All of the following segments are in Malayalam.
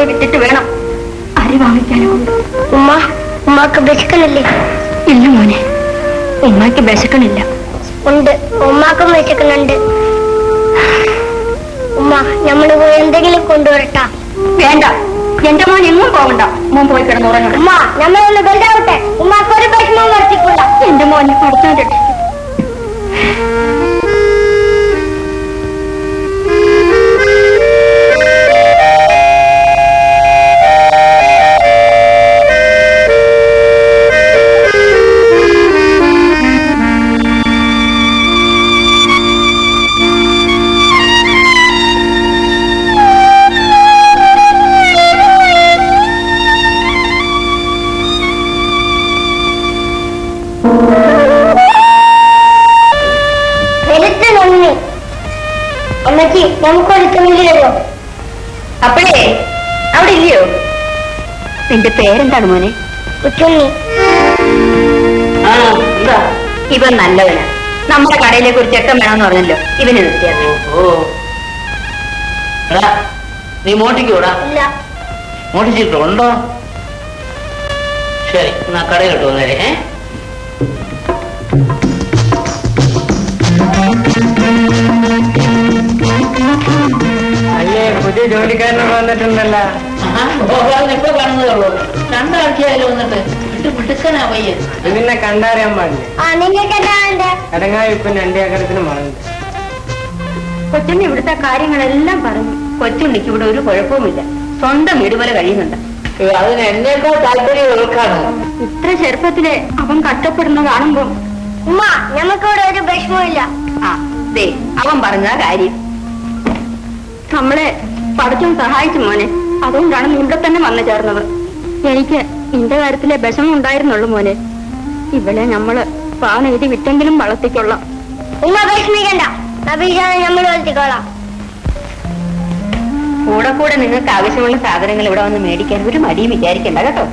കൊണ്ടുപോയി വിട്ടിട്ട് വേണം അരി വാങ്ങിക്കാനുണ്ട്. ഉമ്മാക്ക് വിശക്കണില്ലേ? ഇല്ല മോനെ, ഉമ്മാക്ക് വിശക്കണില്ല. ഉണ്ട്, ഉമ്മാക്കും വിശക്കുന്നുണ്ട്. ഉമ്മ, ഞമ്മള് പോയി എന്തെങ്കിലും കൊണ്ടുവരട്ടാ? വേണ്ട, എന്റെ മോൻ എങ്ങും പോകണ്ട. മോൻ പോയി കിടന്നുറങ്ങണം. ഉമ്മ, നമ്മളൊന്ന് ബെൽഡാവട്ടെ. ഉമ്മാക്ക് ഒരു വിഷമം വർത്തിക്കൂല. എന്റെ മോനെ പഠിച്ചാൻ രക്ഷിക്കും. അമ്മച്ചി, നമുക്കൊരുത്തമില്ലല്ലോ. അപ്പോഴേ അവിടെ ഇല്ലയോ? നിന്റെ പേരെന്താണ് മോനെ? ഉച്ചുണ്ണി. ഇവൻ നല്ലവനാ. നമ്മുടെ കടയിലേക്ക് ഒരു ചെക്കൻ വേണമെന്ന് പറഞ്ഞല്ലോ, ഇവന് നിർത്തിയത്. നീ മോട്ടിക്കൂടാ? ഇല്ല. മോട്ടിച്ചിട്ടുണ്ടോ? ശരി, എന്നാ കടയിലോട്ട് വന്നേരെ. അല്ലേ, പുതിയ ജോലിക്കാരനെ വന്നിട്ടുണ്ടല്ലോ. ഇപ്പൊ കാണുന്നതേ ഉള്ളൂ. രണ്ടാഴ്ചയായാലും വന്നിട്ട് പിടുക്കനാ പയ്യൻ. ഇതിനെ കണ്ടറിയാൻ പാടില്ല. അടങ്ങായി ഇപ്പം 2 ഏക്കറത്തിന് മറന്നു. കൊച്ചുണ്ണി ഇവിടുത്തെ കാര്യങ്ങളെല്ലാം പറഞ്ഞു. കൊച്ചുണ്ണിക്ക് ഇവിടെ ഒരു കുഴപ്പവുമില്ല, സ്വന്തം വീട് പോലെ കഴിയുന്നുണ്ട്. അതിന് എന്നേക്കാൾ താല്പര്യം ഇവർക്കാണ്. ഇത്ര ചെറുപ്പത്തിലെ അവൻ കഷ്ടപ്പെടുന്ന കാണുമ്പോ ഉമ്മ, നമുക്കിവിടെ ഒരു വിഷമമില്ല. ആ ദേ, അവൻ പറഞ്ഞ കാര്യം നമ്മളെ പഠിച്ചും സഹായിച്ചു മോനെ. അതുകൊണ്ടാണ് നീ ഇവിടെ തന്നെ വന്നു ചേർന്നത്. എനിക്ക് നിന്റെ കാര്യത്തിലെ വിഷമം ഉണ്ടായിരുന്നുള്ളൂ മോനെ. ഇവിടെ നമ്മള് പാന എഴുതി വിട്ടെങ്കിലും വളർത്തിക്കൊള്ളാം. ഉമ്മ വിഷമിക്കണ്ട, നമ്മൾ വളർത്തിക്കൊള്ളാം. കൂടെ കൂടെ നിങ്ങൾക്ക് ആവശ്യമുള്ള സാധനങ്ങൾ ഇവിടെ വന്ന് മേടിക്കാൻ ഒരു മടിയും വിചാരിക്കണ്ട കേട്ടോ.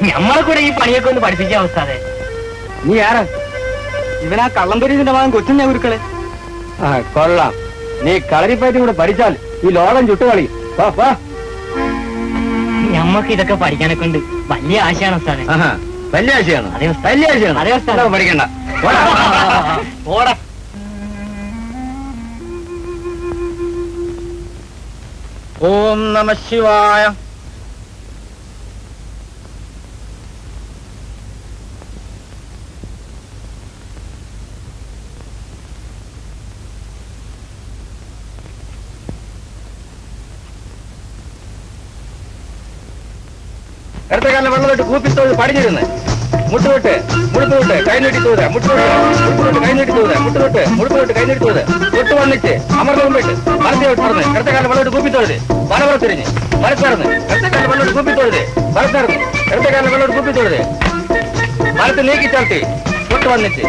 ഞമ്മളെ കൂടെ ഈ പണിയൊക്കെ ഒന്ന് പഠിപ്പിച്ച അവസ്ഥാതെ. നീ ആരാ? ഇവനാ കള്ളംപരീതിന്റെ മകൻ കൊച്ചുണ്ണ ഉരുക്കളെ. കൊള്ളാം. നീ കളരിപ്പയറ്റും കൂടെ പഠിച്ചാൽ ഈ ലോകം ചുട്ടുകളി. ഞമ്മക്ക് ഇതൊക്കെ പഠിക്കാനൊക്കെ ഉണ്ട്. വലിയ ആശയാണ് ഉസ്താദെ. വലിയ ആശയാണ്. വലിയ ആശയാണ്. അതേ ഉസ്താദെ, പഠിക്കണ്ട. ഓം നമഃ ശിവായ. ഇടത്തേക്കാലിന് വെള്ളമിട്ട് കൂപ്പിത്തോട് പടിഞ്ഞിരുന്ന് മുട്ടുവിട്ട് മുഴുത്തുവിട്ട് കൈനീട്ടിത്തൂത് മുട്ടുവിട്ട് കൈനീട്ടിത്തൂത് മുട്ടുവിട്ട് മുഴുത്തുവിട്ട് കൈനീട്ടിത്തൂത് തൊട്ട് വന്നിട്ട് അമർന്ന് മുമ്പിട്ട് മനസ്സിലോട്ട് പറഞ്ഞ് ഇടത്തേക്കാലിന് വെള്ളമിട്ട് കൂപ്പിത്തോഴുത് വലവളത്തിരിഞ്ഞ് വലത്തേർന്ന് ഇടത്തേക്കാലിന് വെള്ളമിട്ട് കൂപ്പിത്തോഴുത് വലത്തേർന്ന് ഇടത്തേക്കാലിന് വെള്ളമിട്ട് കൂപ്പിത്തോഴുത് വലത്ത് നീക്കി ചാർത്തി തൊട്ട് വന്നിട്ട്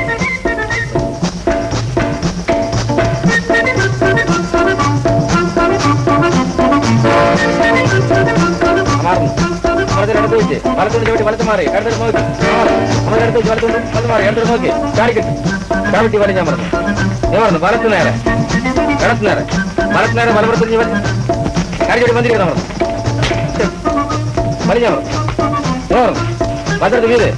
അടുത്ത് വെച്ച് വലത്തോട്ട് ചവിട്ടി വലത്ത് മാറി അടുത്തോട്ട് നോക്കി അടുത്ത് വെച്ച് വലത്തോട്ട് വലത്ത് മാറി അടുത്തോട്ട് നോക്കി ചാടിക്കിട്ട് ചവിട്ടി വലിഞ്ഞാൻ പറഞ്ഞു. നീ പറഞ്ഞു വലത്ത് നേരെ ഇടത്ത് നേരെ വലത്ത് നേരെ വലപ്പുറത്ത് നീ കാരിച്ചോടി വന്നിരിക്കണം പറഞ്ഞു. വലിഞ്ഞാ പറഞ്ഞു. നീ പറഞ്ഞു ഭദ്രത്ത് വീട്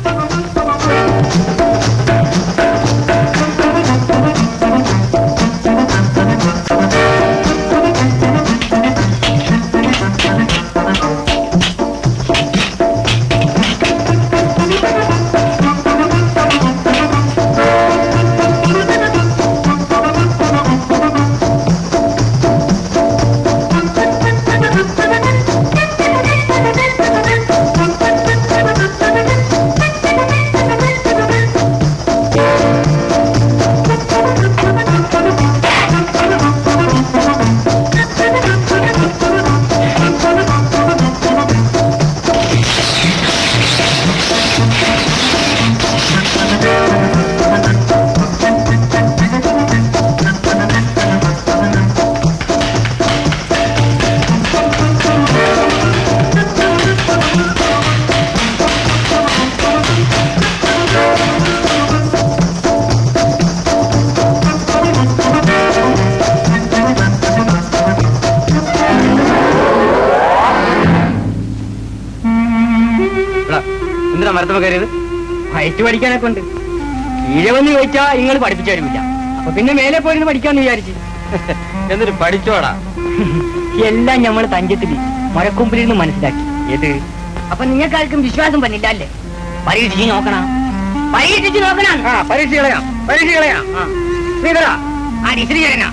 എന്തിനാ മരത്തമ്മ കയറിയത്? വയറ്റ് പഠിക്കാനൊക്കെ ഉണ്ട്. കീഴെ വന്ന് ചോദിച്ചാ നിങ്ങൾ പഠിപ്പിച്ചു തരുമില്ല. അപ്പൊ പിന്നെ മേലെ പോയിരുന്നു പഠിക്കാന്ന് വിചാരിച്ചു. എന്നിട്ട് പഠിച്ചോടാ. എല്ലാം ഞമ്മള് തഞ്ചത്തില് മഴക്കൊമ്പിലിരുന്ന് മനസ്സിലാക്കി. ഏത്? അപ്പൊ നിങ്ങൾക്കാർക്കും വിശ്വാസം പറ്റില്ല അല്ലേ? പരീക്ഷിച്ച് നോക്കണം. പരീക്ഷിച്ച് നോക്കണം. പരീക്ഷ കളയാം. ശ്രീധര ആ ശ്രീധരനാ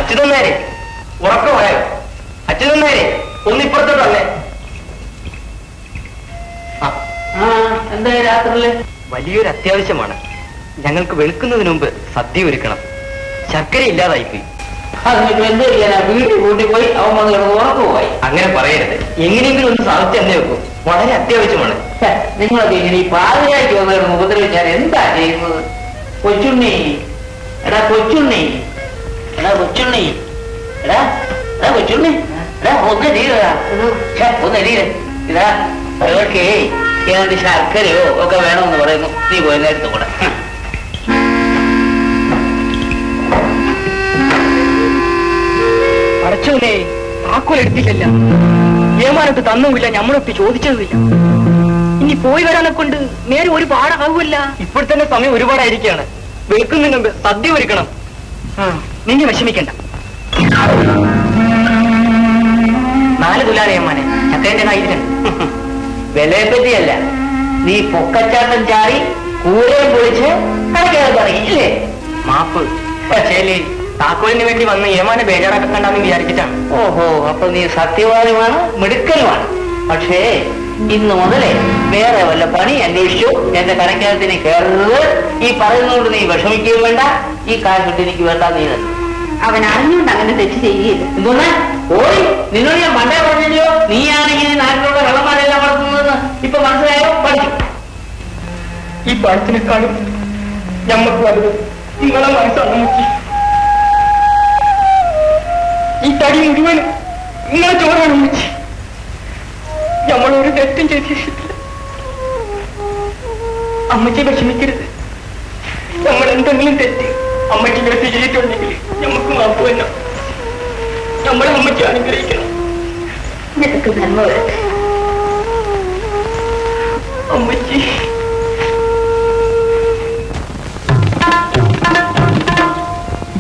അച്യുതന്നേരെ ഉറക്കമായോ? അച്യുതന്നേരെ ഒന്നിപ്പുറത്തോട്ടല്ലേ? എന്താ രാത്രിയില്? വലിയൊരു അത്യാവശ്യമാണ്. ഞങ്ങൾക്ക് വെളുക്കുന്നതിന് മുമ്പ് സദ്യ ഒരുക്കണം. ശർക്കര ഇല്ലാതായിപ്പോയി. അതിനിപ്പോ എന്ത് ചെയ്യാനാ? വീട്ടിൽ കൂട്ടി പോയി അവൻ വന്ന് കിടന്ന് ഉറക്കു പോയി. അങ്ങനെ പറയരുത്. എങ്ങനെയെങ്കിലും ഒന്ന് സാധിച്ചു തന്നെ വെക്കും. വളരെ അത്യാവശ്യമാണ്. നിങ്ങളൊക്കെ ഇങ്ങനെ ഈ പാതിരായ്ക്ക് വന്ന് കിടന്ന് ഉപദ്രവിച്ചാൽ എന്താ ചെയ്യുന്നത്? കൊച്ചുണ്ണി, എടാ കൊച്ചുണ്ണി, എടാ കൊച്ചുണ്ണി, എടാ എടാ കൊച്ചുണ്ണി, എടാ ഒന്ന് എഴുതിയതാ, ഒന്ന് എഴുതിയത്. ഇതാ അവർക്ക് ഏതാണ്ട് ശർക്കരയോ ഒക്കെ വേണമെന്ന് പറയുന്നു. നീ പോയി നേരത്തെ കൂടെ. അടച്ചോലേ, താക്കോൽ എടുത്തില്ലല്ല. ഏമാനത്ത് തന്നുമില്ല, ഞമ്മളൊട്ട് ചോദിച്ചതുമില്ല. ഇനി പോയി വരാനെ കൊണ്ട് നേരെ ഒരു പാടാകുമല്ല. ഇപ്പോൾ തന്നെ സമയം ഒരുപാടായിരിക്കാണ്. വെളുക്കുന്നതിന് മുമ്പ് സദ്യ ഒരുക്കണം. നിങ്ങൾ വിഷമിക്കണ്ട. 4 തുലാലേ ഏമാനെ ചക്കരന്റെ കയ്യിലുണ്ട്. വിലയെ പറ്റിയല്ല, നീ പൊക്കച്ചാട്ടം ചാടി കൂരയും പൊളിച്ച് കളിക്കാൻ തുടങ്ങിയില്ലേ? മാപ്പ്. പക്ഷേ താക്കോലിന് വേണ്ടി വന്ന് ഏമാനെ ബേജാറൊക്കെ കണ്ടാന്ന് വിചാരിച്ചിട്ടാണ്. ഓഹോ, അപ്പൊ നീ സത്യവാനുമാണ്, മിടുക്കനുമാണ്. പക്ഷേ ഇന്ന് മുതലേ വേറെ വല്ല പണി അന്വേഷിച്ചു എന്റെ കണക്കകത്തിന് കയറുന്നത്. ഈ പറയുന്നതുകൊണ്ട് നീ വിഷമിക്കുകയും വേണ്ട, ഈ കാശ് എനിക്ക് വേണ്ട. നീ അവൻ അറിഞ്ഞുകൊണ്ട് അങ്ങനെ തെറ്റ് ചെയ്യുകയില്ല. എന്തോന്നാ ഓടി, നിന്നോട് ഞാൻ പണ്ടേ പറഞ്ഞില്ലയോ നീയാണെങ്കിൽ നാട്ടിലുള്ള കള്ളന്മാരെല്ലാം വളർത്തുന്നതെന്ന് ഇപ്പൊ മനസ്സിലായോ? പഠിച്ചു. ഈ പണത്തിനേക്കാളും ഞമ്മക്ക് വലുത് നിങ്ങളെ മനസ്സാണ് മുക്കി. ഈ തടി മുഴുവൻ നിങ്ങളെ ചോറാണ് മുച്ചി. നമ്മളൊരു തെറ്റും ചെയ്തിട്ടില്ല. അമ്മയ്ക്ക് വിഷമിക്കരുത്. നമ്മൾ എന്തെങ്കിലും തെറ്റ് അമ്മയ്ക്ക് ഇങ്ങനെ ചെയ്തിട്ടുണ്ടെങ്കിൽ നമുക്ക് മാപ്പ് തന്നെ. നമ്മളെ അമ്മയ്ക്ക് അനുഗ്രഹിക്കണം. നിനക്ക് നന്മ വരട്ടെ. അമ്മയ്ക്ക്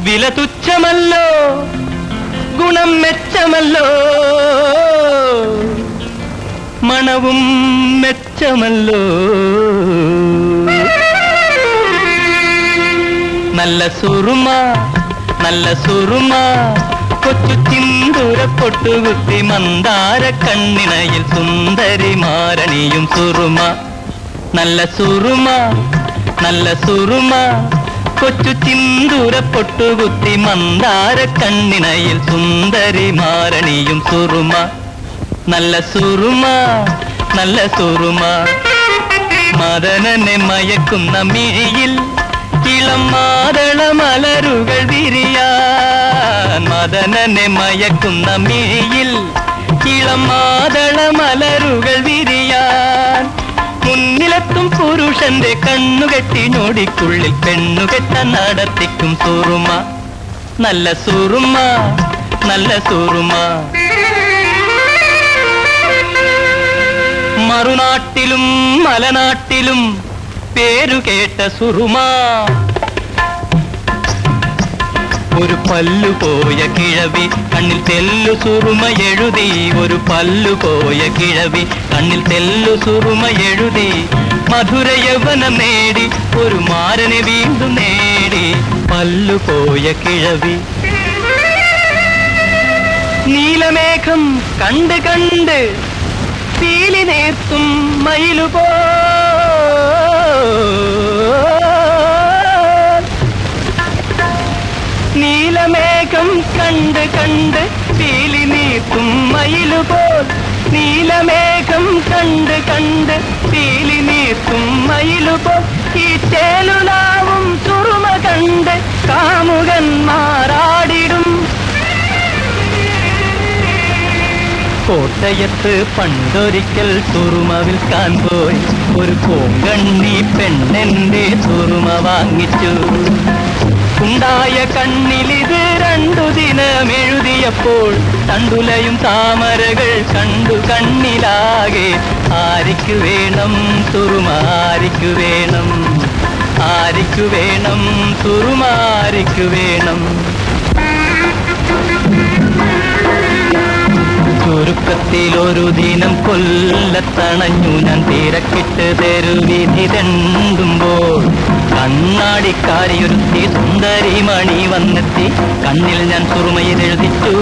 വില തുച്ഛമല്ലോ, ഗുണം മെച്ചമല്ലോ, മണവും മെച്ചമല്ലോ. നല്ല സുറുമ, നല്ല സുറുമ, കൊച്ചു ചിന്തൂര പൊട്ടുകുത്തി മന്ദാര കണ്ണിണയിൽ സുന്ദരി മാരണിയും സുറുമ. നല്ല സുറുമ, നല്ല സുറുമ, കൊച്ചു ചിന്തൂര പൊട്ടുകുത്തി മന്ദാര കണ്ണിണയിൽ സുന്ദരി മാരണിയും സുറുമ. നല്ല സുറുമ, നല്ല സുറുമ, മദനനെ മയക്കുന്ന മിഴിയിൽ ഇളം മാതള മലരുകൾ വിരിയാൻ. മദനനെ മയക്കുന്ന മിഴിയിൽ ഇളം മാതള മലരുകൾ വിരിയാൻ. മുന്നിലെത്തും പുരുഷന്റെ കണ്ണുകെട്ടി ഞൊടിക്കുള്ളിൽ പെണ്ണുകെട്ട നടത്തിക്കും സുറുമ. നല്ല സുറുമ, നല്ല സുറുമ. മറുനാട്ടിലും മലനാട്ടിലും പേരുകേട്ട സുറുമ. ഒരു പല്ലുപോയ കിഴവി കണ്ണിൽ തെല്ലു സുറുമ എഴുതി. ഒരു പല്ലുപോയ കിഴവി കണ്ണിൽ തെല്ലു സുറുമ എഴുതി. മധുര യൗവനം നേടി ഒരു മാരനെ വീണ്ടും നേടി. പല്ലുപോയ കിഴവി. നീലമേഘം കണ്ട് കണ്ട് പീലി നേർത്തും മയിലുപോ. നീലമേഘം കണ്ട് കണ്ട് പീലി നീർത്തും മയിലുപോൽ. നീലമേഘം കണ്ട് കണ്ട് പീലി നീർത്തും മയിലുപോൽ. ഈ ചേലുലാവും സുറുമ കണ്ട് കാമുകന്മാരാടിടും. കോട്ടയത്ത് പണ്ടൊരിക്കൽ സുറുമ വിൽക്കാൻ പോയി ഒരു കോങ്കണ്ണി പെണ്ണെന്റെ സുറുമ വാങ്ങിച്ചു. ഉണ്ടായ കണ്ണിലിത് 2 ദിനം എഴുതിയപ്പോൾ തണ്ടുലയും താമരകൾ കണ്ടു കണ്ണിലാകെ. ആരിക്കു വേണം സുറുമ, ആരിക്കു വേണം, ആരിക്കു വേണം സുറുമ, ആരിക്കു വേണം. ചുരുക്കത്തിലൊരു ദിനം കൊല്ലത്തണഞ്ഞു ഞാൻ തിരക്കിട്ട് തെരുവിധി തെണ്ടുമ്പോൾ കണ്ണാടിക്കാരിയൊരുത്തി സുന്ദരി മണി വന്നെത്തി. കണ്ണിൽ ഞാൻ സുറുമയിലെഴുതിച്ചു.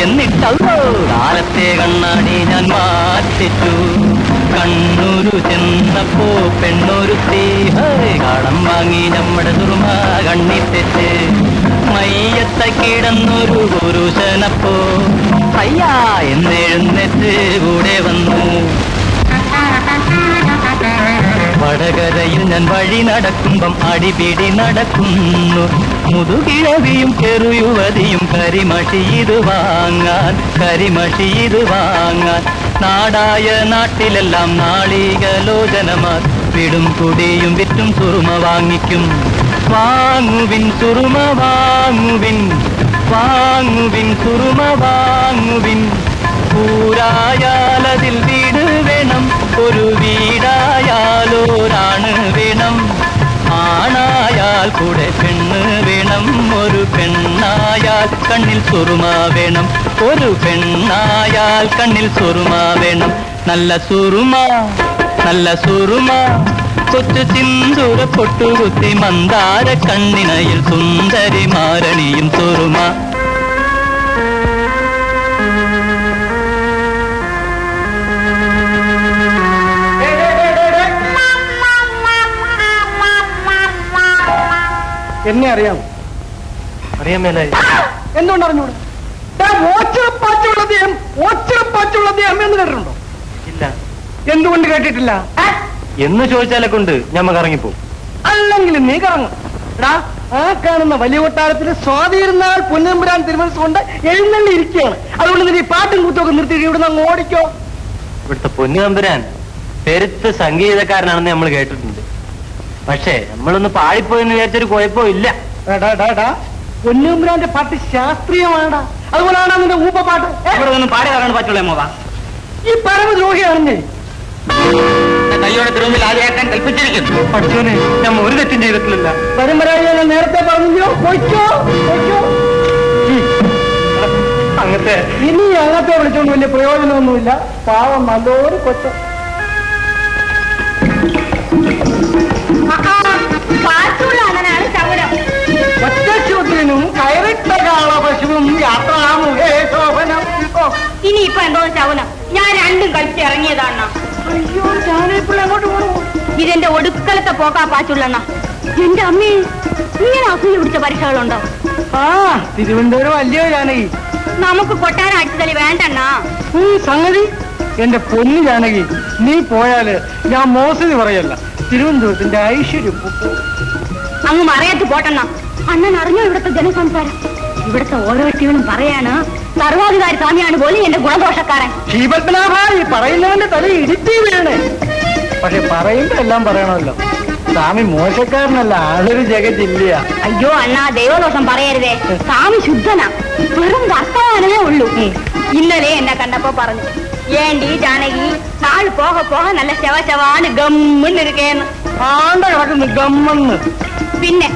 എന്നിട്ടല്ലോ കാലത്തെ കണ്ണാടി ഞാൻ മാറ്റിച്ചു. കണ്ണൂരു ചെന്നപ്പോ പെണ്ണൊരുത്തി കടം വാങ്ങി നമ്മുടെ സുറുമ കണ്ണിത്തെറ്റ്. മയ്യത്ത കിടന്നൊരു പുരുഷനപ്പോ അയ്യാ എന്നെഴുന്നേറ്റ് കൂടെ വന്നു. വടകരയിൽ ഞാൻ വഴി നടക്കുമ്പം അടിപിടി നടക്കുന്നു. മുതുകിഴവിയും ചെറുയുവതിയും കരിമഷി ഇത് വാങ്ങാൻ, കരിമഷി ഇത് വാങ്ങാൻ. നാടായ നാട്ടിലെല്ലാം നാളികലോചനമാർ വിടും കുടിയും വിറ്റും സുറുമ വാങ്ങിക്കും. വാങ്ങുവിൻ സുറുമ വാങ്ങുവിൻ, വാങ്ങുവിൻ സുറുമ വാങ്ങുവിൻ. ഊരായാലതിൽ വീട് വേണം, ഒരു വീടായാലോരാണ് വേണം. ആണായാൽ കൂടെ പെണ്ണ് വേണം, ഒരു പെണ്ണായാൽ കണ്ണിൽ സുറുമ വേണം, ഒരു പെണ്ണായാൽ കണ്ണിൽ സുറുമ വേണം. നല്ല സുറുമ, നല്ല സുറുമ, കൊച്ചു സിന്ദൂര പൊട്ടുകുത്തി മന്ദാര കണ്ണിനയിൽ സുന്ദരി മാരണിയും സുറുമ. എന്നെ അറിയാമോ? അറിയാൻ മേലായി. എന്തുകൊണ്ട് അറിഞ്ഞൂടെ? ഓച്ചിറപ്പാച്ചുള്ള ദേഹം എന്ന് കേട്ടിട്ടുണ്ടോ? ഇല്ല. എന്തുകൊണ്ട് കേട്ടിട്ടില്ല? എന്ന് ചോദിച്ചാലെ കൊണ്ട് ഞമ്മക്ക് ഇറങ്ങിപ്പോവും. അല്ലെങ്കിൽ നീ കറങ്ങും. ആ കാണുന്ന വലിയ കൊട്ടാരത്തിൽ സ്വാതിയിരുന്നാൽ പൊന്നമ്പുരാൻ തിരുമനസ്സുകൊണ്ട് എഴുന്നള്ളി ഇരിക്കുകയാണ്. അതുകൊണ്ട് നീ പാട്ടും കൂത്തൊക്കെ നിർത്തിയിട്ട് ഇവിടുന്ന് അങ്ങ് ഓടിക്കോ. ഇവിടുത്തെ പൊന്നമ്പുരാൻ പെരുത്ത് സംഗീതക്കാരനാണെന്ന് നമ്മൾ കേട്ടിട്ടുണ്ട്. പക്ഷേ നമ്മളൊന്ന് പാടിപ്പോയെന്ന് വിചാരിച്ചൊരു കുഴപ്പവും ഇല്ല. പൊന്നമ്പുരാന്റെ പാട്ട് ശാസ്ത്രീയമാണാ. അതുപോലെയാണ് നിന്റെ ഊപ്പ പാട്ട്. ഇവിടെ ഒന്നും പാടി തരാണ് പറ്റുള്ളൂ മോവാ. ഈ പരമദ്രോഹിയാണെന്നേ കയ്യോടെ തിരുമ്പിൽ ആദ്യമാക്കാൻ കൽപ്പിച്ചിരിക്കുന്നു. പഠിച്ചോനെ ഞാൻ ഒരു തെറ്റും ചെയ്തിട്ടില്ല. പരമ്പരായി ഞാൻ നേരത്തെ പറഞ്ഞോ. പൊയ്ക്കോ. അങ്ങനത്തെ ഇനി അങ്ങനത്തെ വിളിച്ചോണ്ട് വലിയ പ്രയോജനമൊന്നുമില്ല. പാവം നല്ലൊരു കൊച്ച. പാട്ടുള്ളവനാണ് ചവരം. ഒറ്റശൂദ്രനും കയറിട്ട കാളപശുവും യാത്രാമുഖേ ശോഭനം. ഇനിയിപ്പൊ എന്തോ ചവനം. ഞാൻ രണ്ടും കളിച്ച് ഇറങ്ങിയതാണ്. അയ്യോ, ഞാനിപ്പോൾ എങ്ങോട്ട് പോകണു? ഇതെന്റെ ഒടുക്കലത്തെ പോക്കാ പാച്ചുള്ളണ്ണ. എന്റെ അമ്മേ, ഇങ്ങനെ അസൂയ പിടിച്ച പരീക്ഷകളുണ്ടോ? തിരുവനന്തപുരം അല്ലയോ ജാനകി? നമുക്ക് കൊട്ടാരം അടിച്ചതലി വേണ്ടണ്ണ. സംഗതി എന്റെ പൊന്നു ജാനകി, നീ പോയാല് ഞാൻ മോശം പറയല്ല. തിരുവനന്തപുരത്തിന്റെ ഐശ്വര്യം അങ്ങ് മറയത്ത് പോട്ടെണ്ണ. അണ്ണൻ അറിഞ്ഞോ ഇവിടുത്തെ ജനസംസാരം? ഇവിടുത്തെ ഓരോ വ്യക്തികളും പറയാണ് സർവാധികാരി സ്വാമിയാണ് പോലും എന്റെ ഗുണദോഷക്കാരൻ. ശ്രീപത്മനാഭ, ഈ പറയുന്നവന്റെ തല ഇടിത്തി വീണേ. പക്ഷെ പറയുമ്പോ എല്ലാം പറയണമല്ലോ. സ്വാമി മോശക്കാരനല്ല, ആളൊരു ജഗജില്ല. അയ്യോ അണ്ണാ, ദൈവദോഷം പറയരുതേ. സ്വാമി ശുദ്ധനാ, വെറും വർത്തമാനമേ ഉള്ളൂ. ഇന്നലെ എന്നെ കണ്ടപ്പോ പറഞ്ഞു, ഏണ്ടി ജാനകി നാള് പോക പോക നല്ല ശവശവാണ് ഗമ്മെന്നിരിക്കേന്ന്. ആണ്ട കിടക്കുന്നു ഗമ്മെന്ന്. പിന്നെ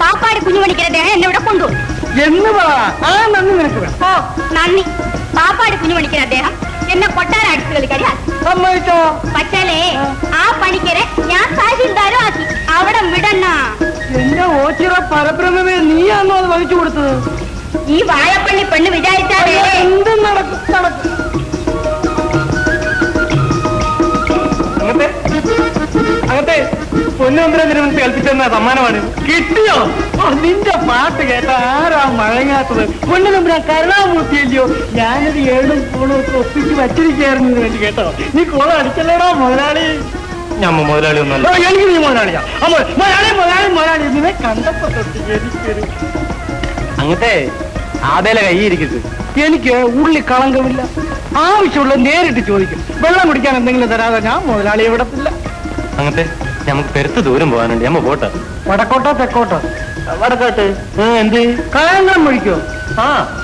പാപ്പാടി കുഞ്ഞുമണിക്കര ദേഹം എന്നെ ഇവിടെ കൊണ്ടുപോകും എന്ന് പറ. ആ നന്ദി നിനക്ക് വേണം. ഓ നന്ദി. പാപ്പാടി കുഞ്ഞുമണിക്കര അദ്ദേഹം എന്നെ കൊട്ടാരം അടിച്ചു കളിക്കാരിയാ. സമ്മതിച്ചോ? പക്ഷേ ആ പണിക്കരെ ഞാൻ തഹസിൽദാരും ആക്കി. അവിടെ വിടണ്ണ. എന്റെ ഓച്ചിറ പരബ്രഹ്മമേ, നീയാണോ അത് വഹിച്ചു കൊടുത്തത്? ഈ വാഴപ്പള്ളി പെണ്ണ് വിചാരിച്ചാലേ എന്തും നടക്കും. അങ്ങനത്തെ പൊന്നമ്പുരാൻ തിരുമനസ് കൽപ്പിച്ചെന്ന സമ്മാനമാണ്. കിട്ടിയോ? നിന്റെ പാട്ട് കേട്ട ആരാ മഴങ്ങാത്തത്? പൊന്നമ്പുരാൻ കരുണാമൂർത്തിയല്ലയോ? ഞാനൊരു ഏഴും കോളും ഒക്കെ ഒപ്പിച്ച് വച്ചിരിക്കായിരുന്നു വേണ്ടി കേട്ടോ. നീ കോളം അടിച്ചല്ലേടാ മുതലാളി. ഞമ്മ മുതലാളി ഒന്നല്ല. എനിക്ക് നീ മുതലാളിയാ. മുതലാളി ഇതിനെ കണ്ടപ്പോ തൊട്ട് എനിക്കൊരു അങ്ങനത്തെ ആദ്യം കൈയിരിക്കരുത്. എനിക്ക് ഉള്ളി കളങ്കമില്ല. ആവശ്യമുള്ള നേരിട്ട് ചോദിക്കും. വെള്ളം കുടിക്കാൻ എന്തെങ്കിലും തരാതെ ഞാൻ മുതലാളിയെ വിടത്തില്ല. അങ്ങനത്തെ നമുക്ക് പെരുത്ത് ദൂരം പോകാനുണ്ട്. ഞമ്മ പോട്ടെ. വടക്കോട്ടോ തെക്കോട്ടോ? വടക്കോട്ട്. എന്ത് കായംകുളം വഴിക്കോ?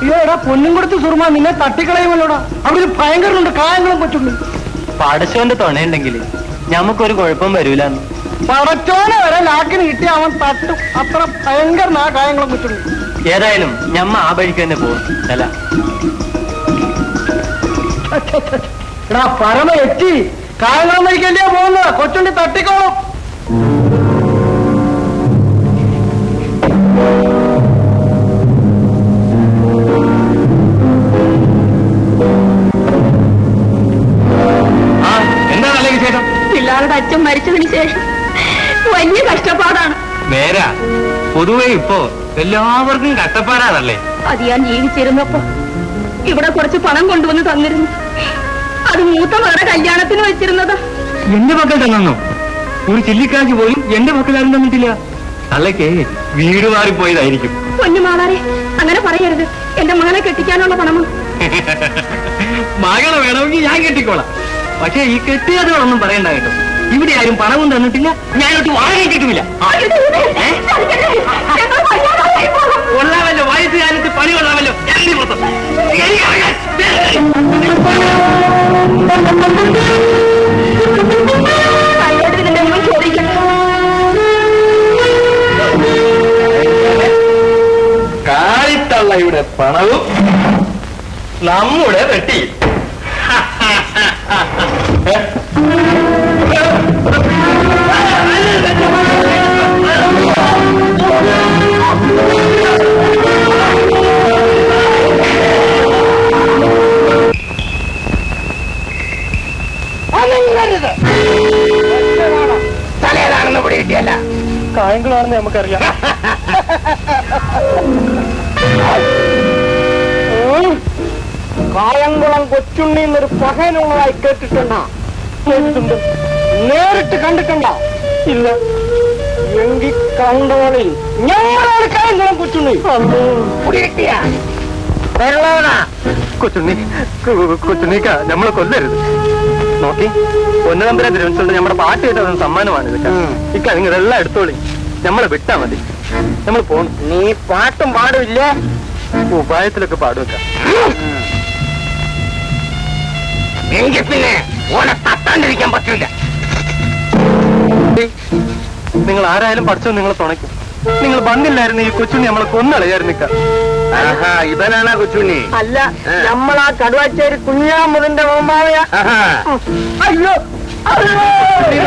ഇയോടാ പൊന്നും കൊടുത്ത് സുർമ നിന്നെ തട്ടിക്കളയുമല്ലോടാ. അവിടെ ഭയങ്കരമുണ്ട് കായംകുളം കൊച്ചുള്ളി. പടച്ചോന്റെ തുണയുണ്ടെങ്കിൽ ഞമ്മക്കൊരു കുഴപ്പം വരൂലെന്ന്. പടച്ചോനെ വരെ ലാക്കിന് കിട്ടിയ അവൻ തട്ടും. അത്ര ഭയങ്കരനാ കായംകുളം കൊച്ചുള്ളി. ഏതായാലും ഞമ്മ ആ വഴിക്ക് തന്നെ പോകും. അല്ല എടാ പരമ എത്തി, കായംകുളം വഴിക്കല്ലേ പോകുന്നത്? കൊച്ചുള്ളി തട്ടിക്കോളും. എന്താണല്ലേ വിശേഷം? പിള്ളേരുടെ അച്ഛൻ മരിച്ചതിന് ശേഷം വലിയ കഷ്ടപ്പാടാണ്. നേരാ, പൊതുവെ ഇപ്പോ എല്ലാവർക്കും കഷ്ടപ്പാടാണല്ലേ. അത് ഞാൻ ജീവിച്ചിരുന്നപ്പോ ഇവിടെ കുറച്ച് പണം കൊണ്ടുവന്ന് തന്നിരുന്നു. അത് മൂത്ത മകളുടെ കല്യാണത്തിന് വെച്ചിരുന്നതാ. എന്റെ മക്കൾ തന്നോ? ഒരു ചില്ലിക്കാശ് പോലും എന്റെ മക്കളാരും തന്നിട്ടില്ല. തള്ളക്ക് വീട് മാറിപ്പോയതായിരിക്കും. പൊന്നുമാളാരെ അങ്ങനെ പറയരുത്. എന്റെ മകളെ കെട്ടിക്കാനുള്ള പണമോ? മകളെ വേണമെങ്കിൽ ഞാൻ കെട്ടിക്കോളാം. പക്ഷേ ഈ കെട്ടിയതുകളൊന്നും പറയണ്ട കേട്ടോ. ഇവിടെ ആരും പണവും തന്നിട്ടില്ല, ഞാനൊട്ട് വാങ്ങിയിട്ടുമില്ല. കൊള്ളാമല്ലോ, വയസ്സുകാലത്ത് പണി കൊള്ളാമല്ലോ. കാളിത്തള്ളയുടെ പണവും നമ്മുടെ വെട്ടി. തലേതാണെന്ന് കൂടി കിട്ടിയല്ല. കായംകുളമാണെന്ന് നമുക്കറിയാം. കായംകുളം കൊച്ചുണ്ണി എന്നൊരു പകനുള്ളതായി കേട്ടിട്ടുണ്ടോ? കേട്ടിട്ടുണ്ട്. നേരിട്ട് കണ്ടിട്ടുണ്ടോ? ഇല്ല. എങ്കിൽ കണ്ടോളി, ഞങ്ങളാണ് കായംകുളം കൊച്ചുണ്ണി. കൊച്ചുണ്ണി കൊച്ചുണ്ണിക്ക നമ്മളെ കൊല്ലരുത്. നോക്കി പൊന്നുതമ്പുരാൻ തിരുവനന്തപുരത്ത് നമ്മുടെ പാട്ട് കേട്ട സമ്മാനമാണ് ഇതൊക്കെ. ഇക്ക നിങ്ങൾ എല്ലാം എടുത്തോളി, നമ്മളെ വിട്ടാ മതി. നമ്മൾ പോണം. നീ പാട്ടും പാടില്ല. ഉപായത്തിലൊക്കെ പാടുവെക്ക. എങ്കിൽ പിന്നെ ഓനെ തട്ടാണ്ടിരിക്കാൻ പറ്റില്ല. നിങ്ങൾ ആരായാലും പഠിച്ചോ നിങ്ങളെ തുണയ്ക്കും. നിങ്ങൾ വന്നില്ലായിരുന്നു ഈ കൊച്ചുണ്ണി നമ്മളെ കൊന്നളയായിരുന്നിക്ക. ഇവനാണ് കൊച്ചുണ്ണി. അല്ല, നമ്മളാ കടുവാച്ചേരി കുഞ്ഞാമുറിന്റെ മുമ്പായ. അയ്യോ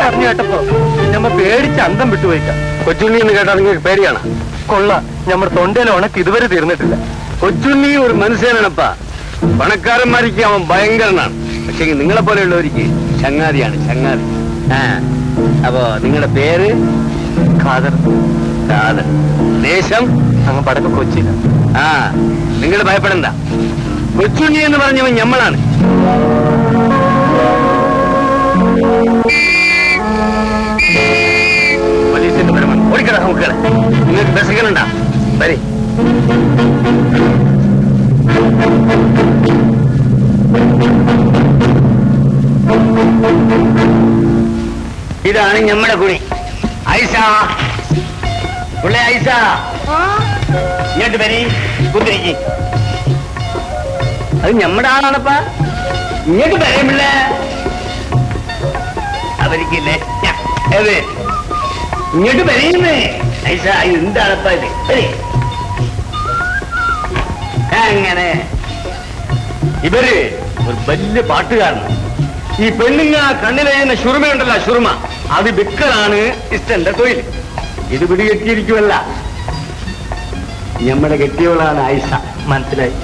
അറിഞ്ഞു കേട്ടപ്പോ ഞമ്മ പേടിച്ച് അന്തം വിട്ടുപോയിക്കാം. കൊച്ചുണ്ണി എന്ന് കേട്ടാ നിങ്ങൾക്ക് പേടിയാണ്. കൊള്ള, നമ്മുടെ തൊണ്ടയിലെ ഉണക്ക് ഇതുവരെ തീർന്നിട്ടില്ല. കൊച്ചുണ്ണി ഒരു മനുഷ്യനാണപ്പാ. പണക്കാരന്മാർക്ക് അവൻ ഭയങ്കരനാണ്. പക്ഷെ നിങ്ങളെ പോലെയുള്ളവർക്ക് ചങ്ങാതിയാണ്, ചങ്ങാതി. അപ്പോ നിങ്ങളുടെ പേര്? ഖാദർ. ഖാദർ. ദേശം? അങ്ങ് പടക്ക കൊച്ചിയില്ല. നിങ്ങൾ ഭയപ്പെടണ്ട. കൊച്ചുണ്ണി എന്ന് പറഞ്ഞവൻ ഞമ്മളാണ്. പോലീസിന്റെ പരമാണ്. ഓടിക്കട നോക്കുക. നിങ്ങൾക്ക് ബസ്സിക്കലുണ്ടാ? വരി. ഇതാണ് ഞമ്മടെ കുണി. ഐസ, പുള്ളേ ഐസ, ഇങ്ങോട്ട് വരി, കുത്തിരിക്ക്. അത് ഞമ്മടെ ആളാണപ്പാ. ഇങ്ങോട്ട് വരേമില്ലേ? അവരിക്കില്ലേ? ഇങ്ങോട്ട് വരയുന്നേ. ഐസ, എന്താണപ്പാ ഇത്? വരി. അങ്ങനെ ഇവര് ഒരു വലിയ പാട്ടുകാരനാണ്. ഈ പെണ്ണുങ്ങ കണ്ണിലേന്ന ശുർമയുണ്ടല്ലോ, ശുർമ, അത് വിക്കലാണ് ഇഷ്ടന്റെ തൊഴിൽ. ഇത് പിടികെട്ടിയിരിക്കുമല്ല. ഞമ്മടെ കെട്ടിയവളാണ് ആയിഷ. മനസ്സിലായി.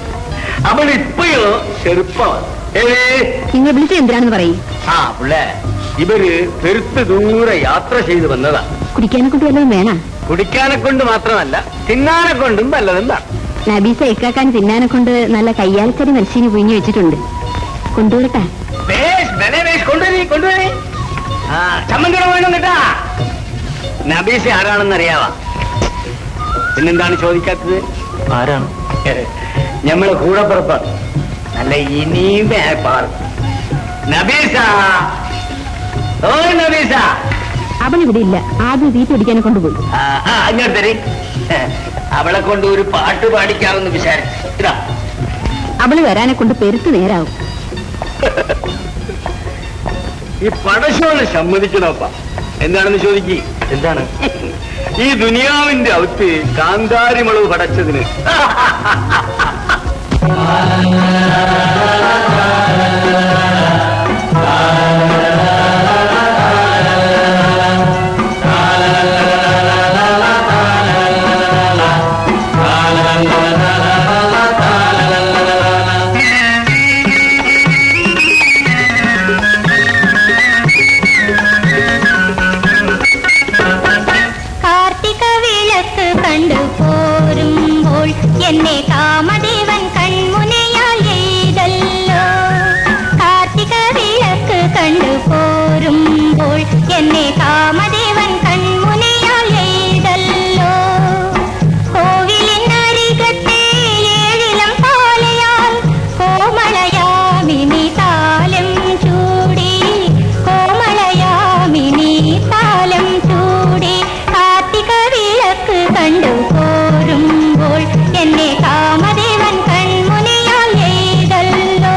അവൾ ഇപ്പോഴോ ചെറുപ്പമാണ്. നിങ്ങൾ വിളിച്ചത് എന്തിനാണെന്ന് പറയും. പുള്ളേ, ഇവര് പെരുത്ത് ദൂരെ യാത്ര ചെയ്ത് വന്നതാ. കുടിക്കാനെ കൊണ്ട് വല്ലതും വേണം. കുടിക്കാനെ കൊണ്ട് മാത്രമല്ല, തിന്നാനെ കൊണ്ടും വല്ലതും വേണം. നബീസ ഇക്കാക്കാൻ തിന്നാനെ കൊണ്ട് നല്ല കയ്യാൽക്കരി മത്സ്യന് പുഞ്ഞു വെച്ചിട്ടുണ്ട്. കൊണ്ടുവരട്ടെ? കൊണ്ടുവരി. ചമ്മന്തിയുടെ വേണം കേട്ടാ. നബീസ ആരാണെന്ന് അറിയാവാ? പിന്നെന്താണ് ചോദിക്കാത്തത്? ആരാണ്? ഞമ്മളെ കൂടെ പുറപ്പാണ്. നല്ല ഇനിയും പാർ. നബീസ, ഓ നബീസ. അവളിവിടെ ഇല്ല. ആദ്യം തീറ്റ പിടിക്കാനെ കൊണ്ടുപോയി. അങ്ങോട്ട് തരി. അവളെ കൊണ്ട് ഒരു പാട്ട് പാടിക്കാമെന്ന് വിചാരിച്ചു. ഇതാ, അവള് വരാനെ കൊണ്ട് പെരുത്ത് നേരാവും. ഈ പടശോനെ സമ്മതിക്കണോപ്പ. എന്താണെന്ന് ചോദിക്കി. എന്താണ്? ഈ ദുനിയാവിന്റെ അകത്ത് കാന്താരിമുളക് പടച്ചതിന് എന്നെ കാമദേവൻ കൺമുനയാൽ എയ്തല്ലോ. കാർത്തിക വിളക്ക് കണ്ടു പോരുമ്പോൾ എന്നെ കാമദേവൻ കൺമുനയാൽ എയ്തല്ലോ. കോവിലിനരികത്തെ ഏഴിലം പാലയാൽ കോമളയാമിനി താലം ചൂടി, കോമളയാമിനി താലം ചൂടി. കാർത്തിക വിളക്ക് കണ്ടു പോരുമ്പോൾ എന്നെ കാമദേവൻ കൺമുനയാൽ എയ്തല്ലോ.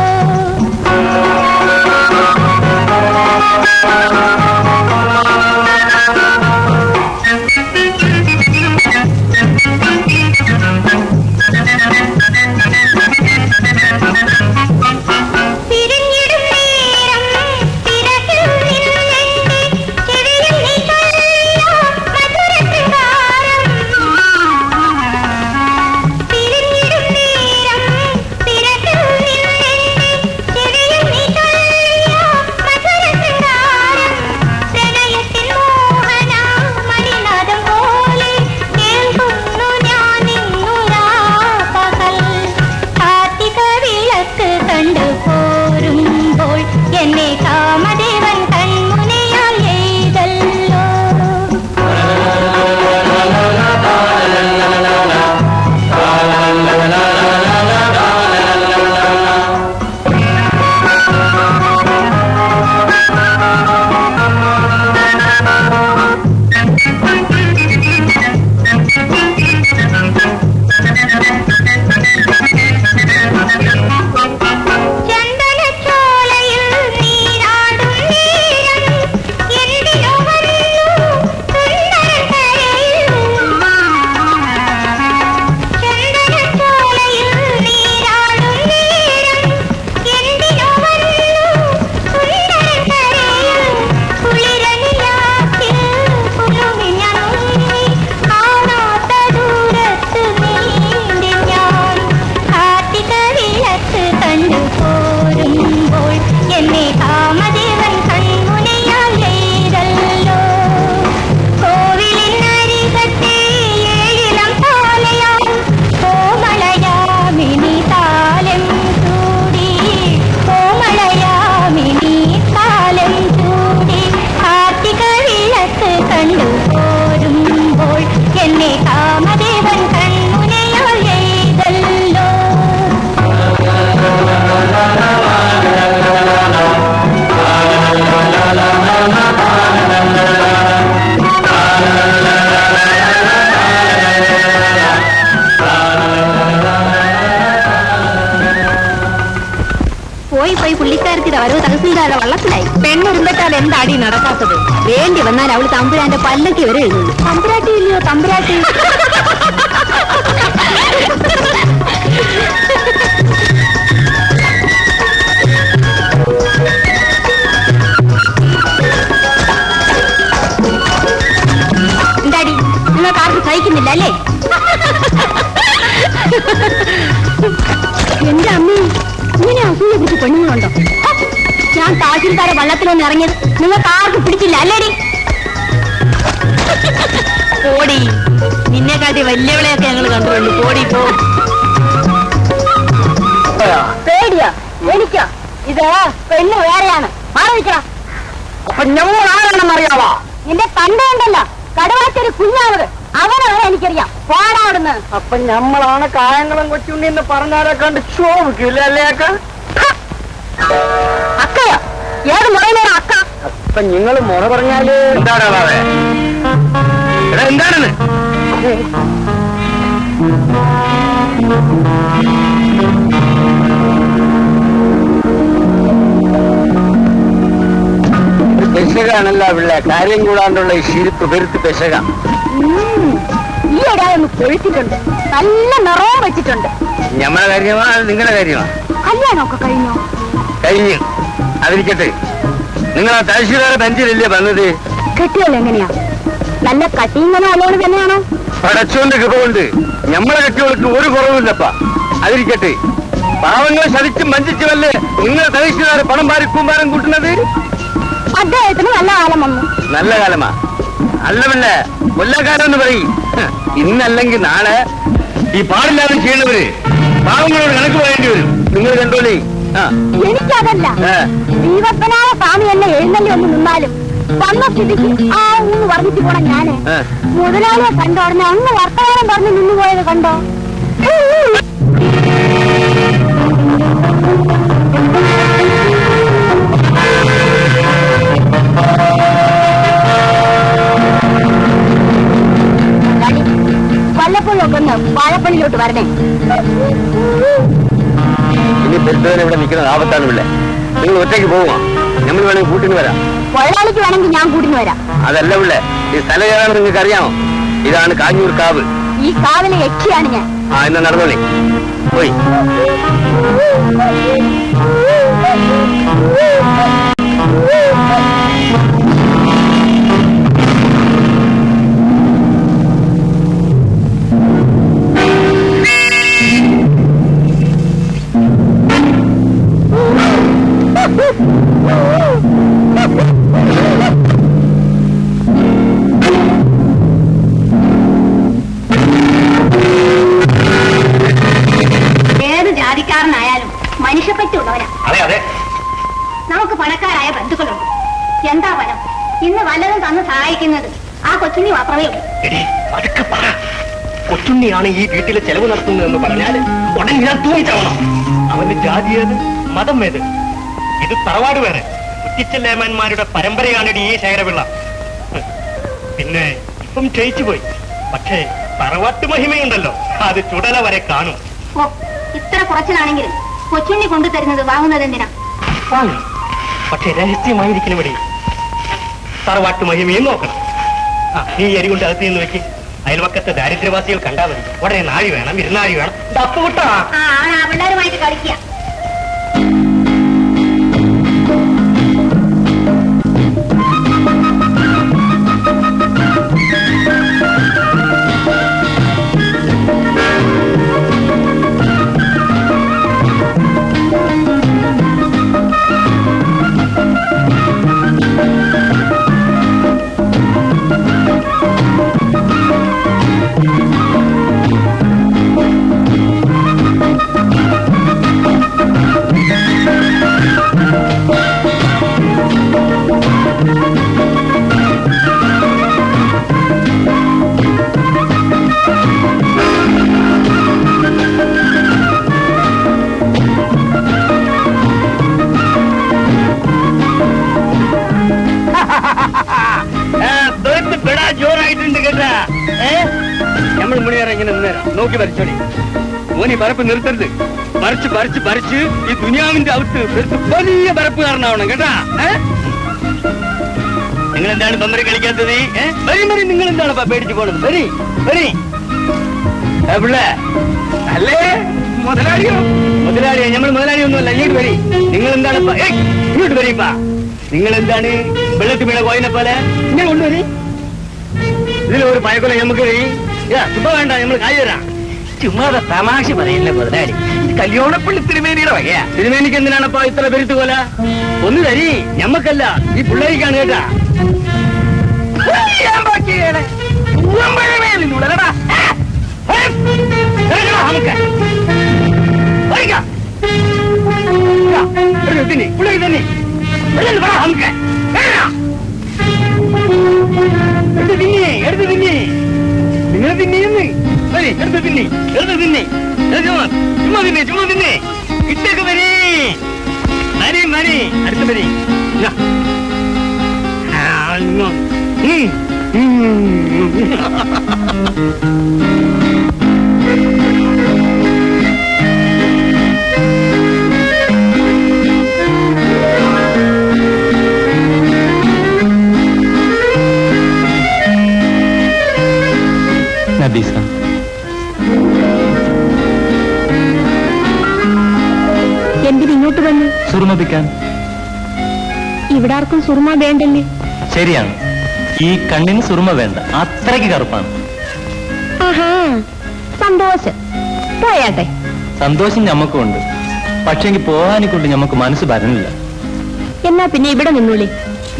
വരുമ്പോഴാൽ എന്താടി നടക്കാത്തത്? വേണ്ടി വന്നാൽ അവള് തമ്പുരാന്റെ പല്ലക്ക് വരെ എഴുതുന്നു. തമ്പുരാട്ടി ഇല്ലയോ തമ്പുരാട്ടി? എന്താടി നിങ്ങൾക്ക് ആർക്കും സഹിക്കുന്നില്ല അല്ലേ? എന്റെ അമ്മേ, ഇങ്ങനെ അസൂയ പിടിച്ച് പെണ്ണുങ്ങളുണ്ടോ? ഞാൻ താഴ്ചക്കാരെ വള്ളത്തിലൊന്ന് ഇറങ്ങിയത് നിങ്ങൾക്ക് ആർക്കും പിടിച്ചില്ല അല്ലേടി? പോടി, നിന്നെക്കാട്ടി വലിയവളെയൊക്കെ ഞങ്ങൾ കണ്ടുള്ളൂ. പോടി പോ. പേടിയാ എനിക്കാ? ഇത് പെണ്ണ് വേറെയാണ്. മാറിക്കണം. അപ്പൊ ഞങ്ങൾ ആരാണെന്ന് അറിയാവാ? നിന്റെ കണ്ടുണ്ടല്ലോ കടുവാറ്റൊരു കുഞ്ഞാണത്. അവനാണ് എനിക്കറിയാം. പോടാവിടുന്ന്. അപ്പൊ ഞമ്മളാണ് കായംകുളം കൊച്ചുണ്ണി എന്ന് പറഞ്ഞാലെ കണ്ട് ചോദിക്കില്ല അല്ലേ അക്ക? അക്കയോ? ഏത് മുറയിലാണ് അക്ക? അപ്പൊ നിങ്ങൾ മുറ പറഞ്ഞാല് എന്താണാവേ? എന്താണെന്ന് പെശകാണല്ല പിള്ളേ. കാര്യം കൂടാണ്ടുള്ള ഈ ശീലിപ്പ് പെരുത്ത് പെശക. ഈ ഇടയൊന്ന് കൊഴുത്തിട്ടുണ്ട്. നല്ല നിറവും വെച്ചിട്ടുണ്ട്. ഞമ്മടെ കാര്യമാ അത് നിങ്ങളുടെ കാര്യമാ? കല്യാണമൊക്കെ കഴിഞ്ഞോ? കഴിഞ്ഞു. അതിരിക്കട്ടെ, നിങ്ങൾ ആ തഹശീൽദാരെ ബെഞ്ചിലല്ലേ വന്നത്? കെട്ടിയല്ലോ എങ്ങനെയാ? നല്ല കട്ടിങ്ങനെ അലോട് തന്നെയാണോ? പടച്ചോന്റെ കൃപ കൊണ്ട് ഞമ്മളെ കെട്ടികൾക്ക് ഒരു കുറവുമില്ലപ്പാ. അതിരിക്കട്ടെ, പാവങ്ങളെ ശതിച്ചും വഞ്ചിച്ചുമല്ലേ നിങ്ങളെ തഹശീൽദാരെ പണം പാരി കൂമ്പാരം കൂട്ടുന്നത്? അദ്ദേഹത്തിന് നല്ല കാലം വന്നു. നല്ല കാലമാ? അല്ലമല്ല, കൊല്ലക്കാലം എന്ന് പറയും. ഇന്നല്ലെങ്കിൽ നാളെ ഈ പാടില്ലാതെ ചെയ്യുന്നവര് പാവങ്ങളോട് കണക്ക് പറയേണ്ടി വരും. നിങ്ങൾ കണ്ടോളി. എനിക്കതല്ല, ദീപപ്പനായ സ്വാമി എന്നെ എഴുന്നള്ളി ഒന്ന് നിന്നാലും വന്ന സ്ഥിതിക്ക് ആ ഒന്ന് പറഞ്ഞിട്ട് പോണം. ഞാന് മുതലാളിയെ കണ്ടോടനെ അന്ന് വർത്തമാനം പറഞ്ഞ് നിന്നുപോയത് കണ്ടോ? വല്ലപ്പോഴും ഒക്കെ ഒന്ന് വാഴപ്പള്ളിയിലോട്ട് വരണേ. ഇനി പെരുത്തവൻ ഇവിടെ നിൽക്കുന്നത് ആപത്താണ്. ഇവിടെ നിങ്ങൾ ഒറ്റയ്ക്ക് പോവുക. നമ്മൾ വേണമെങ്കിൽ കൂട്ടിന് വരാം. കൊള്ളാളിക്ക് വേണമെങ്കിൽ ഞാൻ കൂട്ടിന് വരാം. അതല്ല ഇവിടെ ഈ സ്ഥലം ഏതാണെന്ന് നിങ്ങൾക്ക് അറിയാമോ? ഇതാണ് കാഞ്ഞൂർ കാവ്. ഈ കാവിലെ യക്ഷിയാണ് ഞാൻ. എന്നാ നടന്നോളി. പോയി. ഏത് ജാതിക്കാരനായാലും മനുഷ്യപ്പറ്റുള്ളവരാ. അതെ അതെ, നമുക്ക് പണക്കാരായ ബന്ധുക്കളുണ്ട്. എന്താ പണം? ഇന്ന് വല്ലതും തന്ന് സഹായിക്കുന്നത് ആ കൊച്ചുണ്ണി മാത്രമേ ഉള്ളൂ. അതൊക്കെ പറ. കൊച്ചുണ്ണിയാണ് ഈ വീട്ടിലെ ചെലവ് നടത്തുന്നതെന്ന് പറഞ്ഞാൽ ഉടൻ ഞാൻ തൂങ്ങിച്ചാവണം. അവന്റെ ജാതി ഏത്, മതം ഏത്? ഇത് തറവാട് വേറെ കുറ്റിച്ചല്ലേമാന്മാരുടെ പരമ്പരയാണ് ഈ ശേഖരപിള്ള. പിന്നെ ഇപ്പം ക്ഷയിച്ചു പോയി. പക്ഷേ തറവാട്ട് മഹിമയുണ്ടല്ലോ, അത് ചുടല വരെ കാണും. ഓ, ഇത്ര കുറച്ചിലാണെങ്കിലും കൊച്ചുണ്ണി കൊണ്ടുതരുന്നത് വാങ്ങുന്നത് എന്തിനാ? പക്ഷെ രഹസ്യമായിരിക്കണം. ഇവിടെ തറവാട്ട് മഹിമയും നോക്കണം. നീ അരി കൊണ്ട് അകത്ത് നിന്ന് വെക്ക്. അയൽവക്കത്തെ ദാരിദ്ര്യവാസികൾ കണ്ടാ മതി. ഉടനെ നാഴി വേണം, ഇരുന്നാഴി വേണം. അപ്പുവിട്ടാ പിള്ളേരുമായിട്ട് കളിക്കുക. ജോറായിട്ടുണ്ട് കേട്ടാ. നമ്മൾ മുണിയേറെ ഇങ്ങനെ നിന്നേരാം. നോക്കി വരച്ചോളി. ഓനി പരപ്പ് നിർത്തരുത്. പറിച്ച് പറിച്ച് പറിച്ച് ഈ ദുനിയാവിന്റെ അകത്ത് വലിയ പരപ്പ് കാരണമാവണം കേട്ടാ. നിങ്ങൾ എന്താണ് പമ്പര കളിക്കാത്തത്? വരി വരി, നിങ്ങൾ എന്താണ് പേടിച്ചു പോണത്? വരി വരി. പിള്ളേ അല്ലേ മുതലാളിയോ? മുതലാളിയോ? നമ്മൾ മുതലാളിയൊന്നുമല്ല. ഇങ്ങോട്ട് വരി. നിങ്ങൾ എന്താണ് ഇങ്ങോട്ട് വരിപ്പാ. നിങ്ങൾ എന്താണ് വെള്ളത്തിൽ വീണ കോയിനെ പോലെ ഇങ്ങനെ കൊണ്ടുവരി. ഇതിലൊരു പഴക്കൊല നമുക്ക് തുപ്പ വേണ്ട, നമ്മൾ കായ് തരാം. ചുമ്മാതെ തമാശ പറയില്ല മുതലാളി. കല്യാണപ്പള്ളി തിരുമേനിയുടെ വകയാ. തിരുമേനിക്ക് എന്തിനാണപ്പോ ഇത്ര പെരുത്ത് പോലെ? ഒന്ന് തരി, ഞമ്മക്കല്ല ഈ പിള്ളേരിക്കാണ് കേട്ടാ. എടുത്ത് തിന്നി, നിങ്ങൾ തിന്നിന്ന്. എടുത്ത് തിന്നി, എടുത്ത് തിന്നി. ചുമ്മാ തിന്നെ, ചുമ്മാ തിന്നെ. ഇട്ടേക്ക് വരി മരി മരി. അടുത്ത് വരി. നബീസ, എന്തിനിങ്ങോട്ട് വന്നു? സുറുമപിക്കാൻ. ഇവിടെ ആർക്കും സുറുമ വേണ്ടല്ലേ? ശരിയാണ്, ഈ കണ്ണിന് സുറുമ വേണ്ട, അത്രയ്ക്ക് കറുപ്പാണ്. ആഹാ, സന്തോഷം. പോയാട്ടെ. സന്തോഷം ഞമ്മക്കും ഉണ്ട്, പക്ഷെങ്കിൽ പോകാനെ കൊണ്ട് ഞമ്മക്ക് മനസ്സ് വരണില്ല. എന്നാ പിന്നെ ഇവിടെ നിന്നോളി.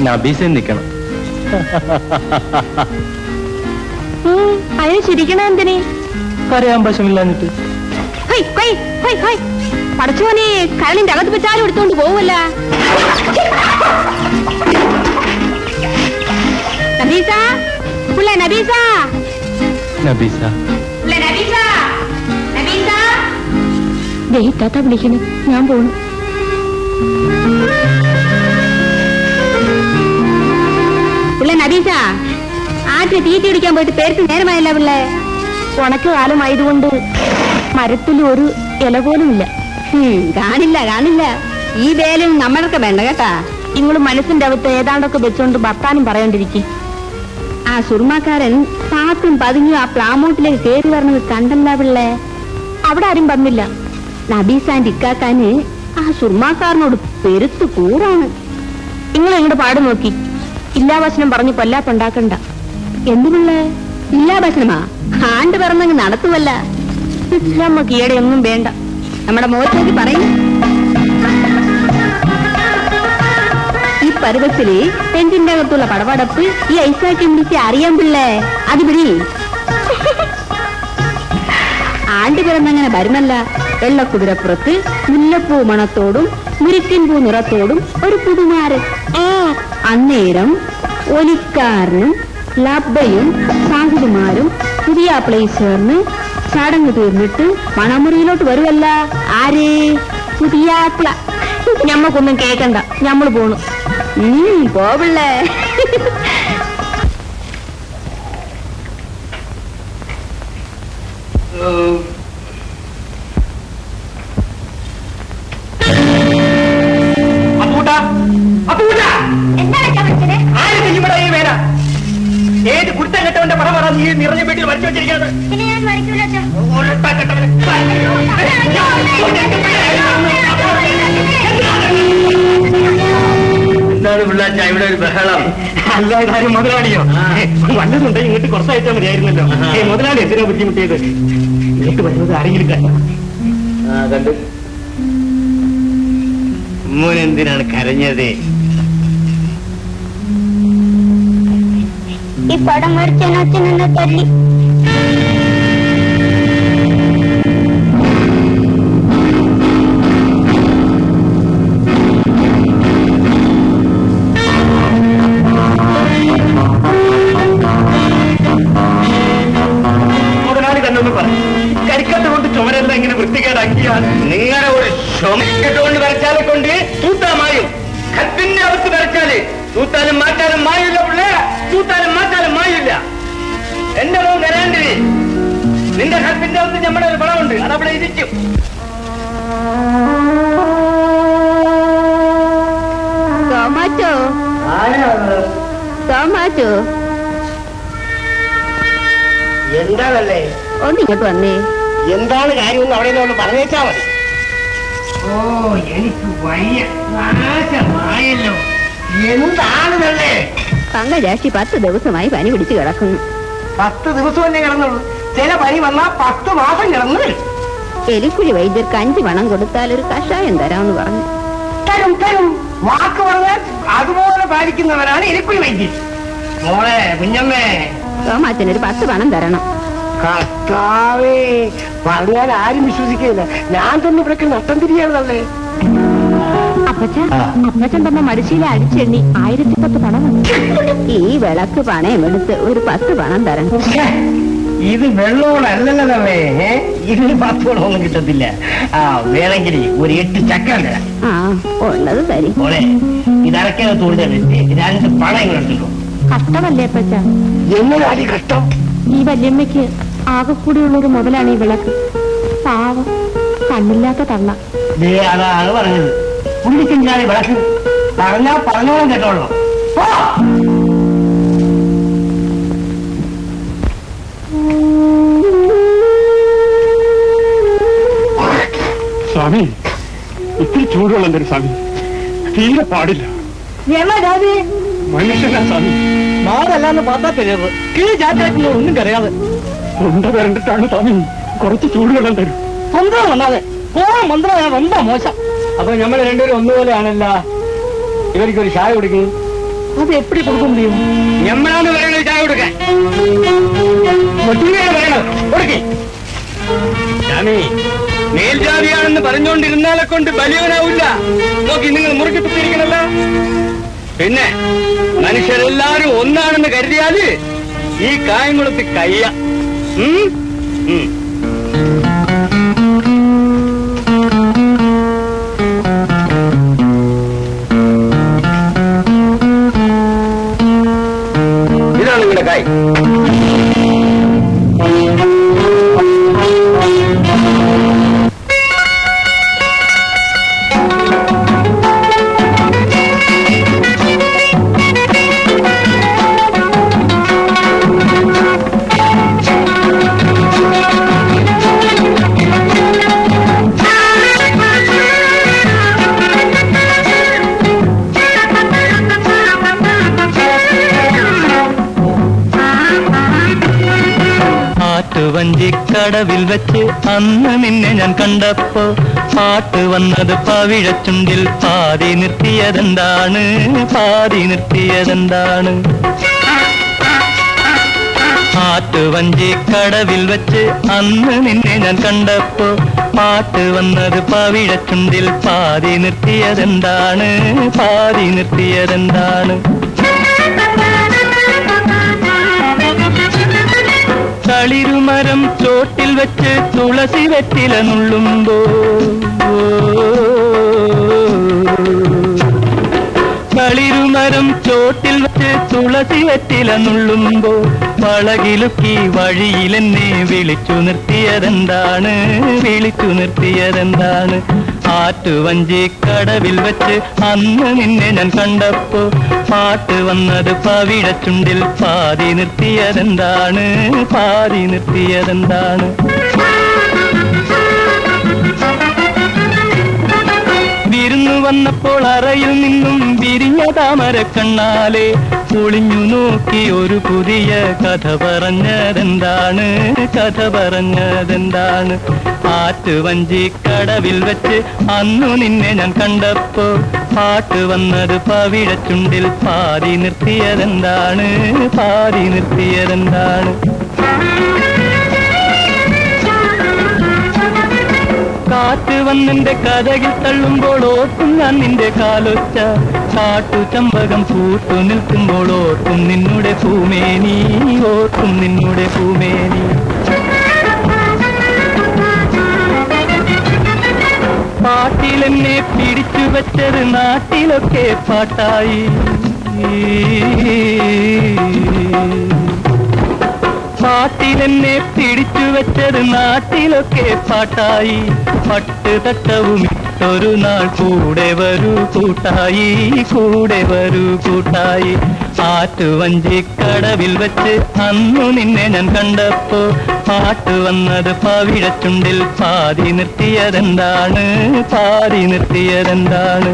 നബീസ നിൽക്കണം. അതിന് ചിരിക്കണ എന്തിന്? കരയാൻ വശമില്ലാഞ്ഞിട്ട്. പടച്ചോനെ, കരളിന്റെ അകത്ത് വെച്ചാലും എടുത്തോണ്ട് പോവല്ല. നബീസ, പുള്ള നബീസ, നബീസ, താത്ത വിളിക്കണേ, ഞാൻ പോണു. പുള്ള നബീസ, ആദ്യം തീറ്റി പിടിക്കാൻ പോയിട്ട് പേർക്ക് നേരമായല്ല പിള്ളേ. ഉണക്ക് കാലമായതുകൊണ്ട് മരത്തിൽ ഒരു ഇല പോലും ഇല്ല. കാണില്ല കാണില്ല. ഈ വേലും നമ്മളൊക്കെ വേണ്ട കേട്ടാ. നിങ്ങൾ മനസ്സിന്റെ അകത്ത് ഏതാണ്ടൊക്കെ വെച്ചോണ്ട് ഭർത്താനും പറയോണ്ടിരിക്കും. ആ സുർമാക്കാരൻ പാത്തും പതുങ്ങിയും ആ പ്ലാമോട്ടിലേക്ക് കയറി വരണത് കണ്ടല്ല പിള്ളേ. അവിടെ ആരും വന്നില്ല. നബീസാന്റെ ഇക്കാക്കാന് ആ സുർമാക്കാരനോട് പെരുത്ത് കൂറാണ്. നിങ്ങൾ നിങ്ങളുടെ പാട് നോക്കി. ഇല്ലാവശനം പറഞ്ഞ് കൊല്ലാത്തുണ്ടാക്കണ്ട. എന്തു പിള്ളേ? ഇല്ലാഭക്ഷണമാ? ആണ്ട് പറഞ്ഞങ്ങ് നടത്തുമല്ല. നമുക്ക് ഈയിടെ ഒന്നും വേണ്ട. നമ്മുടെ മുഖത്തേക്ക് പറയും. ഈ പരുവത്തില് ടെന്റിന്റെ അകത്തുള്ള പടപടപ്പ് ഈ ഐസാക്കി വിളിച്ച് അറിയാൻ പിള്ളേ. അത് പിടി. ആണ്ട് പിറന്നങ്ങനെ വരുമല്ല. വെള്ളക്കുതിരപ്പുറത്ത് മുല്ലപ്പൂ മണത്തോടും മുരിക്കിൻ പൂ നിറത്തോടും ഒരു പുതുമാരൻ. അന്നേരം ഒലിക്കാരനും ലബ്ബയും സാഹിബുമാരും പുതിയ പ്ലേസ് ചേർന്ന് ചടങ്ങ് തീർന്നിട്ട് മണമുറിയിലോട്ട് വരുമല്ല. ആരേ? പുതിയാപ്ല. ഞമ്മക്കൊന്നും കേക്കണ്ട, ഞമ്മള് പോണു. പോവിള്ളേ. ഏത് കുടുത്തം കെട്ടവന്റെ പടം പറ. നീ നിറഞ്ഞ വീട്ടിൽ വരച്ചു വെച്ചിരിക്കുന്നത്. എന്താണ് പിള്ളാച്ച ഇവിടെ ഒരു ബഹളം? അല്ല, കാര്യം മുതലാളിയോ? വല്ലതുണ്ട് ഇങ്ങോട്ട് കുറച്ചയച്ചാൽ മതിയായിരുന്നല്ലോ. മുതലാളി എന്തിനാ ബുദ്ധിമുട്ടിയത്? ഇങ്ങോട്ട് വരുന്നത് ആരെങ്കിലും കണ്ടു? മോൻ എന്തിനാണ് കരഞ്ഞത്? ഈ പടം വരച്ചതിന് അച്ഛൻ എന്നെ തല്ലി. മുതലാളി കണ്ടൊന്ന് പറഞ്ഞു. കരിക്കട്ട കൊണ്ട് ചുമരെല്ലാം ഇങ്ങനെ വൃത്തികേടാക്കിയാൽ നിങ്ങളെ ഒരു ചുമക്കെട്ട് കൊണ്ട് വരച്ചാലെ കൊണ്ട് തൂത്താമായും. കത്തിന്റെ അവസ്ഥ വരച്ചാല് തൂത്താലും മാറ്റാലും മായില്ല പിള്ളേ. തൂത്താലും മാറ്റാലും മായില്ല. എന്റെ മോൻ വരാണ്ടിരി. നിന്റെ കത്തിന്റെ അവസ്ഥ നമ്മുടെ ഒരു പടമുണ്ട്, അതവിടെ ഇരിക്കും. തോമാച്ചു എന്താണല്ലേ? ഒന്നിങ്ങോട്ട് വന്നേ. എന്താണ് കാര്യം അവിടെ നിന്ന് പറഞ്ഞേച്ചാ മതി. ഓ എനിക്ക് വയ്യ, നാശമായല്ലോ. എന്താണെന്നല്ലേ? പങ്കജാക്ഷി 10 ദിവസമായി പനി പിടിച്ചു കിടക്കുന്നു. 10 ദിവസം തന്നെ കിടന്നുള്ളൂ. ചില പനി വന്നാ 10 മാസം കിടന്നു വരും. എലിക്കുഴി വൈദ്യർക്ക് 5 പണം കൊടുത്താൽ ഒരു കഷായം തരാമെന്ന് പറഞ്ഞു. തരും തരും, വാക്ക് പറഞ്ഞാൽ അതുപോലെ പാലിക്കുന്നവരാണ് എലിക്കുഴി വൈദ്യൻ. മോളെ കുഞ്ഞമ്മേ, തോമാച്ചനൊരു 10 പണം തരണം. കർത്താവേ, പറഞ്ഞാൽ ആരും വിശ്വസിക്കില്ല. ഞാൻ തന്നെ ഇവിടേക്ക് നട്ടം തിരിയാണല്ലേ. അപ്പച്ചൻ തന്ന മടിശീല അടിച്ചെണ്ണി 1010 പണം. ഈ വിളക്ക് പണയമെടുത്ത് ഒരു 10 പണം തരണം. ഇത് വെള്ളോടല്ലല്ലേ, ഇതിന് 10 പണമൊന്നും കിട്ടത്തില്ല. വേണമെങ്കിൽ ഒരു 8 ചക്രം തരാം. ആ, ഉള്ളത് തരി. മോളെ, ഇതരക്കെ തൊഴിൽ 2 പണം ഇങ്ങനെ എടുത്തിട്ടു. കഷ്ടമല്ലേ അപ്പച്ച? എന്നൊരു കഷ്ടം. ഈ വല്യമ്മയ്ക്ക് ആകെ കൂടിയുള്ളൊരു മുതലാണ് ഈ വിളക്ക്. പാവം, കണ്ണില്ലാത്ത തള്ള. അതാണ് പറഞ്ഞത്. പുള്ളിക്കെന്തിനാണ് വിളക്ക്? പറഞ്ഞാ പറഞ്ഞോളം കേട്ടോളൂ. സ്വാമി, ഇത്തിരി ചൂടുവെള്ളം തരും സ്വാമി. തീരെ പാടില്ല. മനുഷ്യനാ സ്വാമി. മാറല്ലാന്ന് പാത്താ പെരുവ് കീഴ് ചാറ്റാറ്റുന്ന ഒന്നും കറിയാതെ തൊണ്ട വരണ്ടിട്ടാണ് സ്വാമി. കുറച്ച് ചൂടുവെള്ളം തരും. മന്ത്രം വന്നാതെ പോവാൻ മന്ത്രം ரொம்ப മോശം. അപ്പൊ നമ്മൾ രണ്ടുപേരും ഒന്നുപോലെയാണല്ല. ഇവർക്കൊരു ചായ കൊടുക്കും. അത് എപ്പടി കൊടുക്കും ചെയ്യും? ഞമ്മളാണ് പറയണത് ചായ കൊടുക്കാൻ. കൊടുക്കേ സ്വാമി. മേൽജാതിയാണെന്ന് പറഞ്ഞുകൊണ്ടിരുന്നാലെ കൊണ്ട് ബലിയവനാവില്ല. നോക്കി, നിങ്ങൾ മുറുക്കി കുത്തിയിരിക്കണല്ല. പിന്നെ മനുഷ്യരെല്ലാരും ഒന്നാണെന്ന് കരുതിയാല് ഈ കായംകുളത്ത് കയ്യ. ഇതാണ് നിങ്ങളുടെ കായ്. വഞ്ചിക്കടവിൽ വെച്ച് അന്ന് നിന്നെ ഞാൻ കണ്ടപ്പോ പാട്ട് വന്നത് പവിഴച്ചുണ്ടിൽ. പാതി നിർത്തിയതെന്താണ്? പാതി നിർത്തിയതെന്താണ്? ആറ്റുവഞ്ചിക്കടവിൽ വെച്ച് അന്ന് നിന്നെ ഞാൻ കണ്ടപ്പോ പാട്ട് വന്നത് പവിഴച്ചുണ്ടിൽ. പാതി നിർത്തിയതെന്താണ്? പാതി നിർത്തിയതെന്താണ്? തളിരുമരം ചോട്ടിൽ വെച്ച് തുളസി വെറ്റില നുള്ളുമ്പോ, തളിരുമരം ചോട്ടിൽ വെച്ച് തുളസി വെറ്റില നുള്ളുമ്പോ വളകിലുക്കി വഴിയിലെന്നെ വിളിച്ചു നിർത്തിയതെന്താണ്? വിളിച്ചു നിർത്തിയതെന്താണ്? ആറ്റുവഞ്ചിക്കടവിൽ വെച്ച് അന്ന് നിന്നെ ഞാൻ കണ്ടപ്പോ പാട്ട് വന്നത് പവിഴച്ചുണ്ടിൽ. പാതി നിർത്തിയതെന്താണ്? പാതി നിർത്തിയതെന്താണ്? വിരുന്നു വന്നപ്പോൾ അറയിൽ നിന്നും വിരിഞ്ഞ താമര കണ്ണാലെ ഒളിഞ്ഞു നോക്കി ഒരു പുതിയ കഥ പറഞ്ഞതെന്താണ്? കഥ പറഞ്ഞതെന്താണ്? ആറ്റുവഞ്ചിക്കടവിൽ വെച്ച് അന്നു നിന്നെ ഞാൻ കണ്ടപ്പോ പാട്ട് വന്നത് പവിഴച്ചുണ്ടിൽ. പാതി നിർത്തിയതെന്താണ്? പാതി നിർത്തിയതെന്താണ്? കാറ്റ് വന്നെന്റെ കഥകിൽ തള്ളുമ്പോൾ ഓർക്കും ഞാൻ നിന്റെ കാലൊച്ച. കാട്ടു ചമ്പകം പൂത്തു നിൽക്കുമ്പോൾ ഓർക്കും നിന്നുടെ പൂമേനി. ഓർക്കും നിന്നുടെ പൂമേനി. പാട്ടിലെന്നെ പിടിച്ചു വെച്ചത് നാട്ടിലൊക്കെ പാട്ടായി. പാട്ടിലെന്നെ പിടിച്ചു വെച്ചത് നാട്ടിലൊക്കെ പാട്ടായി. പട്ട് തട്ടവും ഇട്ടൊരു നാൾ കൂടെ വരൂ കൂട്ടായി. കൂടെ വരൂ കൂട്ടായി. ആറ്റുവഞ്ചിക്കടവിൽ വെച്ച് അന്നു നിന്നെ ഞാൻ കണ്ടപ്പോ പാട്ട് വന്നത് പവിഴച്ചുണ്ടിൽ പാതി നിർത്തിയതെന്താണ് പാതി നിർത്തിയതെന്താണ്?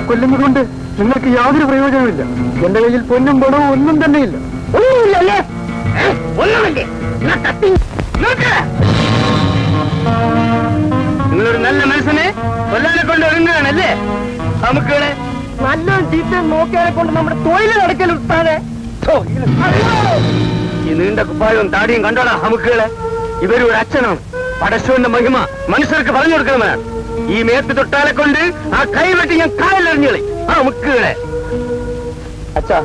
കൊല്ലുന്നതുകൊണ്ട് നിങ്ങൾക്ക് യാതൊരു പ്രയോജനമില്ല. എന്റെ കയ്യിൽ പൊന്നും പണവും ഒന്നും തന്നെയില്ല. ഒന്നുമില്ലല്ലേ? ഒന്നുമില്ലേ? നിങ്ങളൊരു നല്ല മനസ്സിനെ കൊല്ലാനെ കൊണ്ട് ഒരുങ്ങുകയാണല്ലേ? നമുക്ക് നല്ല ചീത്ത നോക്കിയാലെ കൊണ്ട് നമ്മുടെ തൊഴിൽ നടക്കൽ ഉത്താതെ ഈ നീണ്ട കുപ്പായവും താടിയും കണ്ടോളാ നമുക്കുകളെ. ഇവരൊരു അച്ഛനാണ്. പടശുവിന്റെ മഹിമ മനുഷ്യർക്ക് പറഞ്ഞു കൊടുക്കണമെന്നാണ്. ഈ മേത്ത് തൊട്ടാലെ കൊണ്ട് ആ കൈ വെട്ടി ഞാൻ കാലിലെറിഞ്ഞോളി ആ മുക്കുകളെ. അച്ഛാ,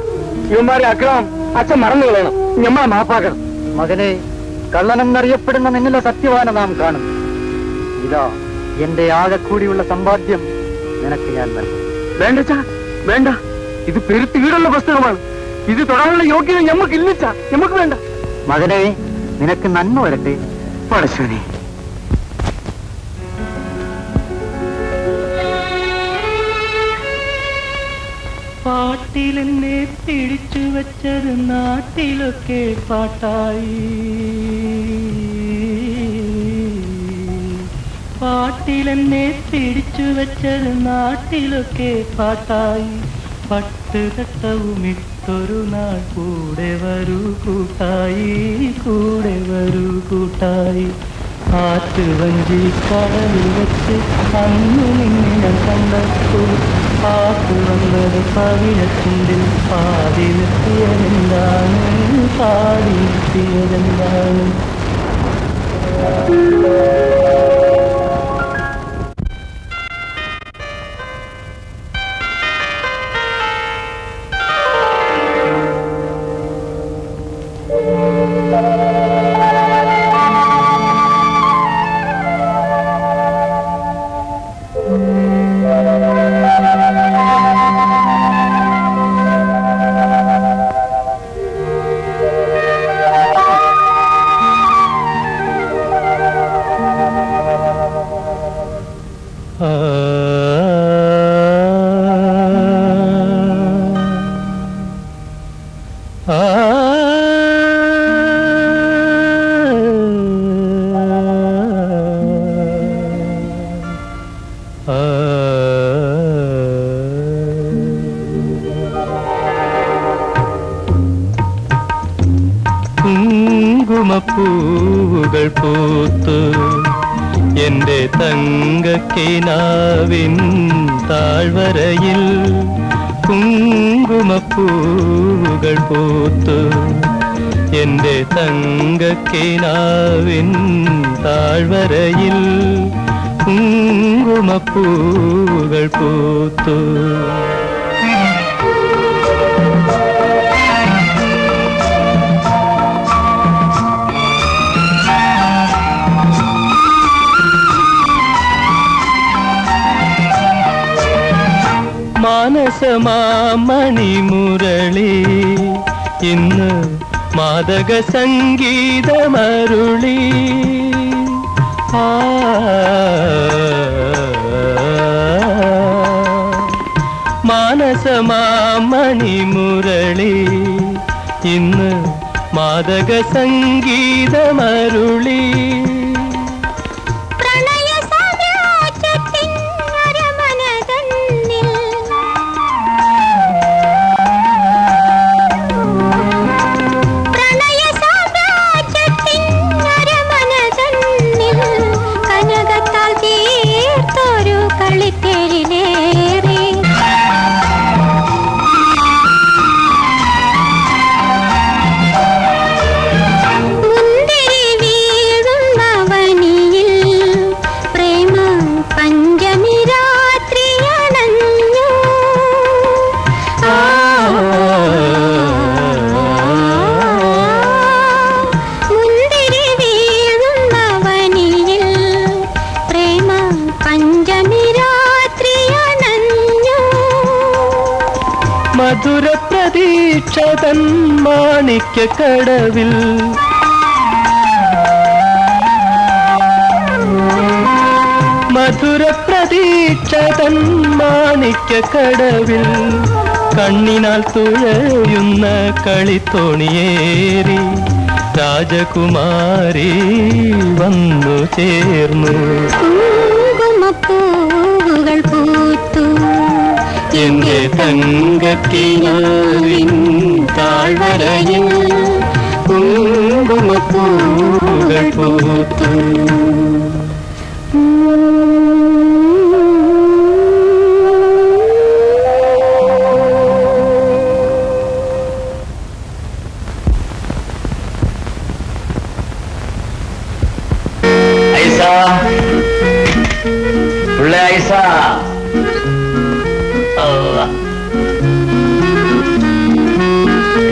ഇവന്മാരെ അക്രമം അച്ഛൻ മറന്നു കളയണം. ഞമ്മളെ മാപ്പാക്കണം. മകനെ, കള്ളനെന്നറിയപ്പെടുന്ന നിന്നിലെ സത്യവാന നാം കാണും. ഇതാ എന്റെ ആകെ കൂടിയുള്ള സമ്പാദ്യം നിനക്ക് ഞാൻ നൽകും. വേണ്ടച്ചാ, വേണ്ട. ഇത് പെരുത്ത് വീടുള്ള പുസ്തകമാണ്. ഇത് തൊടാനുള്ള യോഗ്യത ഞമ്മക്ക് ഇല്ലച്ചാ. ഞമ്മക്ക് വേണ്ട. മകനെ, നിനക്ക് നന്മ വരട്ടെ. പടശോനെ, പാട്ടിലെന്നെ പിടിച്ചു വച്ചത് നാട്ടിലൊക്കെ പാട്ടായി. പാട്ടിലെന്നെ പിടിച്ചു വച്ചത് നാട്ടിലൊക്കെ പാട്ടായി. പട്ടുതട്ടവുമിട്ടൊരു നാൾ കൂടെ വരൂ കൂട്ടായി, കൂടെ വരൂ കൂട്ടായി. ആറ്റുവഞ്ചി കടലിൽ വെച്ച് അന്നു നിന്നെ ഞാൻ കണ്ടപ്പോൾ പാട്ട് വന്നത് പവിഴച്ചുണ്ടിൽ പാതി നിർത്തിയതെന്താണ് പാടി നിർത്തിയതെന്താണ്? കുങ്കുമപ്പൂവുകൾ പൂത്തു എന്റെ തങ്കക്കിനാവിൻ താഴ്വരയിൽ. കുങ്കുമപ്പൂവുകൾ പൂത്തു എന്റെ തങ്കക്കിനാവിൻ താഴ്വരയിൽ. കുങ്കുമപ്പൂവുകൾ പൂത്തു. മാനസമാമണിമുരളി ഇന്ന് മാദക സംഗീതമരുളി. മാനസമാമണിമുരളി ഇന്ന് മാദക സംഗീതമരുളി. മുന്തിരി വീഴുന്ന മധുര പ്രതീക്ഷതൻ മാണിക്യക്കടവിൽ മധുര പ്രതീക്ഷതൻ മാണിക്യക്കടവിൽ കണ്ണിനാൽ തുഴയുന്ന കളിത്തോണിയേറി രാജകുമാരി വന്നു ചേർന്നു. പൂവുകൾ പൂത്തു എന്റെ തങ്കക്കിനാവിൻ താഴ്വരയിൽ കുങ്കുമപ്പൂവുകൾ പൂത്തു.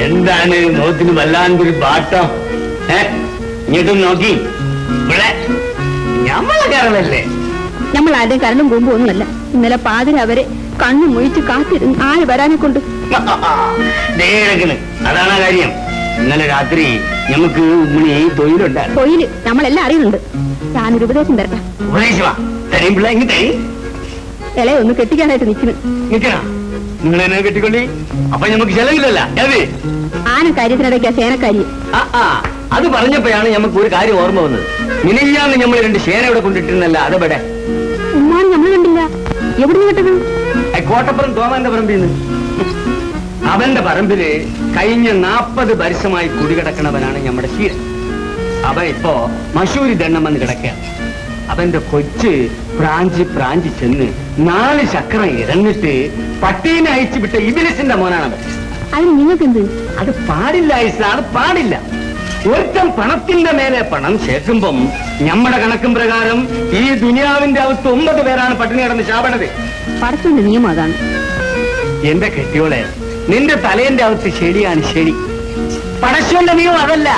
എന്താണ് മുഖത്തിന് വല്ലാണ്ടൊരു ബാട്ടം? ഇങ്ങോട്ടും നോക്കി. ഇവിടെ ഞമ്മളെ കാരണല്ലേ? നമ്മൾ ആരുടെ കരണ്ടും കൊമ്പും ഒന്നുമല്ല. ഇന്നലെ പാതിര അവരെ കണ്ണു മുഴിച്ച് കാത്തിരുന്നു ആര് വരാനെ കൊണ്ട്. അതാണ് കാര്യം. ഇന്നലെ രാത്രി നമുക്ക് ഉമ്മണി തൊഴിലുണ്ടായിരുന്നു. തൊഴില് നമ്മളെല്ലാം അറിയുന്നുണ്ട്. ഞാനൊരു ഉപദേശം തരട്ടെ. ഉപദേശമാ തരും പിള്ള. ഇങ്ങ് തരും. ഇളയൊന്ന് കെട്ടിക്കാനായിട്ട് നിൽക്കുന്നു. നിങ്ങൾ എന്നെ കെട്ടിക്കൊണ്ടി. അപ്പൊ നമുക്ക് ചെലവില്ലല്ലോ. ആന കാര്യത്തിനിടയ്ക്കാ സേനക്കാരി. അത് പറഞ്ഞപ്പോഴാണ് നമുക്ക് ഒരു കാര്യം ഓർമ്മ വന്നത്. മിനിഞ്ഞാന്ന് നമ്മൾ 2 ശേന ഇവിടെ കൊണ്ടിട്ടിരുന്നല്ല. അതെവിടെ? ഉമ്മാൻ നമ്മൾ കണ്ടില്ല. എവിടുന്ന് കേട്ടത്? കോട്ടപ്പുറം തോമാന്റെ പറമ്പിൽ നിന്ന്. അവന്റെ പറമ്പില് കഴിഞ്ഞ 40 വർഷമായി കുടികിടക്കണവനാണ് നമ്മുടെ ശീലൻ. അവൻ ഇപ്പോ മശൂരി ദണ്ണം വന്ന് കിടക്കുകയാണ്. അവന്റെ കൊച്ച് പ്രാഞ്ചി ചെന്ന് 4 ചക്രം ഇറന്നിട്ട് പട്ടീനെ അയച്ചു വിട്ട ഇബിലിസിന്റെ മോനാണവൻ. അതിന് നിങ്ങൾക്കെന്ത്? അത് പാടില്ല ഐസാണ്, പാടില്ല. ഒരുത്തം പണത്തിന്റെ മേലെ പണം ചേർക്കുമ്പം നമ്മുടെ കണക്കും പ്രകാരം ഈ ദുനിയാവിന്റെ അകത്ത് 9 പേരാണ് പട്ടിണി കിടന്ന് ചാവണത്. പടച്ചോന്റെ നിയമം അതാണ്. എന്റെ കെട്ടിയോളെ, നിന്റെ തലേന്റെ അകത്ത് ശരിയാണ് ശരി. പടച്ചോന്റെ നിയമം അതല്ല,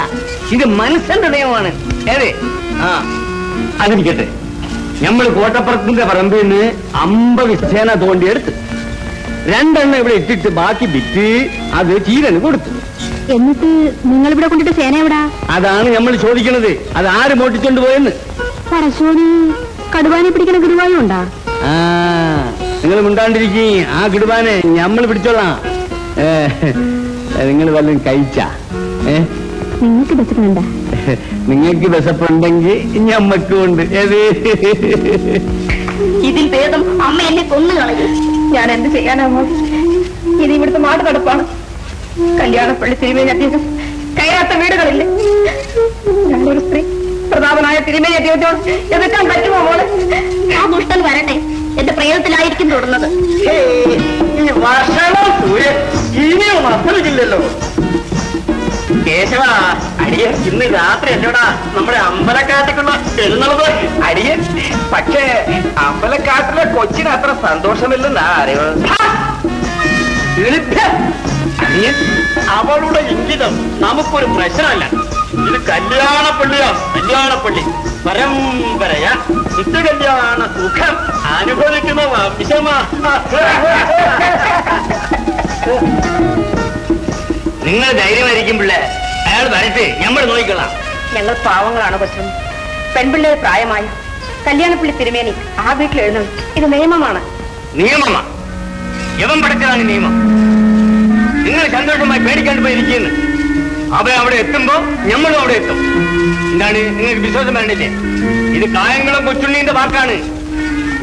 ഇത് മനസ്സിന്റെ നിയമമാണ്. ഏതേ അതിരിക്കട്ടെ. നമ്മൾ കോട്ടപ്പുറത്തിന്റെ പറമ്പിൽ നിന്ന് 50 സേന തോണ്ടിയെടുത്ത് 2 എണ്ണം ഇവിടെ ഇട്ടിട്ട് ബാക്കി വിറ്റ് അത് ചീരന് കൊടുത്തു. എന്നിട്ട് നിങ്ങൾ ഇവിടെ കൊണ്ടിട്ട് സേന എവിടാ? അതാണ് നമ്മൾ ചോദിക്കുന്നത്. അത് ആര് മോട്ടിച്ചോണ്ട് പോയെന്ന്. പടച്ചോന് കടുവാനെ പിടിക്കണ ഗുരുവായും ഉണ്ടാ? നിങ്ങൾ മിണ്ടാണ്ടിരിക്കും. ആ കിടുവാനെ നമ്മൾ പിടിച്ചോളാം. നിങ്ങൾ വല്ലതും കഴിച്ചാ? നിങ്ങൾക്ക് വിശക്കുന്നുണ്ട? നിങ്ങൾക്ക് വിശപ്പുണ്ടെങ്കിൽ ഞമ്മക്കും ഉണ്ട്. ഇതിൽ ഭേദം അമ്മ എന്നെ കൊന്നു കളയും. ഞാൻ എന്ത് ചെയ്യാനാമോ? ഇത് ഇവിടുത്തെ നാട് നടപ്പാണ്. കല്യാണപ്പള്ളി തിരുമേനി അദ്ദേഹം കയറാത്ത വീടുകളില്ലേ? ഞങ്ങളൊരു സ്ത്രീ പ്രതാപനായ തിരുമേനി അദ്ദേഹത്തോട് എതിർക്കാൻ പറ്റുമോ മോള്? ആ ദുഷ്ടൻ വരട്ടെ. എന്റെ പ്രേതത്തിലായിരിക്കും തുടർന്നത്. ഇനിയും അർത്ഥമില്ലല്ലോ. കേശവ, അടിയൻ ഇന്ന് രാത്രി എന്നോടാ നമ്മുടെ അമ്പലക്കാട്ടിക്കുള്ള എഴുന്നള്ളത് അടിയൻ. പക്ഷേ അമ്പലക്കാട്ടിലെ കൊച്ചിന് അത്ര സന്തോഷമില്ലെന്നാ അറിവ്. അടിയൻ, അവളുടെ ഇംഗിതം നമുക്കൊരു പ്രശ്നമല്ല. ഇത് കല്യാണപ്പള്ളിയാ, കല്യാണപ്പള്ളി പരമ്പരയാ. നിത്യകല്യാണ സുഖം അനുഭവിക്കുന്ന വംശമാ. നിങ്ങൾ ധൈര്യമായിരിക്കും പിള്ളേ. അയാൾ വരട്ടെ, നമ്മൾ നോക്കിക്കൊള്ളാം. ഞങ്ങൾ പാവങ്ങളാണ് കൊച്ചും. പെൺപിള്ളേർ പ്രായമായി കല്യാണപ്പള്ളി തിരുമേനി ആ വീട്ടിൽ എഴുതുന്നു. ഇത് നിയമമാണ്. നിയമമാ? യവൻ പഠിച്ചതാണ് നിയമം. നിങ്ങൾ സന്തോഷമായി പേടിക്കാണ്ട് പോയിരിക്കുന്നു. അവ അവിടെ എത്തുമ്പോ ഞമ്മളും അവിടെ എത്തും. എന്താണ് നിങ്ങൾക്ക് വിശ്വാസം വരണ്ടില്ലേ? ഇത് കായംകുളം കൊച്ചുണ്ണീന്റെ വാക്കാണ്.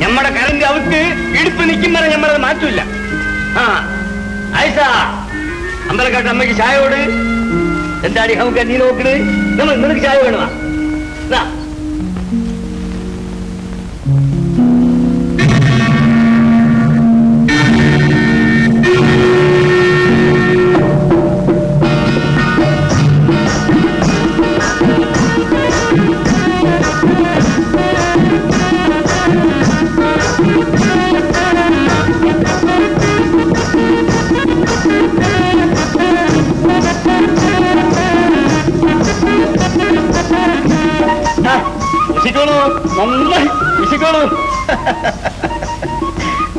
ഞമ്മടെ കരന്റെ അവർക്ക് ഇടുപ്പ് നിൽക്കും വരെ ഞമ്മളത് മാറ്റൂല. ആയിഷാ, അമ്പലക്കാട്ട് അമ്മയ്ക്ക് ചായയോട്. എന്താടി നമുക്ക് നീ നോക്കണ്? നിനക്ക് ചായ വേണമാ?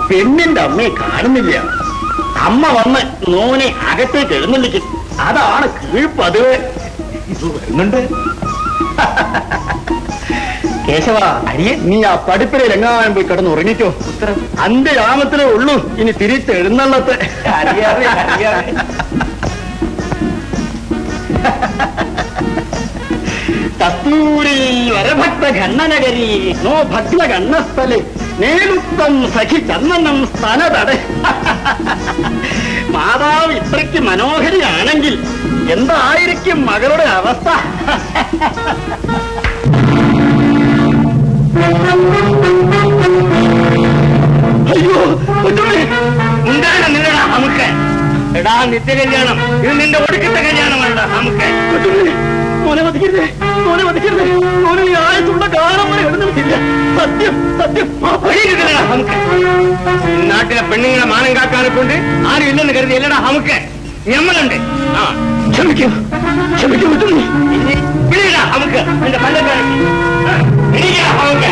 പെണ്ണിന്റെ അമ്മയെ കാണുന്നില്ല. അമ്മ വന്ന് നോനെ അകത്തേക്ക് എഴുന്നള്ളിക്കും. അതാണ് കീഴ്പതിവ്. ഇത് വരുന്നുണ്ട്. കേശവ, അരിയെ നീ ആ പഠിപ്പിൽ എങ്ങാനും പോയി കിടന്ന് ഉറങ്ങിക്കോ. ഉത്തരം അന്റെ യാമത്തിലേ ഉള്ളൂ ഇനി തിരിച്ച് എഴുന്നള്ളത്ത്. അറിയാതെ അറിയാതെ. കസ്തൂരി വരഭക്ത ഖണ്ഡനകരി നോ ഭക്ത ഖണ്ഡസ്ഥലെ നേലുത്തം സഖി ചന്ദനം സ്ഥാനതട. മാതാവ് ഇത്രയ്ക്ക് മനോഹരിയാണെങ്കിൽ എന്തായിരിക്കും മകളുടെ അവസ്ഥ? അയ്യോ ഉണ്ടാണ് നിങ്ങളുടെ നമുക്ക്. എടാ നിത്യ കല്യാണം, ഇത് നിന്റെ ഒടുക്കത്തെ കല്യാണമാണോ നമുക്ക്? മോനെ വധിക്കരുത്, മോനെ വധിക്കരുത്. മോനെ ഈ ആയത്തുള്ള കാലം വരെ എഴുന്നില്ല. സത്യം സത്യം നമുക്ക്. നാട്ടിലെ പെണ്ണുങ്ങളെ മാനം കാക്കാനെ കൊണ്ട് ആരും ഇല്ലെന്ന് കരുതി അല്ലടാ നമുക്ക്. ഞമ്മളുണ്ട്. ആ ക്ഷമിക്കൂ, ക്ഷമിക്കൂ. പിടിയിടാ നമുക്ക് എന്റെ പല്ലക്കാരക്ക്. നമുക്ക്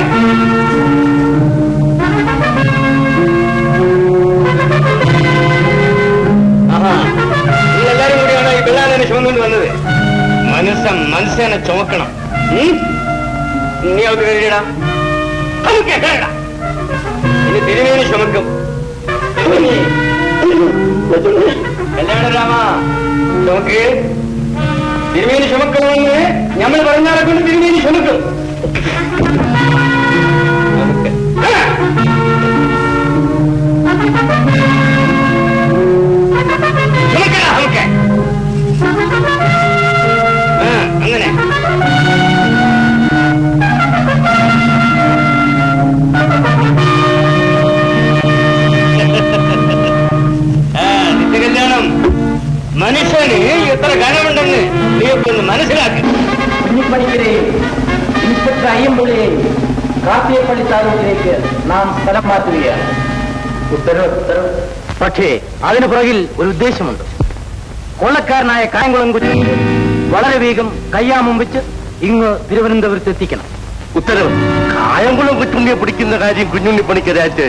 നിങ്ങളെല്ലാരും കൂടിയാണ് ഈ പിള്ളാനെ ചുമന്നുകൊണ്ട് വന്നത്. മനുഷ്യനെ ചുമക്കണം. നീ അവർക്ക് കഴിയടാ. നമുക്ക് ഇനി തിരുമേനി ചുമക്കും. കല്യാണ രാമ ചുമക്ക്. തിരുമേനി ചുമക്കണമെന്ന് നമ്മൾ പറഞ്ഞാലെ കൊണ്ട് തിരുമേനി ചുമക്കും. നമുക്ക് അങ്ങനെ നിത്യകല്യാണം മനുഷ്യന് എത്ര കനമുണ്ടെന്ന് നീയൊന്ന് മനസ്സിലാക്കി. കുഞ്ഞിപ്പണിക്കരെയും ഇൻസ്പെക്ടർ അയ്യമ്പുള്ളിയെയും കാപ്പിയപ്പള്ളി താലൂക്കിലേക്ക് നാം സ്ഥലം മാറ്റുകയാണ്. ഉത്തരവ്. പക്ഷേ അതിനു പുറകിൽ ഒരു ഉദ്ദേശമുണ്ട്. കൊള്ളക്കാരനായ കായംകുളം കുഞ്ഞിനെ വളരെ വേഗം കയ്യാമം വെച്ച് ഇങ്ങ് തിരുവനന്തപുരത്ത് എത്തിക്കണം. ഉത്തരവ്. കായംകുളം കുറ്റുണ്ണിയെ പിടിക്കുന്ന കാര്യം കുഞ്ഞുണ്ണി പണിക്കരാറ്റ്.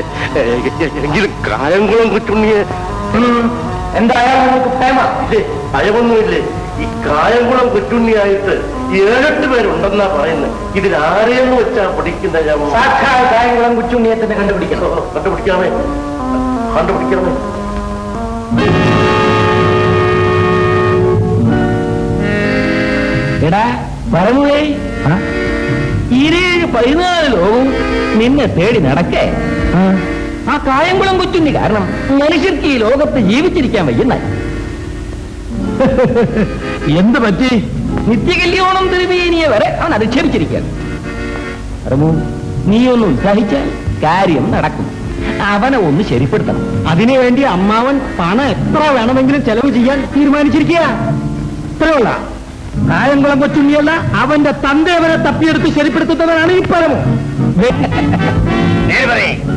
എങ്കിലും കായംകുളം കുറ്റുണ്ണിയെ എന്തായാലും നമുക്ക് പ്രേമ ഭയമൊന്നുമില്ലേ? ഈ കായംകുളം കുറ്റുണ്ണിയായിട്ട് 7-8 പേരുണ്ടെന്നാ പറയുന്നത്. ഇതിലാരെയെന്ന് വെച്ചാ പിടിക്കുന്ന സാക്ഷാൽ കായംകുളം കുറ്റുണ്ണിയെ തന്നെ കണ്ടുപിടിക്കണം. കണ്ടുപിടിക്കണമേ. എടാ പറമുവേ, 14 ലോകവും നിന്നെ തേടി നടക്കേ. ആ കായംകുളം കൊച്ചുണ്ണി കാരണം മനുഷ്യർക്ക് ഈ ലോകത്ത് ജീവിച്ചിരിക്കാൻ വയ്യുന്നായി. എന്ത് പറ്റി? നിത്യകല്യാണം തിരുമേനിയെ വരെ അവൻ അധിക്ഷേപിച്ചിരിക്കുകയാണ്. പറമു, നീയൊന്ന് ഉത്സാഹിച്ചാൽ കാര്യം നടക്കും. അവനെ ഒന്ന് ശരിപ്പെടുത്തണം. അതിനുവേണ്ടി അമ്മാവൻ പണം എത്ര വേണമെങ്കിലും ചെലവ് ചെയ്യാൻ തീരുമാനിച്ചിരിക്കുക. ഇത്രയുള്ള കായംകുളം കൊച്ചുണ്ണിയല്ല, അവന്റെ തന്തേവരെ തപ്പിയെടുത്ത് ശരിപ്പെടുത്തുന്നവനാണ് ഈ പരമോ.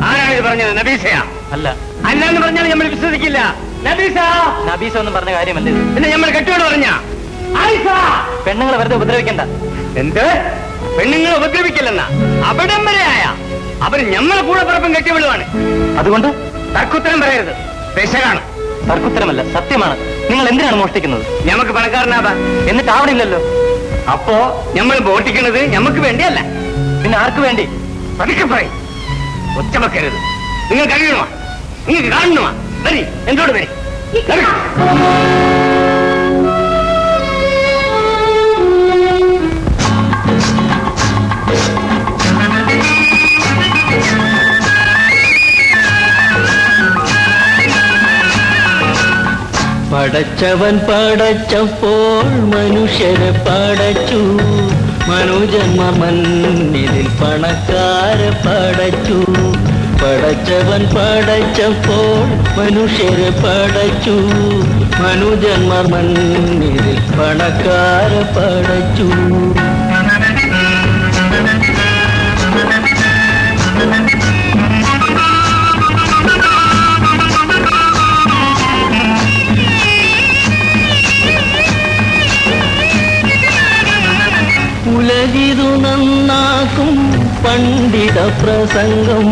ആരാണ് പറഞ്ഞത്? നബീസയാ? അല്ല, അല്ലാന്ന് പറഞ്ഞാൽ നമ്മൾ വിശ്വസിക്കില്ല. നബീസ ഒന്നും പറഞ്ഞ കാര്യമല്ലേ. പിന്നെ നമ്മൾ കെട്ടോട് പറഞ്ഞ പെണ്ണുങ്ങളെ വെറുതെ ഉപദ്രവിക്കണ്ട. എന്ത് പെണ്ണുങ്ങളെ ഉപദ്രവിക്കില്ലെന്ന അവിടം വരെയായ അവര് ഞമ്മളെ കൂടെ പറപ്പം കെട്ടിവിടുവാണ്. അതുകൊണ്ട് തർക്കുത്തരം പറയരുത്. പെശകാണ്. തർക്കുത്തരമല്ല, സത്യമാണ്. നിങ്ങൾ എന്തിനാണ് മോഷ്ടിക്കുന്നത്? ഞമ്മക്ക് പണക്കാരനാവാ. എന്നിട്ട് ആവണില്ലല്ലോ. അപ്പോ നമ്മൾ ബോട്ടിക്കുന്നത് ഞമ്മക്ക് വേണ്ടിയല്ല. പിന്നെ ആർക്ക് വേണ്ടി? പതുക്കെ പറയും. ഒച്ച വെക്കരുത്. നിങ്ങൾ കഴിയണോ? നിങ്ങൾക്ക് കാണണോ? വരി, എന്തോട് വരി. പടച്ചവൻ പടച്ചപ്പോൾ മനുഷ്യരെ പടച്ചു, മനുജന്മ മണ്ണിൽ പണക്കാരെ പടച്ചു. പടച്ചവൻ പടച്ചപ്പോൾ മനുഷ്യരെ പടച്ചു, മനുജന്മ മണ്ണിൽ പണക്കാരെ പടച്ചു. ഉലകിതു നന്നാക്കും പണ്ഡിത പ്രസംഗം,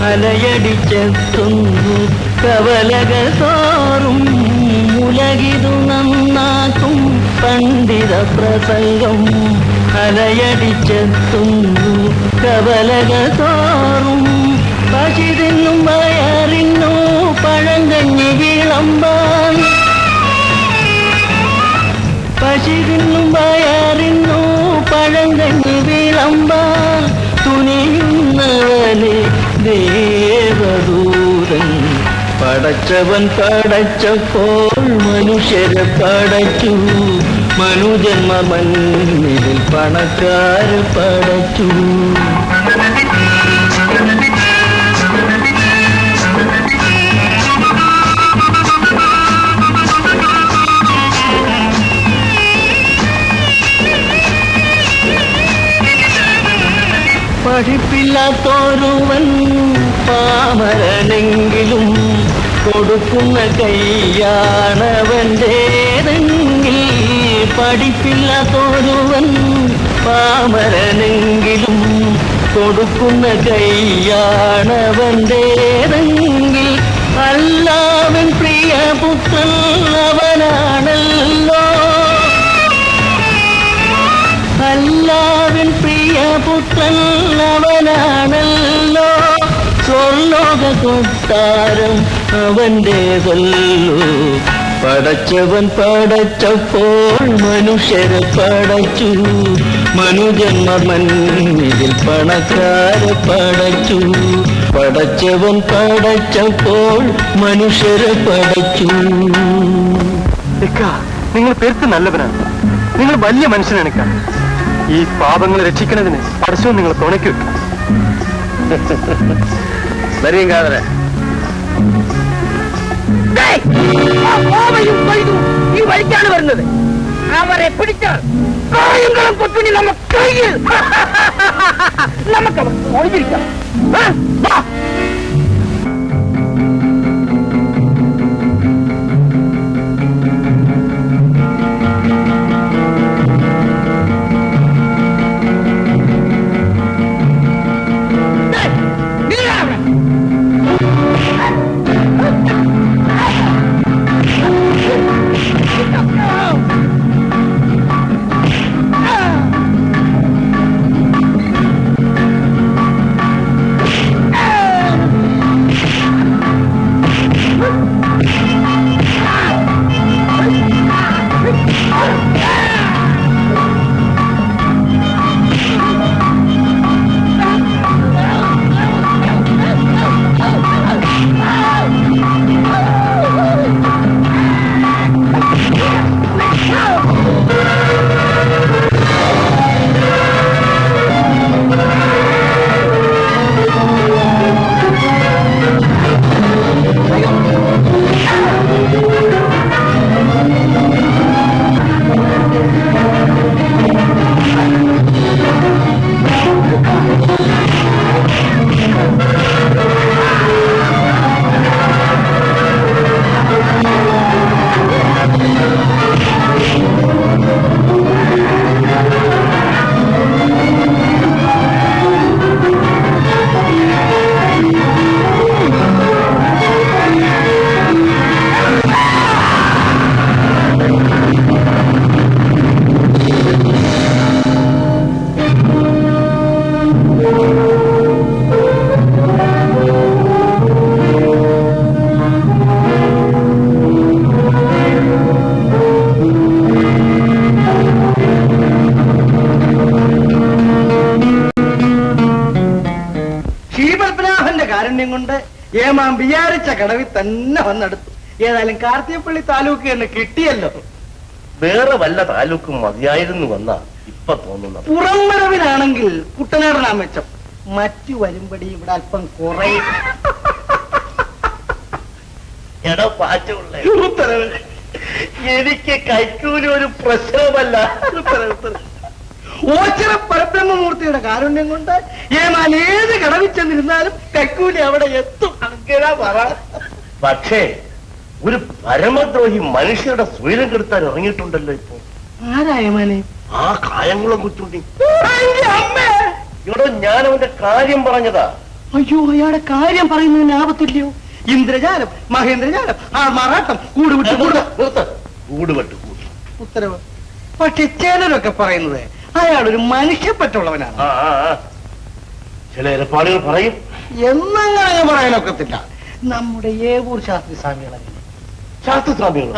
അലയടിച്ചെത്തുന്നു കവലകൾ തോറും ഉലകിതു നന്നാക്കും പണ്ഡിത പ്രസംഗം അലയടിച്ചെത്തുന്നു കവലകൾ തോറും പശി തിന്നും വയറിന്നു പഴങ്കഞ്ഞി വിളമ്പാൻ പശി തിന്നും വയറിന്നു പഴങ്കഞ്ഞി വിളമ്പാൻ തുനിയുന്നവനെ ദേവദൂതൻ പടച്ചവൻ പടച്ചപ്പോൾ മനുഷ്യരെ പടച്ചു മനുജന്മ മണ്ണിൽ പണക്കാര് പടച്ചു പഠിപ്പില്ലാത്തോരുവൻ പാമരനെങ്കിലും കൊടുക്കുന്ന കൈയാണവൻ്റേതെങ്കിൽ പഠിപ്പില്ലാത്തോരുവൻ പാമരനെങ്കിലും കൊടുക്കുന്ന കൈയാണവൻ്റേതെങ്കിൽ അല്ലാവൻ പ്രിയപുത്രൻ അവനാണല്ലോ അല്ലാവൻ പ്രിയപുത്രൻ അവനാണല്ലോ സ്വർലോക കൊട്ടാരം അവൻ്റേതല്ലോ പടച്ചവൻ പടച്ചപ്പോൾ മനുഷ്യരെ പടച്ചു മനുജന്മ മണ്ണിൽ പണക്കാരെ പടച്ചു പടച്ചവൻ പടച്ചപ്പോൾ മനുഷ്യരെ പടച്ചു. നിങ്ങൾ പേർക്ക് നല്ലവനാണ്, നിങ്ങൾ വലിയ മനുഷ്യനാണ്. ഈ പാപങ്ങളെ രക്ഷിക്കുന്നതിന് പരസ്യവും നിങ്ങൾ തുണയ്ക്കൂ. വരെയും കാതരെ ഈ വഴിക്കാണ് വരുന്നത്. അവരെ പിടിച്ചാൽ കായങ്ങളും കൊച്ചുണ്ണി നമുക്ക് കയ്യിൽ നമുക്ക് ഒളിഞ്ഞിരിക്കാം. കൊണ്ട് ഏമാൻ വിചാരിച്ച കടവിൽ തന്നെ വന്നെടുത്തു. ഏതായാലും കാർത്തികപ്പള്ളി താലൂക്ക് എന്ന് കിട്ടിയല്ലോ. വേറെ വല്ല താലൂക്കും മതിയായിരുന്നു വന്നാ ഇപ്പൊ തോന്നുന്നത്. പുറംവരവിനാണെങ്കിൽ കുട്ടനാടനാ മെച്ചം, മറ്റു വരുമ്പടി ഇവിടെ അല്പം കുറയും. എടോ പാച്ചുള്ള എനിക്ക് കൈക്കൂലി ഒരു പ്രശ്നമല്ല. ഓച്ചിറ പരബ്രഹ്മമൂർത്തിയുടെ കാരുണ്യം കൊണ്ട് ഏമാൻ ഏത് കടവിൽ ചെന്നിരുന്നാലും കൈക്കൂലി അവിടെ എത്തും. അങ്ങനെ പറ. പക്ഷേ ഒരു പരമദ്രോഹി മനുഷ്യരുടെ സ്വൈരം കെടുത്താൻ ഇറങ്ങിയിട്ടുണ്ടല്ലോ ഇപ്പൊ. ആരായമാനെ? ആ കായംകുളം കൊച്ചുണ്ണി. ഇവിടെ ഞാൻ അവന്റെ കാര്യം പറഞ്ഞതാ. അയ്യോ, അയാളുടെ കാര്യം പറയുന്നതിന് ആപത്തില്ലയോ? ഇന്ദ്രജാലം, മഹേന്ദ്രജാലം, ആ മാറാട്ടം, കൂടുവിട്ട് ഉത്തരവ്. പക്ഷെ ചിലരൊക്കെ പറയുന്നത് അയാളൊരു മനുഷ്യപ്പറ്റുള്ളവനാണ്. ചില ഏർപ്പാടുകൾ പറയും എന്നങ്ങനെ പറയാനൊക്കത്തില്ല. നമ്മുടെ ഏവൂർ ശാസ്ത്രി സ്വാമികളെ ശാസ്ത്രസ്വാമികൾ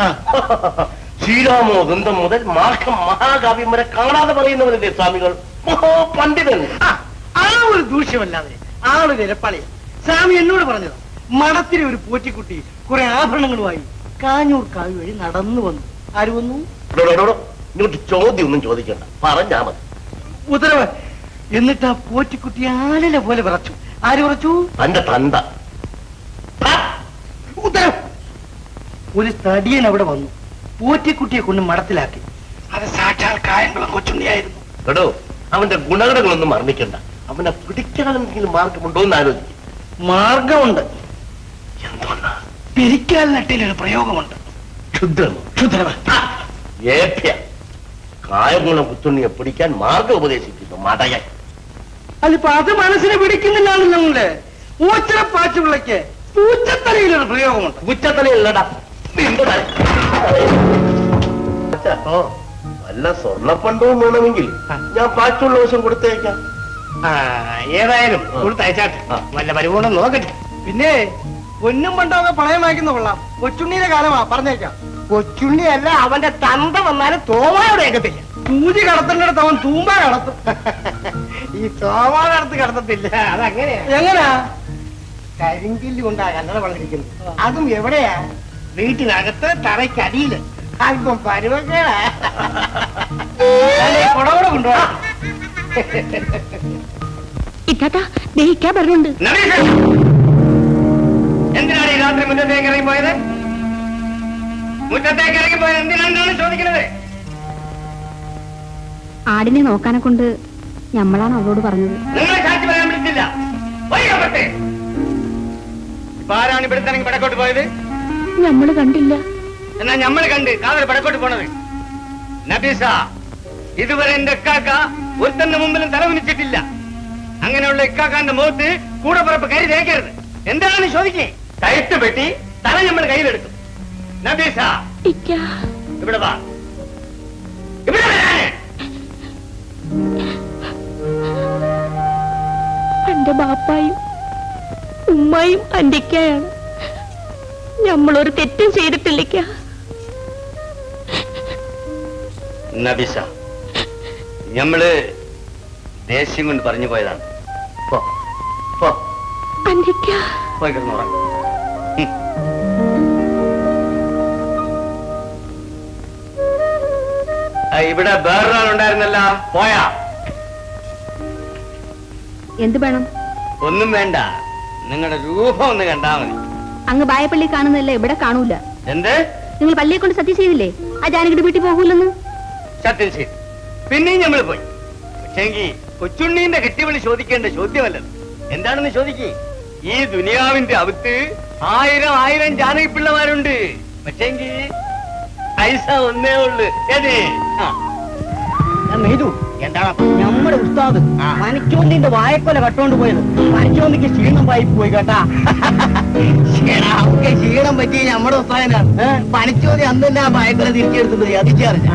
ശ്രീരാമോദന്തം മുതൽ മാർക്കം മഹാകാവ്യം വരെ കാണാതെ പറയുന്നവരല്ലേ സ്വാമികൾ? പണ്ഡിതൻ. ആ ഒരു ദൂഷ്യമല്ലാതെ ആളൊരു ഇരപ്പാളിയ. സ്വാമി എന്നോട് പറഞ്ഞത് മഠത്തിലെ ഒരു പോറ്റിക്കുട്ടി കുറെ ആഭരണങ്ങളുമായി കാഞ്ഞൂർ കാവ്യ വഴി നടന്നു വന്നു. ആര് വന്നു? ഇങ്ങോട്ട് ചോദ്യം ഒന്നും ചോദിക്കണ്ട, പറഞ്ഞാ മതി. ഉത്തരവ്. എന്നിട്ട് ആ പോറ്റിക്കുട്ടി ആലില പോലെ വിറച്ചു. ആര് വിറച്ചു? തന്റെ തന്ത. ഉത്തരവ്. ഒരു തടിയൻ അവിടെ വന്നു, പോറ്റിക്കുട്ടിയെ കൊണ്ട് മഠത്തിലാക്കി. അത് സാക്ഷാൽ കായംകുളം കൊച്ചുണ്ണിയായിരുന്നു. കേട്ടോ, അവന്റെ ഗുണഗണങ്ങളൊന്നും മറന്നിക്കണ്ട. അവനെ പിടിക്കാനെന്തെങ്കിലും മാർഗമുണ്ടോ എന്ന് ആലോചിക്കും. മാർഗമുണ്ട്. എന്തോന്നാ? പിരിക്കാൽ നട്ടിലൊരു പ്രയോഗമുണ്ട്. ക്ഷുദ്രമോ? ക്ഷുദ്രവ്. ഏഭ്യ. കായംകുളം കുത്തുണ്ണിയെ പിടിക്കാൻ മാർഗം ഉപദേശിക്കുന്നു മടയൻ. അതിപ്പോ അത് മനസ്സിനെ പിടിക്കുന്നില്ലാന്നല്ലോ നിങ്ങള്. ഊച്ചപ്പാച്ചുള്ളക്ക് പൂച്ചത്തലയിലൊരു പ്രയോഗമുണ്ട്. ഉച്ചത്തലയില്ലടാ. വല്ല സ്വർണ്ണപ്പണ്ടവും വേണമെങ്കിൽ ഞാൻ പാച്ചുള്ള ദിവസം കൊടുത്തേക്കാം. ഏതായാലും കൊടുത്തയച്ചാട്ടെ, വല്ല പരിപൂർണ്ണം നോക്കട്ടെ. പിന്നെ പൊന്നും പണ്ടൊക്കെ പണയം വാങ്ങിക്കുന്ന കൊള്ളാം. കൊച്ചുണ്ണിയുടെ കാലമാ, പറഞ്ഞേക്കാം. കൊച്ചുണ്ണിയല്ല, അവന്റെ തന്ത വന്നാലും തോമായോടെ ഏക്കത്തില്ല. സൂചി കടത്തേണ്ടടുത്ത് അവൻ തൂമ്പ കടത്തും. ഈ തോമാ കടത്ത് കടത്തത്തില്ല. അതങ്ങനെയാ. എങ്ങനെയാ? കരിങ്കില്ല് കൊണ്ടാ കല്ലറ വളർന്നിരിക്കുന്നത്. അതും എവിടെയാ? വീട്ടിനകത്ത് തറയ്ക്കടിയില്. അല്പം പരുവക്കേടാ. കുടകൂടെ കൊണ്ടുപോകാം. ദഹിക്കാൻ പറഞ്ഞുണ്ട്. എന്തിനാണ് ഈ രാത്രി മുറ്റത്തേക്ക് ഇറങ്ങി പോയത്? മുറ്റത്തേക്ക് ഇറങ്ങി പോയത് എന്തിനാണെന്നാണ് ചോദിക്കുന്നത്? ആടിനെ നോക്കാനെ കൊണ്ട് ഞമ്മളാണ് അവളോട് പറഞ്ഞത്. നിങ്ങളെ സാക്ഷി പറയാൻ വിളിച്ചില്ല. ഇപ്പൊ ആരാണ് ഇവിടുത്തെ വടക്കോട്ട് പോയത്? ഞമ്മള് കണ്ടില്ല. എന്നാ ഞമ്മള് കണ്ട് കാവൽ വടക്കോട്ട് പോണത്. നബീസ, ഇതുവരെ എന്റെ ഇക്കാക്ക ഒരുത്തന്റെ മുമ്പിലും തലകുനിച്ചിട്ടില്ല. അങ്ങനെയുള്ള ഇക്കാക്കാന്റെ മുഖത്ത് കൂടെ പുറപ്പ് കരി തേക്കരുത്. എന്താണെന്ന് ചോദിക്കേ? കയറ്റ് പെട്ടി തല നമ്മൾ കയ്യിലെടുക്കും. നബീസ, ഇവിടെ വാ. ഇവിടെ വരാന്. എന്റെ ബാപ്പായും ഉമ്മായും അന്റിക്കായാണ്. ഞമ്മളൊരു തെറ്റും ചെയ്തിട്ടില്ലിക്ക. നബീസ, ഞമ്മള് ദേഷ്യം കൊണ്ട് പറഞ്ഞു പോയതാണ്. പോയി കിടന്നോളാം. ഇവിടെ വേറൊരാളുണ്ടായിരുന്നല്ല, പോയാ? എന്ത് വേണം? ഒന്നും വേണ്ട, നിങ്ങളുടെ രൂപം ഒന്ന് കണ്ടാ മതി. അങ്ങ് ബായപ്പള്ളി കാണുന്നില്ല, ഇവിടെ കാണൂല. എന്ത്? നിങ്ങൾ പള്ളിയെ കൊണ്ട് സത്യം ചെയ്തില്ലേ ആ ജാനകിയുടെ വീട്ടിൽ പോകൂലെന്ന്? സത്യം ചെയ്തു. പിന്നെയും ഞമ്മള് പോയി. പക്ഷേങ്കി കൊച്ചുണ്ണീന്റെ കെട്ടിവിളി ചോദിക്കേണ്ട ചോദ്യമല്ലത്. എന്താണെന്ന് ചോദിക്കേ? ഈ ദുനിയാവിന്റെ അകത്ത് 1000 ജാനകി പിള്ളമാരുണ്ട്. പക്ഷേങ്കി പൈസ ഒന്നേ ഉള്ളു. ഏതേ? എന്താണ് നമ്മുടെ ഉസ്താദ് മണിച്ചോന്തിന്റെ വായക്കൊല കട്ടോണ്ട് പോയത്? മണിച്ചോന്തിക്ക് ക്ഷീണം വായി പോയി കേട്ടാ. അവർക്ക് ക്ഷീണം പറ്റി നമ്മുടെ ഉസ്താദനാണ്. പണിച്ചോന്തി അന്ന് തന്നെ ആ വായക്കൊല തിരിച്ചെടുത്തത് അതിച്ചറിഞ്ഞ.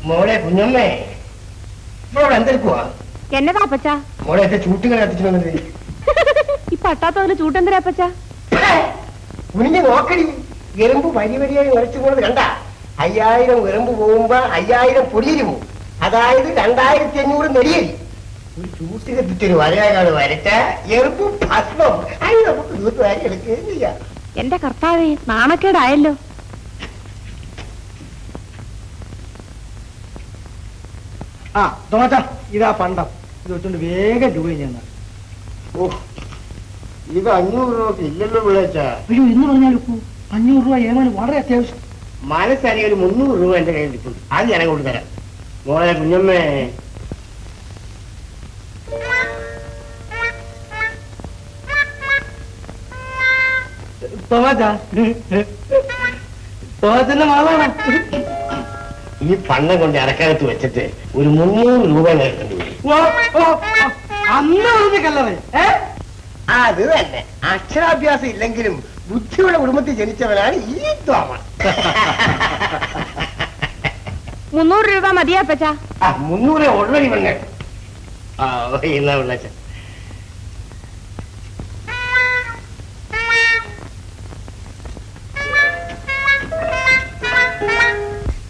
മോളെ കുഞ്ഞമ്മേ, മോളെ എന്തെടുക്കുവാ? എന്നതാ അപ്പച്ച? മോളെ എന്റെ ചൂട്ടുകൾ കത്തിച്ചു വന്നത്. ഈ പട്ടാത്തവന് ചൂട്ടെന്തരാ അപ്പച്ച? കുനിഞ്ഞ് നോക്കടി, എറുമ്പ് വരി വരിയായി ഉരച്ചു പോകുന്നത് കണ്ട. 5000 എറുമ്പ് പോകുമ്പോ 5000 പൊടിയരി പോകും. അതായത് 2500 നെടിയരി. ഒരു ചൂട്ട് കത്തിച്ചൊരു വരയാണ് വരച്ച എറുമ്പ് ഭസ്മം. അത് നമുക്ക് ദൂത്ത് വാരി എടുക്കുകയും ചെയ്യാം. എന്റെ കർത്താവേ, നാണക്കേടായല്ലോ. ആ തോമച്ച, ഇതാ പണ്ടം. ഇത് വെച്ചോണ്ട് വേഗം രൂപ ഞാൻ. ഓ, ഇത് 500 രൂപ ഇല്ലല്ലോ വിളിച്ച. അയ്യോ, എന്ന് പറഞ്ഞാൽ 500 രൂപ ഏമാനും വളരെ അത്യാവശ്യം. മനസ്സറിയ ഒരു 300 രൂപ എന്റെ കയ്യിൽ കിട്ടും. അത് ഞാൻ കൊണ്ടുതരാം. മോളെ കുഞ്ഞമ്മേ, തോമച്ചന്റെ മാളാണ്. ഈ പണം കൊണ്ട് അരക്കകത്ത് വെച്ചിട്ട് ഒരു 300 രൂപ നേരിട്ടുണ്ട്. അന്ന് പറഞ്ഞ കല്ലറ അത് തന്നെ. അക്ഷരാഭ്യാസം ഇല്ലെങ്കിലും ബുദ്ധിയുടെ കുടുംബത്തിൽ ജനിച്ചവനാണ് ഈ തോമ. 300 രൂപ മതിയാ അപ്പച്ച? 300 ഓൾറെഡി വന്നേ. എന്നാ വിളിച്ച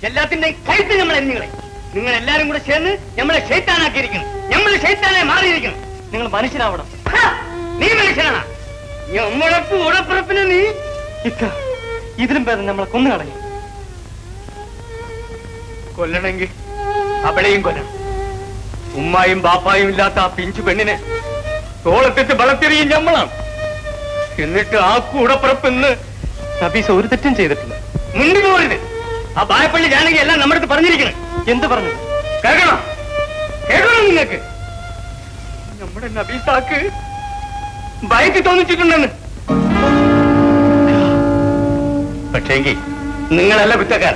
എല്ലാത്തിന്റെ കഴുത്ത് നമ്മൾ എന്നുകളെ. നിങ്ങൾ എല്ലാരും കൂടെ ചേർന്ന് നമ്മളെ ഷെയ്ത്താനാക്കിയിരിക്കണം. നമ്മളെ ഷെയ്ത്താനെ മാറിയിരിക്കണം. നിങ്ങൾ മനുഷ്യനാവണം. നീ മനുഷ്യനാണ്. നമ്മളെ കൂടപ്പുറപ്പിന് നീ ഇതിലും ഭേദം നമ്മളെ കൊന്നു കളഞ്ഞു. കൊല്ലണമെങ്കിൽ അവളെയും കൊല്ലണം. ഉമ്മായും ബാപ്പായും ഇല്ലാത്ത ആ പിഞ്ചു പെണ്ണിനെ തോളത്തിട്ട് വളർത്തിറിയും നമ്മളാണ്. എന്നിട്ട് ആ കൂടപ്പുറപ്പെന്ന് നബീസ് ഒരു തെറ്റും ചെയ്തിട്ടില്ല. മുണ്ടി പോരുത്. ആ ബായപ്പള്ളി ജാനകി എല്ലാം നമ്മുടെ അടുത്ത് പറഞ്ഞിരിക്കണം. എന്ത് പറഞ്ഞു കേൾക്കണം? കേൾക്കണം നിങ്ങൾക്ക്. നമ്മുടെ നബീസാക്ക് ഭയത്തി തോന്നിച്ചിട്ടുണ്ടെന്ന്. പക്ഷേങ്കിൽ നിങ്ങളല്ല കുറ്റക്കാർ.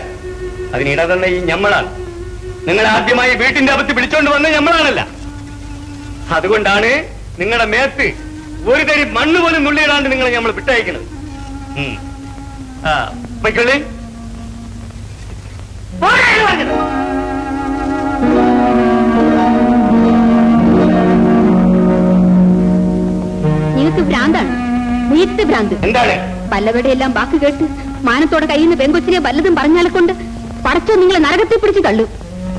അതിനിട തന്നെ ഈ ഞമ്മളാണ്. നിങ്ങൾ ആദ്യമായി വീട്ടിന്റെ അകത്ത് പിടിച്ചോണ്ട് വന്ന ഞമ്മളാണല്ല. അതുകൊണ്ടാണ് നിങ്ങളുടെ മേത്ത് ഒരു തരി മണ്ണ് പോലും നുള്ളിയിടാണ്ട് നിങ്ങളെ നമ്മൾ വിട്ടയക്കുന്നത്. മക്കളെ നിങ്ങൾക്ക് ഭ്രാന്താണ്. വീട്ട് ഭ്രാന്ത്. എന്താണ്? പല്ലവയുടെ എല്ലാം വാക്ക് കേട്ട് മാനത്തോടെ കയ്യിൽ നിന്ന് പെങ്കൊച്ചിനെ വല്ലതും പറഞ്ഞാലെ കൊണ്ട് പടച്ചോ നിങ്ങളെ നരകത്തിൽ പിടിച്ച് തള്ളു.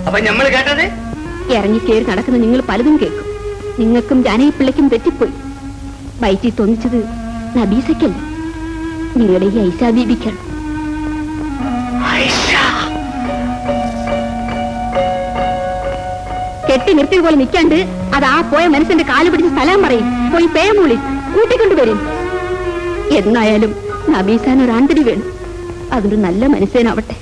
അപ്പൊ നമ്മൾ കേട്ടത്? ഇറങ്ങിക്കേറി നടക്കുന്ന നിങ്ങൾ പലതും കേൾക്കും. നിങ്ങൾക്കും ജാനകിപ്പിള്ളയ്ക്കും തെറ്റിപ്പോയി. വയറ്റിൽ തോന്നിച്ചത് നബീസയ്ക്കല്ല, നിങ്ങളെ ഈ ഐഷാ ബീബിക്കാണ്. കെട്ടി നിർത്തിയ പോലെ നിൽക്കാണ്ട് അത് ആ പോയ മനുഷ്യന്റെ കാല് പിടിച്ച് സ്ഥലം പറയും. പോയി പേമൂളി കൂട്ടിക്കൊണ്ടുവരും. എന്നായാലും നബീസാൻ ഒരു ആന്തരി വേണം. അതൊരു നല്ല മനുഷ്യനാവട്ടെ.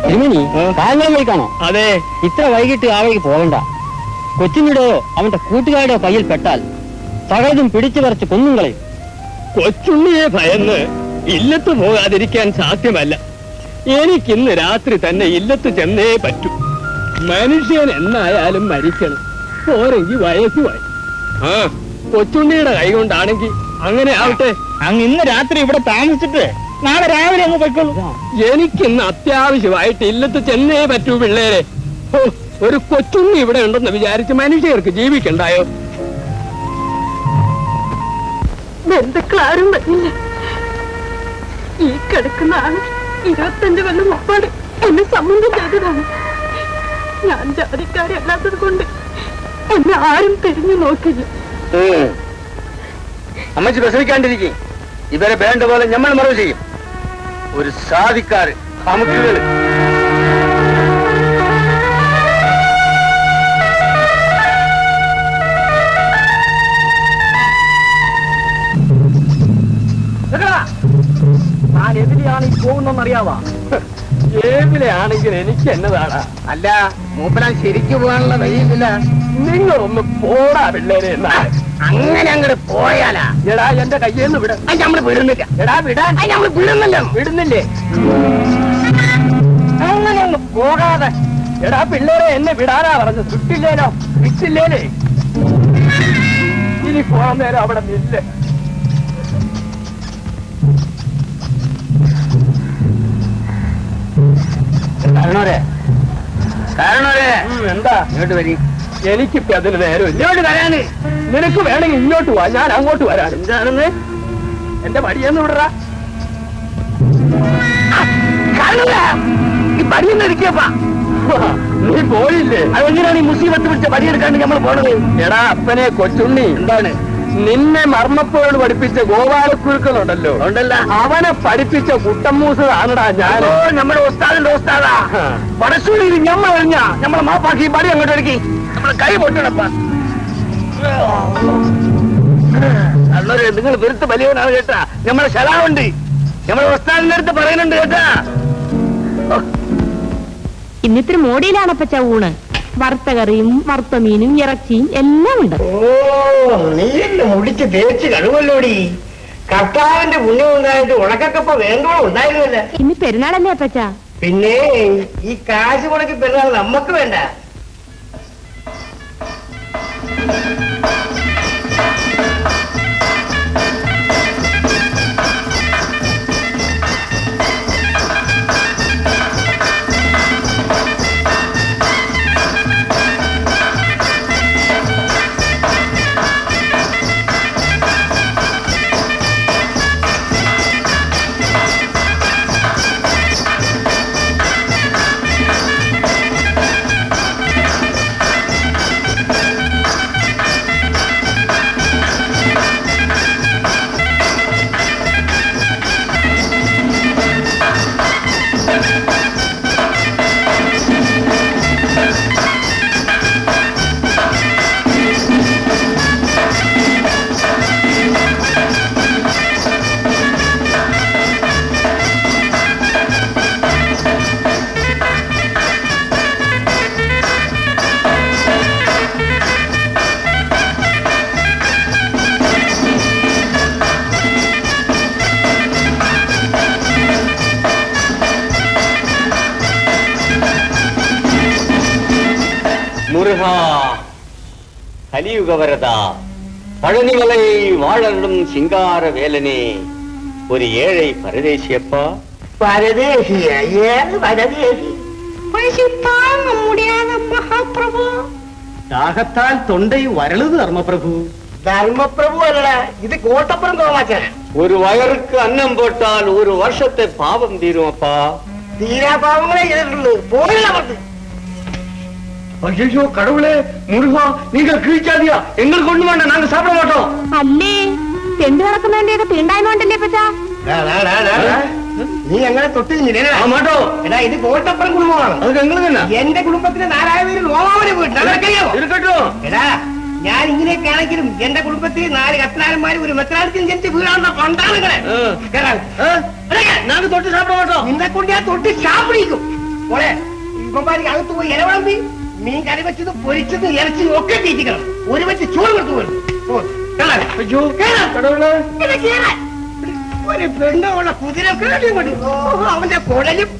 തിരുമേനി കാലം വഴിക്കാണോ? അതെ. ഇത്ര വൈകിട്ട് ആ വഴിക്ക് പോകണ്ട. കൊച്ചിനുടെയോ അവന്റെ കൂട്ടുകാരുടെയോ കയ്യിൽ പെട്ടാൽ സകലതും പിടിച്ചു പറിച്ച് കൊന്നും കളയും. കൊച്ചുണ്ണിയെ ഭയന്ന് ഇല്ലത്ത് പോകാതിരിക്കാൻ സാധ്യമല്ല. എനിക്കിന്ന് രാത്രി തന്നെ ഇല്ലത്ത് ചെന്നേ പറ്റൂ. മനുഷ്യൻ എന്നായാലും മരിക്കണം. പോരെങ്കിൽ വയസ്സുമായി. ആ കൊച്ചുണ്ണിയുടെ കൈ കൊണ്ടാണെങ്കിൽ അങ്ങനെ ആവട്ടെ. അങ്ങ് ഇന്ന് രാത്രി ഇവിടെ താമസിച്ചിട്ട് നാളെ രാവിലെ അങ്ങ് പോയിക്കോളൂ. എനിക്കിന്ന് അത്യാവശ്യമായിട്ട് ഇല്ലത്ത് ചെന്നേ പറ്റൂ പിള്ളേരെ. ഒരു കൊച്ചുണ്ണി ഇവിടെ ഉണ്ടെന്ന് വിചാരിച്ച് മനുഷ്യർക്ക് ജീവിക്കണ്ടായോ? ബന്ധുക്കളാരും വന്നില്ല. ഈ കിടക്കുന്ന ആള് 25 കൊല്ലം മുമ്പാണ് എന്നെ സംബന്ധം ചെയ്തതാണ്. ഞാൻ ജാതിക്കാരല്ലാത്തത് കൊണ്ട് എന്നെ ആരും തിരിഞ്ഞു നോക്കില്ല. അമ്മച്ചി വിഷമിക്കാണ്ടിരിക്കും. ഇവരെ വേണ്ട പോലെ നമ്മൾ മറവ് ചെയ്യും. ഒരു സാധിക്കാര് അമുക്കുകള്. ഞാൻ എതിലെയാണ് ഈ പോകുന്നറിയാവാ? ഏതിലാണെങ്കിൽ എനിക്ക് എന്നതാണ്. അല്ല മൂപ്പനാൻ ശരിക്കും പോകാനുള്ള വഴിയില്ല. നിങ്ങളൊന്ന് പോടാ പിള്ളേരെ. അങ്ങനെ അങ്ങോട്ട് പോയാലാ? എടാ എന്റെ കയ്യേന്ന് വിട. നമ്മള് വിടുന്നില്ല. എടാ വിടാൻ നമ്മള് വിടുന്നില്ല. വിടുന്നില്ലേ? അങ്ങനെ ഒന്ന് പോകാതെ. എടാ പിള്ളേരെ എന്നെ വിടാനാ പറഞ്ഞത്. വിട്ടില്ലേനോ? വിട്ടില്ലേലേ ഇനി പോകാൻ നേരം അവിടെ നില്ല. എന്താ ഇങ്ങോട്ട് വരി. എനിക്കിപ്പോ അതിന് നേരം ഇങ്ങോട്ട് വരാന്. നിനക്ക് വേണമെങ്കിൽ ഇങ്ങോട്ട് പോവാ, ഞാൻ അങ്ങോട്ട് വരാൻ. എന്താണെന്ന് എന്റെ മടിയെന്ന് വിടറാ. ഈ പടിയെന്നിരിക്കപ്പാ. നീ പോയില്ലേ? അതെങ്ങനെയാണ് ഈ മുസീബത്ത് പിടിച്ച പടിയെടുക്കാണ്ട് നമ്മൾ പോണത്? എടാ അപ്പനെ കൊച്ചുണ്ണി എന്താണ് നിന്നെ മർമ്മപ്പോട് പഠിപ്പിച്ച ഗോപാലക്കുരുക്കളുണ്ടല്ലോ ഉണ്ടല്ലോ, അവനെ പഠിപ്പിച്ച കുട്ടമ്മൂസ് ആണടാ ഞാൻ. നമ്മുടെ ഉസ്താദിന്റെ ഉസ്താദാ. പടശൂരിൽ ഞമ്മ കഴിഞ്ഞ നമ്മളെ മാപ്പാക്കി പടി അങ്ങോട്ട് എടുക്കി നമ്മളെ കൈ പൊട്ടണപ്പാ. അള്ളൊരു നിങ്ങൾ വെറുത്ത് വലിയവനാണ് കേട്ടാ. നമ്മളെ ശലാവുണ്ട്. നമ്മളെ ഉസ്താദിന്റെ അടുത്ത് പറയുന്നുണ്ട് കേട്ടാ. ഇന്നിത്തിരി മോടിയിലാണ് അപ്പച്ച ഊണ്. വറുത്ത കറിയും വറുത്ത മീനും ഇറച്ചിയും എല്ലാം ഉണ്ട്. ഓ, നീ എന്നെ മുടിച്ച് തേച്ച് കഴിവല്ലോടി. കർത്താവിന്റെ പുണ്യം ഉണ്ടായിട്ട് ഉണക്കക്കപ്പ വേണ്ടോളം ഉണ്ടായിരുന്നില്ല. ഇന്ന് പെരുന്നാളല്ലേ അപ്പച്ച? പിന്നെ ഈ കാശ് മുടക്കി പെരുന്നാൾ നമ്മക്ക് വേണ്ട. முருகா கலியுகவரதா பழனிமலை வாழலும் சிங்கார வேலனே ஒரு ஏழை பரதேசியப்பா. പരദേശിയ? ഏത് പരദേശി? മഹാപ്രഭു ദാഹത്താൽ തൊണ്ടൈ വരളുത് ധർമ്മപ്രഭു. ധർമ്മപ്രഭു അല്ല, ഇത് കോട്ടപ്പുറം തോമാച്ചന. ஒரு வயருக்கு அன்னம் போட்டால் ஒரு வருஷத்தை பாவம் தீரும் அப்பா. തീരാപാവങ്ങളെ ചെയ്തിട്ടുള്ളൂ. പോയില്ല. ஐயோ கடவுளே, முருகா நீங்கள் கிழிச்சாதியா, எங்களுக்கு ஒண்ணு வேண்டாம், நாங்க சாப்பிட மாட்டோம். അല്ലേ തെണ്ടു നടക്കുന്നതിന്റെയൊക്കെ തീണ്ടായ്മണ്ടല്ലേ അപ്പച്ച? നീ അങ്ങനെ തൊട്ടില്ല മാട്ടോ. എടാ, ഇത് കോട്ടപ്പുറം കുടുംബമാണ്. അത് ഞങ്ങൾ തന്നെ. എന്റെ കുടുംബത്തിന് 4000 പേര് ലോമാവനെ പോയിട്ടുണ്ട്. ഇരിക്കട്ടോ. എടാ, ഞാൻ ഇങ്ങനെയൊക്കെ ആണെങ്കിലും എന്റെ കുടുംബത്തിൽ 4 കത്തനാരന്മാരും ഒരു മെത്രാനത്തിൽ ജനിച്ച് വീഴാവുന്ന പണ്ടാണ്. நாங்க தொட்டு சாப்பிட மாட்டோம். നിന്നെ കൊണ്ട് ഞാൻ തൊട്ട് ഷാപ്പിടിക്കും. മോളെ, ഇപ്പമാരിക്ക് അകത്ത് പോയി ഇലവിളമ്പി മീൻ കറി വെച്ചത് പൊരിച്ചത് ഇറച്ചി ഒക്കെ തീറ്റിക്കണം. ഒരു വെച്ച് ചോറ് കൊടുത്തു പോലും. ஐயோ கடவுளே. ഒരു പെണ്ണുള്ള കുതിര അവന്റെ കുടലും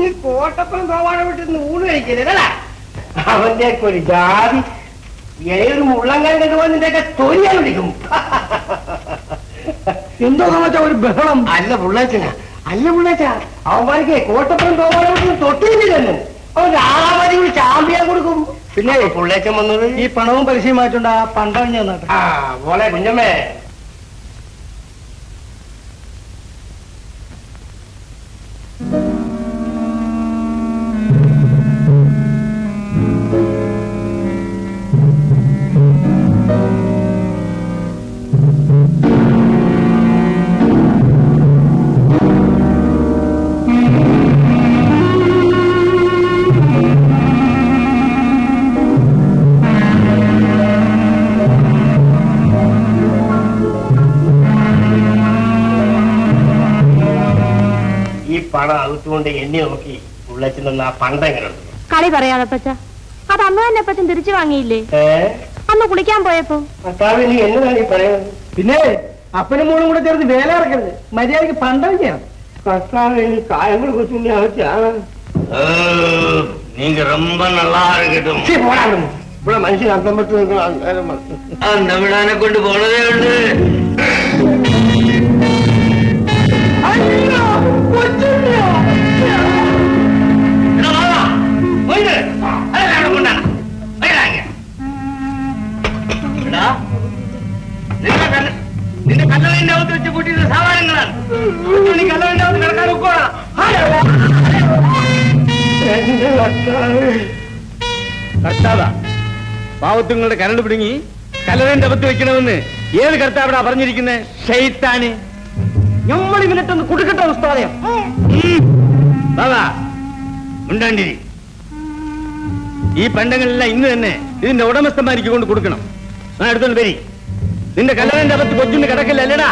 നീ കോട്ടപ്പുറം പോവാനെ വിട്ടിരുന്ന് ഊണ് കഴിക്കരുതല്ല. അവന്റെ ഒക്കെ ഒരു ജാതി ഏത് മുള്ളങ്കാൻ കണ്ടുപോയി നിന്റെയൊക്കെ തൊഴിയാൻ വിളിക്കും. എന്തോ വെച്ചാ ഒരു ബഹളം. അല്ല പുള്ളേച്ചനാ, അല്ല പുള്ളേച്ച, അവന്മാർക്ക് കോട്ടപ്പുറം പോവാനെ വിട്ട് തൊട്ടിരുന്നില്ലെന്ന്. അവൻ രാമതി ചാമ്പ്യാൻ കൊടുക്കും. പിന്നെ പുള്ളേച്ചൻ വന്നത് ഈ പണവും പലിശയും മാറ്റണ്ട, പണ്ടം ഞാൻ ആ മോളെ കുഞ്ഞമ്മേ. പണം അകത്തുകൊണ്ട് എന്നെ നോക്കി ഉള്ളച്ചു നിന്ന് ആ പണ്ടെങ്ങനെയുണ്ട്? കളി പറയാതെ അപ്പച്ച, അത് അന്ന് തന്നെ അപ്പച്ചൻ തിരിച്ചു വാങ്ങിയില്ലേ അന്ന് കുളിക്കാൻ പോയപ്പോ? കർത്താവ്, നീ എന്നതാണ് ഈ പറയുന്നത്? പിന്നെ അപ്പനും മോളും കൂടെ ചേർന്ന് വേല ഇറക്കരുത്, മര്യാദക്ക് പണ്ടം ചെയ്യണം. കർത്താവ്, ഈ കായങ്ങൾ കൊച്ചുണ്ണി ആവശ്യമാണ്. நீங்க ரொம்ப நல்லா இருக்கட்டும். ഇവിടെ മനുഷ്യൻ അന്തം പെട്ട് அந்த விடாനെ കൊണ്ട് പോണതേ ഉണ്ട്. നിന്റെ കല്ലറിന്റെ അകത്ത് വെച്ച് കൂട്ടിയത് സാധാരണങ്ങളാണ്. കല്ലറിന്റെ അകത്ത് കിടക്കാൻ ഒക്കോളാം. കർത്താവാ, പാവത്തുങ്ങളുടെ കരണ്ട് പിടുങ്ങി കല്ലറിന്റെ അകത്ത് വെക്കണമെന്ന് ഏത് കർത്താവിടാ പറഞ്ഞിരിക്കുന്നത്? ഷെയ്ത്താന്. നമ്മൾ ഇവനിട്ടൊന്ന് കൊടുക്കട്ടെ ഉസ്താദയം. ബാബാ ഉണ്ടാണ്ടിരി. ഈ പണ്ടങ്ങളെല്ലാം ഇന്ന് തന്നെ ഇതിന്റെ ഉടമസ്ഥന്മാർക്ക് കൊണ്ട് കൊടുക്കണം. ഞാൻ എടുത്തോണ്ട് വരി. നിന്റെ കല്ലറിന്റെ അകത്ത് കൊച്ചുണ്ട് കിടക്കില്ല അല്ലേടാ?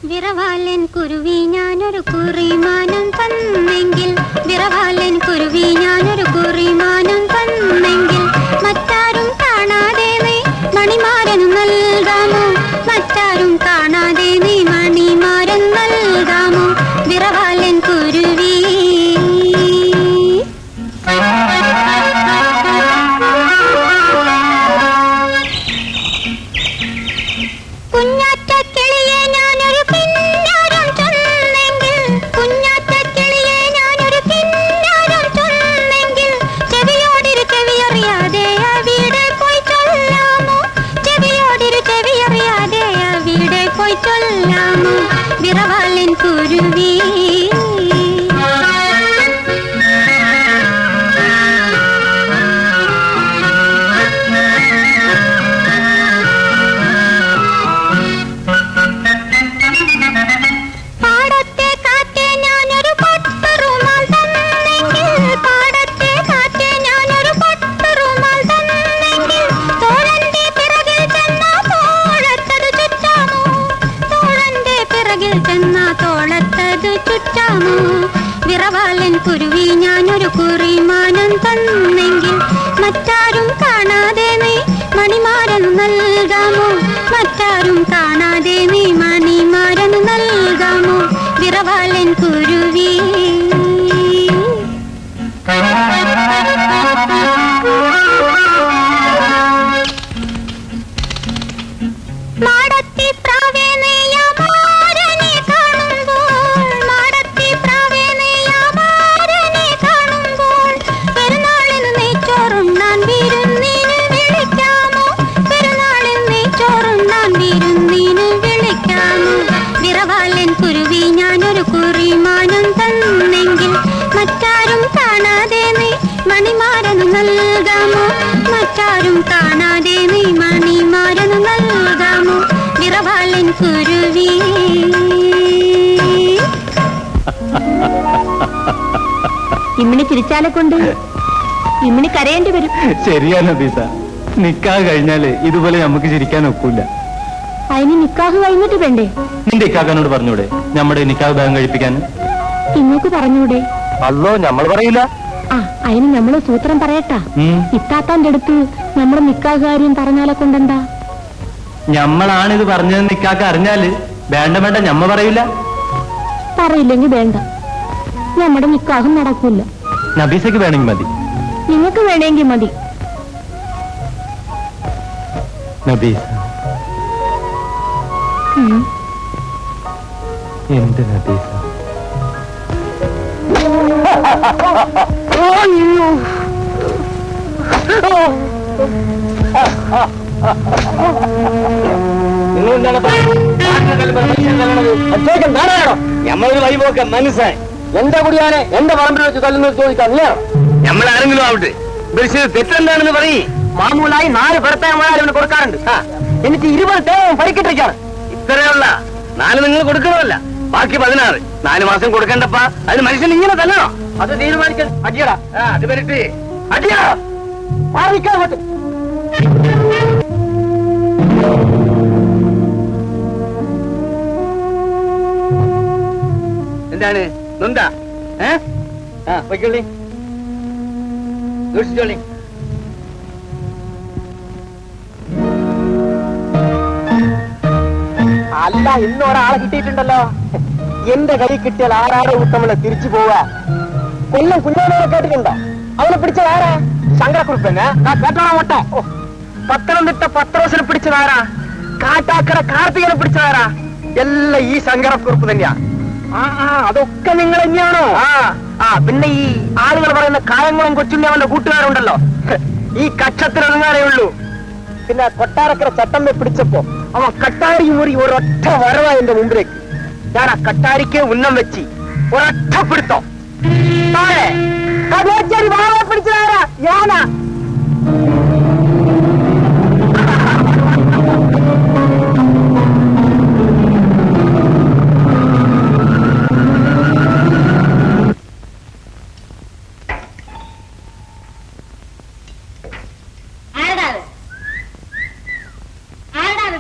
വിറവാലൻ കുരുവി ഞാനൊരു കുറിമാനം തന്നെങ്കിൽ വിറവാലൻ കുരുവി ഞാനൊരു കുറിമാനം തന്നെങ്കിൽ മറ്റാരും കാണാതെ നീ മണിമാരനും നൽകാമോ മറ്റാരും കാണാതെ നീ മണിമാരൻ നൽകാമോ വിറവാലൻ കുരുവി കുഞ്ഞാറ്റ കിളിയെ ഞാനൊരു കിന്നാരം ചൊന്നെങ്കിൽ കുഞ്ഞാറ്റ കിളിയെ ഞാനൊരു കിന്നാരം ചൊന്നെങ്കിൽ ചെവിയോടിരു ചെവിയറിയാതെ അവിടെ പോയി ചൊല്ലാമോ ചെവിയോടിരു ചെവിയറിയാതെ അവിടെ പോയി ചൊല്ലാമോ വിറവാലൻ കുരുവി പാടത്തെ കാറ്റേ ഞാനൊരു പട്ടുറുമാൽ തന്നെങ്കിൽ പാടത്തെ കാറ്റേ ഞാനൊരു പട്ടുറുമാൽ തന്നെങ്കിൽ തോഴന്റെ പിറകിൽ ചെന്നാ തോളത്തത് ചുറ്റാമോ തോഴന്റെ പിറകിൽ ചെന്നാ തോളത്തത് ചുറ്റാമോ വിറവാലൻ കുരുവി ഞാനൊരു കുറിമാനം തന്നെങ്കിൽ മറ്റാരും കാണാതെ നീ മണിമാരനു നൽകാമോ മറ്റാരും കാണാതെ നീ മണിമാരനു നൽകാമോ വിറവാലൻ കുരുവി മാടത്തി പ്രാവേ നെയ്യാമാരനെ കാണുമ്പോൾ മാടത്തി പ്രാവേ നെയ്യാമാരനെ കാണുമ്പോൾ പെരുന്നാളിന് നെയ്ച്ചോറുണ്ണാൻ വിരുന്നിന് വിളിക്കാമോ പെരുന്നാളിന് നെയ്ച്ചോറുണ്ണാൻ വിരുന്നിന് വിളിക്കാമോ വിറവാലൻ കുരുവി ഞാനൊരു കുറിമാനം തന്നെങ്കിൽ മറ്റാരും കാണാതെ നീ മണിമാരനു നൽകാമോ മറ്റാരും കാണാതെ നീ മണിമാരനു നൽകാമോ വിറവാലൻ കുരുവി ഇമ്മിണി ചിരിച്ചാലെ കൊണ്ട് ഇമ്മിണി കരയേണ്ടി വരും ശരിയാ നബീസ. നിക്കാഹ് കഴിഞ്ഞാല് ഇതുപോലെ നമുക്ക് ചിരിക്കാൻ ഒക്കില്ല. അതിന് നിക്കാഹ് കഴിഞ്ഞിട്ട് വേണ്ടേ നിന്റെ ഇക്കാക്കാനോട് പറഞ്ഞൂടെ നമ്മുടെ നിക്കാഹ് ഭാഗം കഴിപ്പിക്കാൻ? ഇങ്ങോട്ട് പറഞ്ഞൂടെ അല്ലോ നമ്മൾ പറയില്ല. ആ അതിന് നമ്മള് സൂത്രം പറയട്ടാ ഇത്താത്താന്റെ അടുത്ത് നമ്മുടെ നിക്കാഹ് കാര്യം പറഞ്ഞാലെ കൊണ്ടെന്താ ഞമ്മളാണിത് പറഞ്ഞത് നിക്കാക്ക് അറിഞ്ഞാല് വേണ്ട വേണ്ട ഞമ്മ പറയില്ല. പറയില്ലെങ്കിൽ വേണ്ട നമ്മുടെ നിക്കാഹും നടക്കൂല. നബീസക്ക് വേണമെങ്കിൽ മതി. നിങ്ങൾക്ക് വേണമെങ്കിൽ മതി. നബീസ എന്ത് നബീസ? ഞമ്മളൊരു വൈപോക്ക മനസ്സായി എന്റെ കുടിയാനെ എന്റെ പറമ്പിൽ വെച്ച് തല്ലുന്നത് ചോദിക്കാൻ നീയാണ്. ഞമ്മളാരെങ്കിലും ആവട്ടെ തെറ്റെന്താണെന്ന് പറയും. മാമൂലായി 4 പെടത്തേമാരെ കൊടുക്കാറുണ്ട്. എനിക്ക് 20 തേങ്ങ പരിക്കിട്ടിരിക്കാണ്. ഇത്രയുള്ള 4 നിങ്ങൾ കൊടുക്കണമല്ല, ബാക്കി 16. 4 മാസം കൊടുക്കണ്ടപ്പാ. അതിന് മനുഷ്യൻ ഇങ്ങനെ തല്ലണോ? അത് തീരുമാനിക്കാൻ അടിയടാ. അത് വരട്ടെ അടിയാ മാറിക്കാൻ പറ്റും. എന്താണ് നൊന്താ? പൊയ്ക്കൊള്ളി, ദൂഷിച്ചോളി. അല്ല, ഇന്ന് ഒരാളെ കിട്ടിയിട്ടുണ്ടല്ലോ. എന്റെ കൈ കിട്ടിയാൽ ആരാടെ ഉത്തമനെ തിരിച്ചു പോവാ. കൊല്ലം കുഞ്ഞാനെ കേട്ടിട്ടുണ്ടോ? അവനെ പിടിച്ചത് ആരാ? ശങ്കരക്കുറുപ്പന്നെ. കേട്ടോണ മൊട്ട. പത്തനംതിട്ട പത്രോസിനെ പിടിച്ചതാരാ? കാട്ടാക്കര കാർത്തികനെ പിടിച്ചതാരാ? എല്ലാം ഈ ശങ്കരക്കുറുപ്പ് തന്നെയാ. അതൊക്കെ നിങ്ങൾ തന്നെയാണോ? പിന്നെ ഈ ആളുകൾ പറയുന്ന കായംകുളം കൊച്ചുണ്ണി അവന്റെ കൂട്ടുകാരുണ്ടല്ലോ, ഈ കക്ഷത്തിലൊതുങ്ങാനേ ഉള്ളൂ. പിന്നെ കൊട്ടാരക്കര ചട്ടമ്പെ പിടിച്ചപ്പോ അവൻ കട്ടാരി മുറി ഒരൊറ്റ വരവാ എന്റെ മുമ്പിലേക്ക്. ഞാൻ ആ കട്ടാരിക്ക് ഉന്നം വെച്ച് ഒരൊറ്റപ്പെടുത്തോ താഴെ കഥേച്ചേരി വാഴ പിടിച്ചതാരാ ഞാനാ.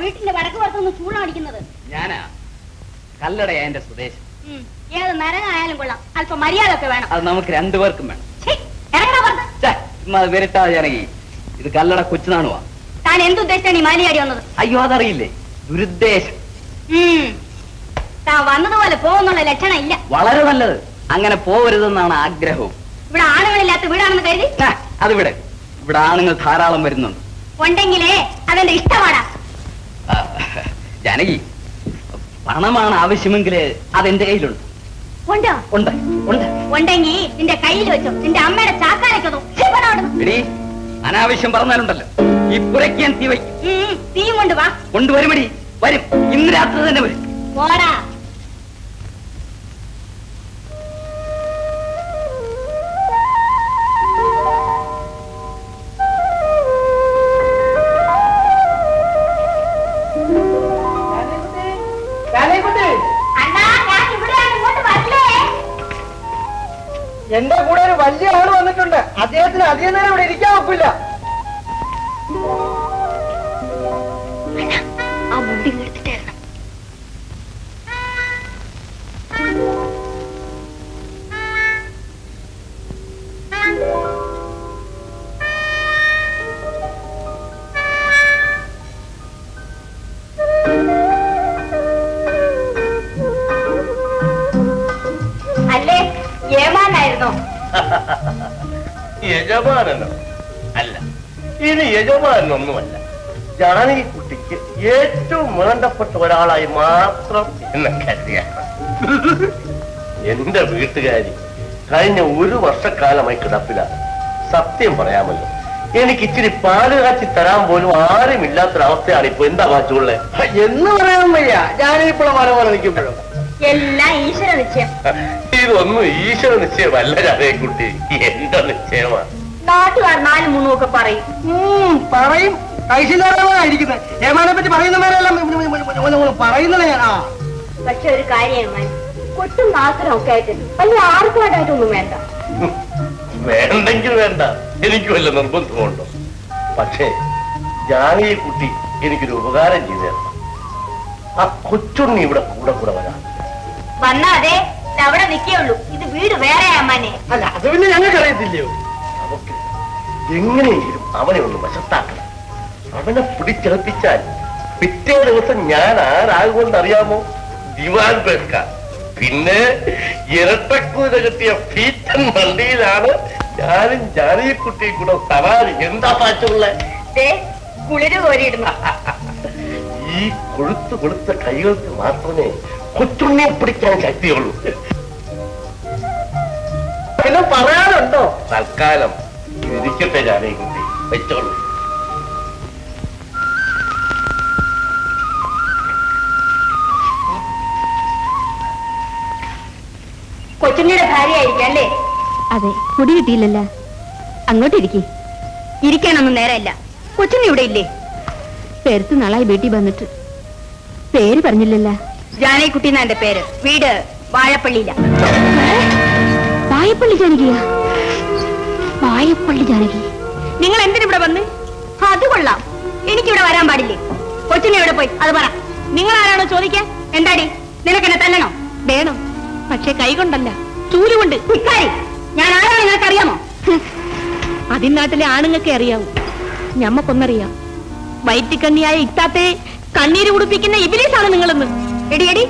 വീട്ടിന്റെ വടക്ക് പുറത്തുനിന്ന് ചൂളം അടിക്കുന്നത് ഞാനാ. കല്ലടയാ എന്റെ സ്വദേശം. ഏത് നരകായാലും കൊള്ളാം, അല്പം മര്യാദ ഒക്കെ വേണം. അത് നമുക്ക് രണ്ടുപേർക്കും വേണം. ഇറങ്ങണ പുറത്ത്. വരട്ടാ ജാനകി, ഇത് കല്ലട കൊച്ചുനാണുവാ. താൻ എന്തുദ്ദേശിച്ചാണ് ഈ മാലിയാടി വന്നത്? അയ്യോ അതറിയില്ലേ, ദുരുദ്ദേശം. താൻ വന്നതുപോലെ പോകുന്നുള്ള ലക്ഷണം ഇല്ല. വളരെ നല്ലത്, അങ്ങനെ പോവരുതെന്നാണ് ആഗ്രഹവും. ഇവിടെ ആണുങ്ങളില്ലാത്ത വീടാണെന്ന് കരുതി അതിവിടെ ഇവിടെ ആണുങ്ങൾ ധാരാളം വരുന്നുണ്ട്. ഉണ്ടെങ്കിലേ അതെന്റെ ഇഷ്ടമാടാ. ജാനകി, പണമാണ് ആവശ്യമെങ്കിൽ അതെന്റെ കയ്യിലുണ്ട്. ഉണ്ടോ? ഉണ്ട് ഉണ്ട്. ഉണ്ടെങ്കി നിന്റെ കയ്യിൽ വെച്ചോ, നിന്റെ അമ്മയുടെ ചാക്കാരൊക്കെ എടീ, അനാവശ്യം പറഞ്ഞാലുണ്ടല്ലോ ഈ പുരയ്ക്ക് ഞാൻ തീ വയ്ക്കും. തീയും കൊണ്ട് വാ. കൊണ്ടുവരുമടി, വരും. ഇന്ന് രാത്രി തന്നെ വരും. പോടാ. എന്റെ കൂടെ ഒരു വലിയ ആള് വന്നിട്ടുണ്ട്. അദ്ദേഹത്തിന് അധികം നേരം ഇവിടെ ഇരിക്കാൻ ഒക്കില്ല. ആ മുണ്ടി എടുത്തിട്ടായിരുന്നു. അല്ലേ ഏമാനായിരുന്നോ? യജമാനനോ? അല്ല, ഇത് യജമാനൊന്നുമല്ല. ജാനകി കുട്ടിക്ക് ഏറ്റവും വേണ്ടപ്പെട്ട ഒരാളായി മാത്രം എന്നെ കരുതിയാണ്. എന്റെ വീട്ടുകാരി കഴിഞ്ഞ 1 വർഷക്കാലമായി കിടപ്പിലാണ്. സത്യം പറയാമല്ലോ, എനിക്ക് ഇച്ചിരി പാല് കാച്ചി തരാൻ പോലും ആരുമില്ലാത്തൊരവസ്ഥയാണ് ഇപ്പൊ. എന്താ കാച്ചുള്ളേ എന്ന് പറയാൻ വയ്യ. ഞാനിപ്പോഴും മല പോലെ നിൽക്കുമ്പോഴും എല്ലാം ഈശ്വര നിശ്ചയം. ഇതൊന്നും ഈശ്വര നിശ്ചയമല്ല ജാനകി കുട്ടി, എന്റെ നിശ്ചയമാണ്. നാട്ടുകാർ 4 3 ഒക്കെ പറയും. പറയും. ഐശ്വര്യമായിരിക്കുന്നത് ഏമാനെ പറ്റി പറയുന്നവരെല്ലാം പറയുന്നത് ഞാനാ. പക്ഷെ ഒരു കാര്യം, കൊട്ടും നാക്കനും ഒക്കെ ആയിട്ട് വലിയ ആർക്കുമായിട്ടൊന്നും വേണ്ട. വേണ്ടെങ്കിൽ വേണ്ട, എനിക്ക് വല്ല നിർബന്ധമുണ്ടോ? പക്ഷേ ജാനകി കുട്ടി എനിക്കൊരു ഉപകാരം ചെയ്തു തരണം. ആ കൊച്ചുണ്ണി ഇവിടെ കൂടെ കൂടെ വരാം. വന്നാതെ അവിടെ നിൽക്കുള്ളൂ. ഇത് വീട് വേറെ അമ്മാനെ. അല്ല, അത് പിന്നെ ഞങ്ങൾക്ക് അറിയത്തില്ലയോ. നമുക്ക് എങ്ങനെയെങ്കിലും അവനെ ഒന്ന് വശത്താക്കണം. അവനെ പിടിച്ചെടുപ്പിച്ചാൽ പിറ്റേ ദിവസം ഞാൻ ആരാകുമെന്നറിയാമോ? ദിവാൻ പേർക്ക. പിന്നെ ഇരട്ടക്കൂര കിട്ടിയ ഫീറ്റൻ വണ്ടിയിലാണ് ഞാനും ജാനകി കുട്ടിയും കൂടെ സവാരി. എന്താ പാച്ചുള്ള കുളിര് കോരിയിടുന്നു. ഈ കൊഴുത്തു കൊടുത്ത കൈകൾക്ക് മാത്രമേ കൊച്ചുണ്ണിയെ പിടിക്കാൻ ശക്തിയുള്ളൂ. പിന്നെ പറയാനുണ്ടോ? തൽക്കാലം ഇരിക്കട്ടെ ജാനകി കുട്ടി, വെച്ചോളൂ. കൊച്ചുണ്ണിയുടെ ഭാര്യയായിരിക്കും അല്ലേ? അതെ, കുടി കിട്ടിയില്ലല്ലോ. അങ്ങോട്ടിരിക്കേ. ഇരിക്കാനൊന്നും നേരമില്ല. കൊച്ചുണ്ണി ഇവിടെ ഇല്ലേ? പെരുത്ത് നാളായി വീട്ടിൽ വന്നിട്ട്. പേര് പറഞ്ഞില്ലല്ലോ. ജാനകിക്കുട്ടി എന്നാ എന്റെ പേര്. വീട് വാഴപ്പള്ളിയില. വാഴപ്പള്ളി ജാനകിയാ? വാഴപ്പള്ളി ജാനകി. നിങ്ങൾ എന്തിനിവിടെ വന്ന്? അത് കൊള്ളാം. എനിക്കിവിടെ വരാൻ പാടില്ലേ? കൊച്ചുണ്ണി എവിടെ പോയി അത് പറ. നിങ്ങൾ ആരാണോ ചോദിക്കാൻ? എന്താടി, നിനക്കെന്നെ തല്ലണോ? വേണം, പക്ഷെ കൈകൊണ്ടല്ല, ചൂലുകൊണ്ട്. ഇക്കാരി ഞാൻ ആരാണ് നിനക്കറിയാമോ? അതിനാട്ടിലെ ആണുങ്ങൾക്ക് അറിയാവൂ, ഞമ്മക്കൊന്നറിയാം. വയറ്റിക്കണ്ണിയായ ഇത്താത്തെ കണ്ണീര് കുടിപ്പിക്കുന്ന ഇബിലീസാണ് നിങ്ങളെന്ന്. എടി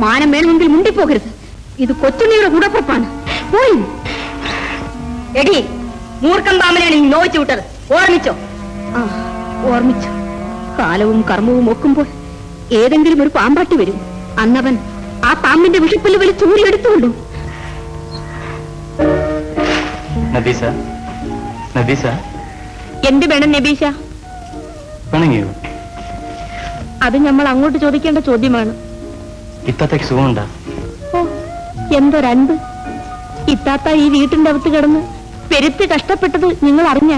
മാനം വേണമെങ്കിൽ മുണ്ടിപ്പോകരുത്. ഇത് കൊച്ചുണ്ണിയുടെ കൂടപ്പുറപ്പാണ്. പോയി എടി, മൂർഖം പാമ്പനെയാണ് നീ നോവിച്ചു വിട്ടത്. ഓർമ്മിച്ചോ? ആ, ഓർമ്മിച്ചു. കാലവും കർമ്മവും ഒക്കുമ്പോൾ ഏതെങ്കിലും ഒരു പാമ്പാട്ടി വരും. അന്നവൻ ആ പാമ്പിന്റെ വിഷപ്പല്ല് വലി ചൂരിയെടുത്തുകൊള്ളൂ. നബീസ, നബീസ, എന്ത് വേണം നബീഷ? പിണങ്ങിയോ? അത് നമ്മൾ അങ്ങോട്ട് ചോദിക്കേണ്ട ചോദ്യമാണ്. ഇത്തത്തേക്ക് സുഖമുണ്ടാ? ഓ, എന്തൊരൻപ്! ഇത്താത്ത ഈ വീട്ടിന്റെ അകത്ത് കിടന്ന് പെരുത്ത് കഷ്ടപ്പെട്ടത് നിങ്ങൾ അറിഞ്ഞ?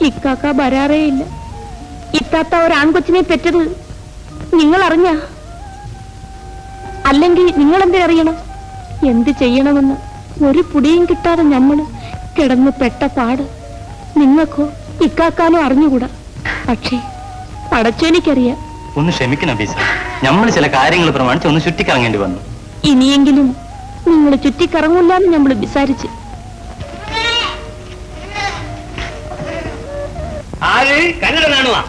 ഇക്കാക്ക വരാറേയില്ല. ഇത്താത്ത ഒരാൺകൊച്ചിനെ പെറ്റത് നിങ്ങൾ അറിഞ്ഞ? അല്ലെങ്കിൽ നിങ്ങൾ എന്തിനറിയണം? എന്ത് ചെയ്യണമെന്ന് ഒരു പുടിയും കിട്ടാതെ ഞമ്മള് കിടന്ന് പെട്ട പാട് നിങ്ങൾക്കോ ഇക്കാക്കാനോ അറിഞ്ഞുകൂടാ. പക്ഷേ പടച്ചോനിക്കറിയാം. ഒന്ന് ക്ഷമിക്കണം ബീസ, നമ്മൾ ചില കാര്യങ്ങൾ പ്രമാണിച്ച് ഒന്ന് ചുറ്റിക്കറങ്ങേണ്ടി വന്നു. ഇനിയെങ്കിലും നിങ്ങൾ ചുറ്റിക്കറങ്ങൂലെന്ന് നമ്മൾ വിചാരിച്ച്. ആര് കന്നഡ നാണുവാ?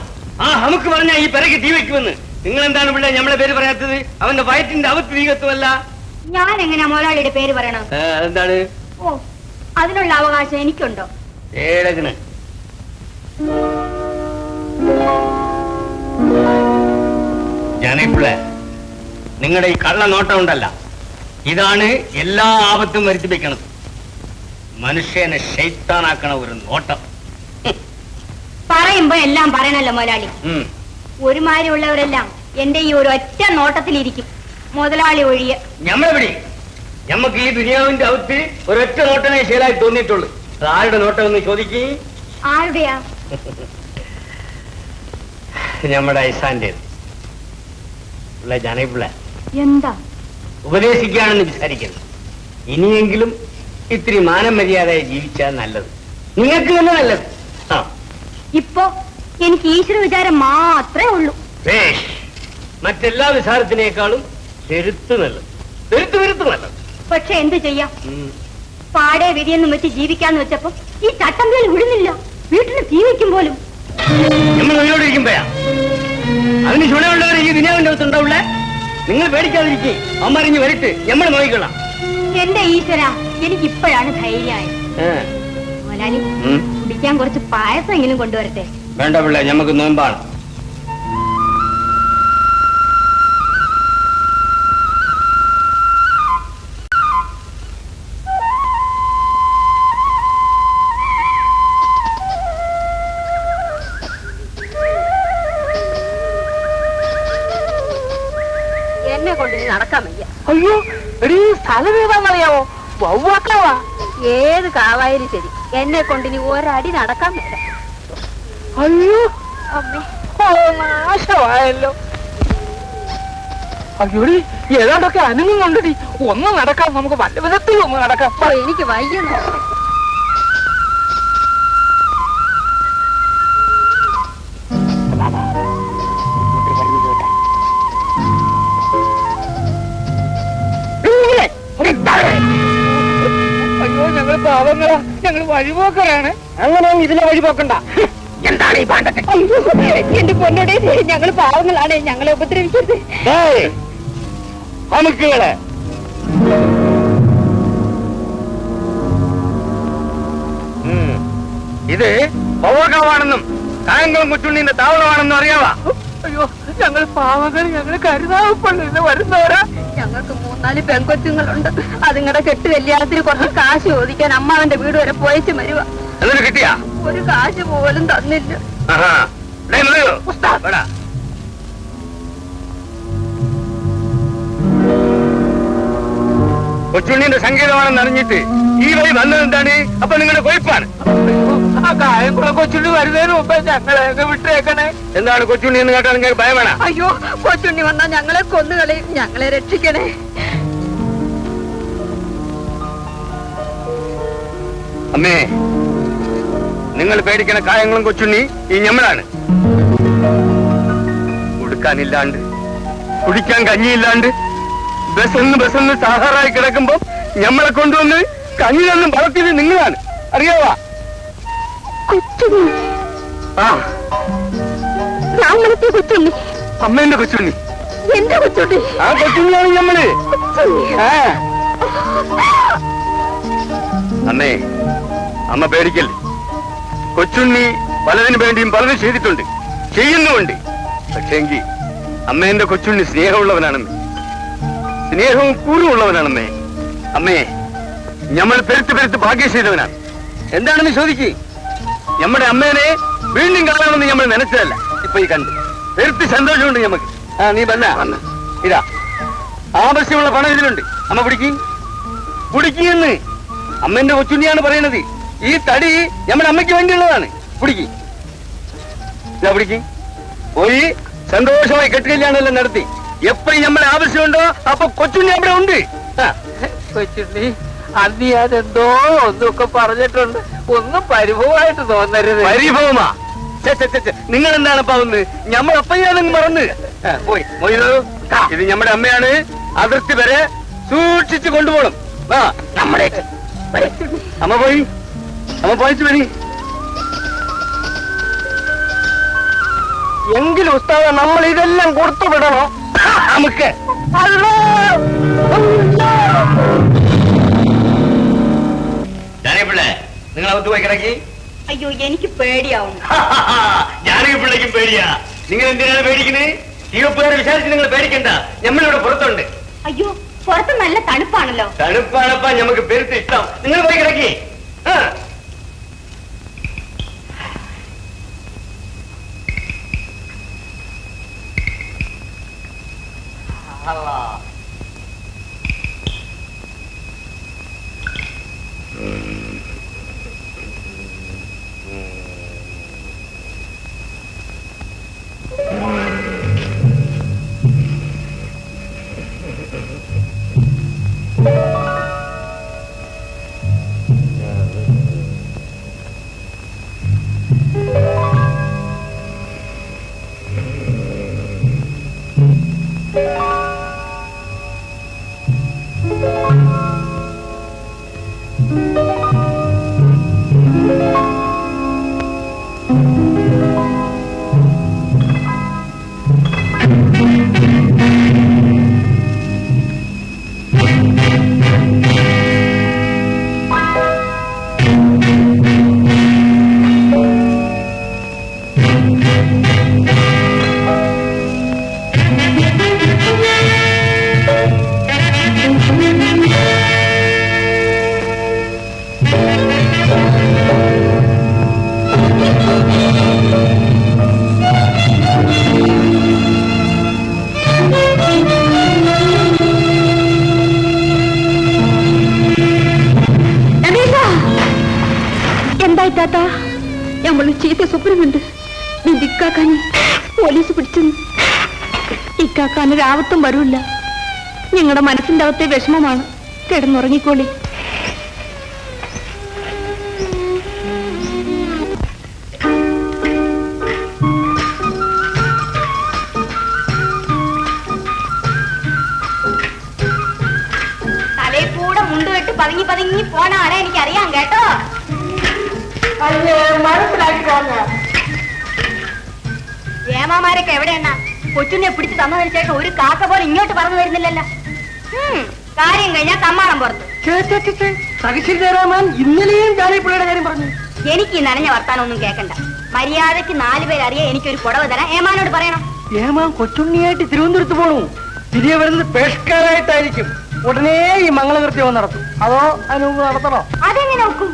ആ നമുക്ക് പറഞ്ഞ ഈ പിറകെ തീ വെക്കുമെന്ന്. നിങ്ങൾ എന്താണ് പിള്ളേ നമ്മളെ പേര് പറയാത്തത്? അവന്റെ വയറ്റിന്റെ അവത്ത് തീ കത്തുമല്ല. ഞാൻ എങ്ങനെയാ മുതലാളിയുടെ പേര് പറയണം? എന്താണ്? ഓ, അതിനുള്ള അവകാശം എനിക്കുണ്ടോ? ഏഴകന് ജനപ്പിള്ള, നിങ്ങളുടെ ഈ കള്ള നോട്ടം ഉണ്ടല്ല, ഇതാണ് എല്ലാ ആപത്തും വരുത്തി വെക്കണത്. മനുഷ്യനെ ശൈത്താനാക്കണ ഒരു നോട്ടം. പറയുമ്പോ എല്ലാം പറയണല്ലോ മുതലാളി. ഒരുമാതിരിയുള്ളവരെല്ലാം എന്റെ ഈ ഒരു ഒറ്റ നോട്ടത്തിലിരിക്കും, മുതലാളി ഒഴിയെ. ഞമ്മളെവിടെ? ഞമ്മക്ക് ഈ ദുനിയാവിന്റെ അവത്ത് ഒരൊറ്റ നോട്ടമേ ശീലായി തോന്നിയിട്ടുള്ളൂ. ആരുടെ നോട്ടം ഒന്ന് ചോദിക്കേ. ആരുടെയാ? നമ്മുടെ ഐസാന്റേത്. ജനപിള്ള എന്താ ഉപദേശിക്കുകയാണെന്ന് വിചാരിക്കുന്നു. ഇനിയെങ്കിലും ഇത്തിരി മാനം മര്യാദയായി ജീവിച്ചാൽ നല്ലത്, നിങ്ങൾക്ക് തന്നെ നല്ലത്. ആ, ഇപ്പോ എനിക്ക് ഈശ്വര വിചാരം മാത്രമേ ഉള്ളൂ. മറ്റെല്ലാ വിചാരത്തിനേക്കാളും പെരുത്ത് നല്ലത്, പെരുത്ത് നല്ലത്. പക്ഷെ എന്ത് ചെയ്യാം? പാടെ വിധിയെന്നും വെച്ച് ജീവിക്കാന്ന് വെച്ചപ്പോ ഈ ചട്ടമ്പിയിൽ വിടുന്നില്ല. വീട്ടിന് തീ വയ്ക്കും പോലും. നമ്മൾ ഉയരോടിരിക്കുമ്പോഴാ അതിന് ചുണയുള്ളവരെ ഈ ദുനിയാവിന്റെ അകത്ത് ഉണ്ടാവില്ല. നിങ്ങൾ പേടിക്കാതിരിക്കേ, അമ്മറിഞ്ഞ് വരട്ട്, നമ്മൾ നോക്കിക്കൊള്ളാം. എന്റെ ഈശ്വര, എനിക്ക് ഇപ്പോഴാണ് ധൈര്യമായത്. മോലാലി, കുടിക്കാൻ കുറച്ച് പായസമെങ്കിലും കൊണ്ടുവരട്ടെ. വേണ്ട പിള്ളേ, ഞമ്മക്ക് നോമ്പാണ്. എന്നെ കൊണ്ട് ഇനി നടക്കാൻ വയ്യ. അയ്യോ എടീ, സ്ഥലം ഏതാണെന്നറിയാമോ? വവ്വാക്കാവാ. ഏത് കാവായാലും ശരി, എന്നെ കൊണ്ട് ഇനി ഒരടി നടക്കാൻ വയ്യ. അയ്യോ അമ്മേ, നാശമായല്ലോ. അയ്യോടി, ഏതാണ്ടൊക്കെ അനങ്ങുന്നുണ്ടടി. ഒന്ന് നടക്കാം, നമുക്ക് വല്ല വിധത്തിൽ ഒന്ന് നടക്കാം. എനിക്ക് വയ്യുന്നു. അയ്യോ, ഞങ്ങൾ പാവങ്ങളാ, ഞങ്ങൾ വഴിപോക്കരാണ്. അങ്ങനെ ഇതിലെ വഴിപോക്കണ്ട. എന്താണ് ഈ പാണ്ടൊക്കെ? എന്റെ പൊന്നോടെ, ഞങ്ങൾ പാവങ്ങളാണ്, ഞങ്ങളെ ഉപദ്രവിക്കരുത്. അമുക്കുകളെ, ഇത് പവകാവാണെന്നും കായംകുളം കൊച്ചുണ്ണിന്റെ താവളമാണെന്നും അറിയാവാ? അയ്യോ, ഞങ്ങൾ പാവങ്ങൾ, ഞങ്ങൾ കരുതാവപ്പള്ളിന്ന് വരുന്നവരാ. ഞങ്ങൾക്ക് 3-4 പെൺകൊച്ചുങ്ങളുണ്ട്. അതുങ്ങളുടെ കെട്ട് കല്യാണത്തിന് കുറച്ച് കാശ് ചോദിക്കാൻ അമ്മാവന്റെ വീട് വരെ പോയിച്ച് വരുക. എന്നിട്ട് കിട്ടിയാ? ഒരു കാശ് പോലും തന്നില്ല. കൊച്ചുണ്ണിന്റെ സംഗീതമാണെന്ന് അറിഞ്ഞിട്ട് ഈ വഴി വന്നതെന്താണ്? അപ്പൊ നിങ്ങളുടെ കൊയ്പ്പാണ്. ആ കായംകുളം കൊച്ചുണ്ണി വരുന്നതിന് മുമ്പേ ഞങ്ങളെ വിട്ടേക്കണേ. എന്താണ് കൊച്ചുണ്ണി എന്ന് കേട്ടാൽ നിങ്ങൾക്ക് ഭയം വേണം? അയ്യോ, കൊച്ചുണ്ണി വന്നാൽ ഞങ്ങളെ കൊന്നുകളയും. ഞങ്ങളെ രക്ഷിക്കണേ. അമ്മേ, നിങ്ങൾ പേടിക്കണ കായങ്ങളും കൊച്ചുണ്ണി ഈ ഞമ്മളാണ്. ഉടുക്കാനില്ലാണ്ട്, കുടിക്കാൻ കഞ്ഞിയില്ലാണ്ട്, ബസ്സെന്ന് സാഹാറായി കിടക്കുമ്പോ ഞമ്മളെ കൊണ്ടുവന്ന് കഞ്ഞി തന്നും വളർത്തിയത് നിങ്ങളാണ്. അറിയാവാ? കൊച്ചുണ്ണി, ആ, ഞങ്ങളത്തെ കൊച്ചുണ്ണി, അമ്മേന്റെ കൊച്ചുണ്ണി, എന്റെ കൊച്ചുണ്ണി. ആ കൊച്ചുണ്ണിയാണ് ഞമ്മള്. അമ്മേ, അമ്മ പേടിക്കല്ലേ. കൊച്ചുണ്ണി പലതിനു വേണ്ടിയും പലതും ചെയ്തിട്ടുണ്ട്, ചെയ്യുന്നുമുണ്ട്. പക്ഷേങ്കി അമ്മേന്റെ കൊച്ചുണ്ണി സ്നേഹമുള്ളവനാണെന്ന്, സ്നേഹവും കൂറുമുള്ളവനാണെന്നേ. അമ്മേ, ഞമ്മൾ പെരുത്ത് ഭാഗ്യം ചെയ്തവനാണ്. എന്താണെന്ന് ചോദിക്കേ. നമ്മുടെ അമ്മേനെ വീണ്ടും കാണാമെന്ന് നമ്മൾ നനച്ചതല്ല, ഇപ്പൊ ഈ കണ്ടു പെരുത്ത് സന്തോഷമുണ്ട് ഞമ്മക്ക്. ആ, നീ വന്ന ഇതാ ആവശ്യമുള്ള പണം ഇതിലുണ്ട്. അമ്മ പിടിക്കുന്നു. അമ്മന്റെ കൊച്ചുണ്ണിയാണ് പറയണത്. ഈ തടി നമ്മുടെ അമ്മയ്ക്ക് വേണ്ടിയുള്ളതാണ്. പിടിക്ക് പോയി സന്തോഷമായി കെട്ടുകല്യാണെല്ലാം നടത്തി. എപ്പോഴും നമ്മളെ ആവശ്യമുണ്ടോ അപ്പൊ കൊച്ചുണ്ണി അവിടെ ഉണ്ട്. കൊച്ചുണ്ണി അന്ന് ഞാനെന്തോ ഒന്നൊക്കെ പറഞ്ഞിട്ടുണ്ട്. ഒന്നും പരിഭവമായിട്ട് തോന്നരുത്. പരിഭവമാ? നിങ്ങൾ എന്താണ് പാവുന്നത്? ഞമ്മളപ്പയ്യാണെന്ന് മറന്ന് പോയി. ഇത് നമ്മുടെ അമ്മയാണ്. അതിർത്തി വരെ സൂക്ഷിച്ചു കൊണ്ടുപോകണം. നമ്മുടെ അമ്മ പോയിച്ചു വരി. എങ്കിലും ഉസ്താദ നമ്മൾ ഇതെല്ലാം കൊടുത്തു വിടണോ നമുക്ക്? ജാനകിപ്പിള്ളേ, നിങ്ങൾ അകത്ത് പോയി കിടക്കി. അയ്യോ, എനിക്ക് പേടിയാവുന്നു. ജാനകിപ്പിള്ളേക്കും പേടിയാ. നിങ്ങൾ എന്തിനാണ് പേടിക്കുന്നത്? തീവപ്പുകാരെ വിചാരിച്ച് നിങ്ങൾ പേടിക്കണ്ട. നമ്മളിവിടെ പുറത്തുണ്ട്. അയ്യോ, പുറത്ത് നല്ല തണുപ്പാണല്ലോ. തണുപ്പാണപ്പാ നമുക്ക് പെരുത്ത് ഇഷ്ടം. നിങ്ങൾ പോയി കിടക്കി. നമ്മൾ ചീത്ത സ്വപ്നമുണ്ട്. ഇക്കാക്കാനെ പോലീസ് പിടിച്ചെന്ന്. ഇക്കാക്കാന് രാവത്തും വരൂല്ല. ഞങ്ങളുടെ മനസ്സിന്റെ അകത്തെ വിഷമമാണ്. കിടന്നുറങ്ങിക്കോളി. തലയിൽ കൂടെ മുണ്ടുകെട്ട് പതുങ്ങി പോണാണ് എനിക്കറിയാം കേട്ടോ. മനസ്സിലാക്കി പോന്ന ഏമാമാരൊക്കെ എവിടെയാണ്? കൊച്ചുണ്ണിയെ പിടിച്ച് തന്നതിന് ശേഷം ഒരു കാക്ക പോലെ ഇങ്ങോട്ട് പറഞ്ഞു വരുന്നില്ലല്ലോ. കാര്യം കഴിഞ്ഞാൽ കമ്മാളം പുറത്ത്. ഇന്നലെയും ജാനകിപ്പിള്ളയുടെ കാര്യം പറഞ്ഞു. എനിക്ക് ഈ നനഞ്ഞ വർത്താനം ഒന്നും കേൾക്കണ്ട. മര്യാദക്ക് 4 പേരറിയാൻ എനിക്കൊരു പുടവ തരാൻ ഏമാനോട് പറയണം. ഏമാൻ കൊച്ചുണ്ണിയായിട്ട് തിരുവനന്തപുരത്ത് പോണു. തിരികെ വരുന്നത് പേഷ്കാരായിട്ടായിരിക്കും. ഉടനെ ഈ മംഗളകൃത്യം നടത്തും. അതോ അതിന് മുമ്പ് നടത്തണോ? അതെങ്ങനെ നോക്കും?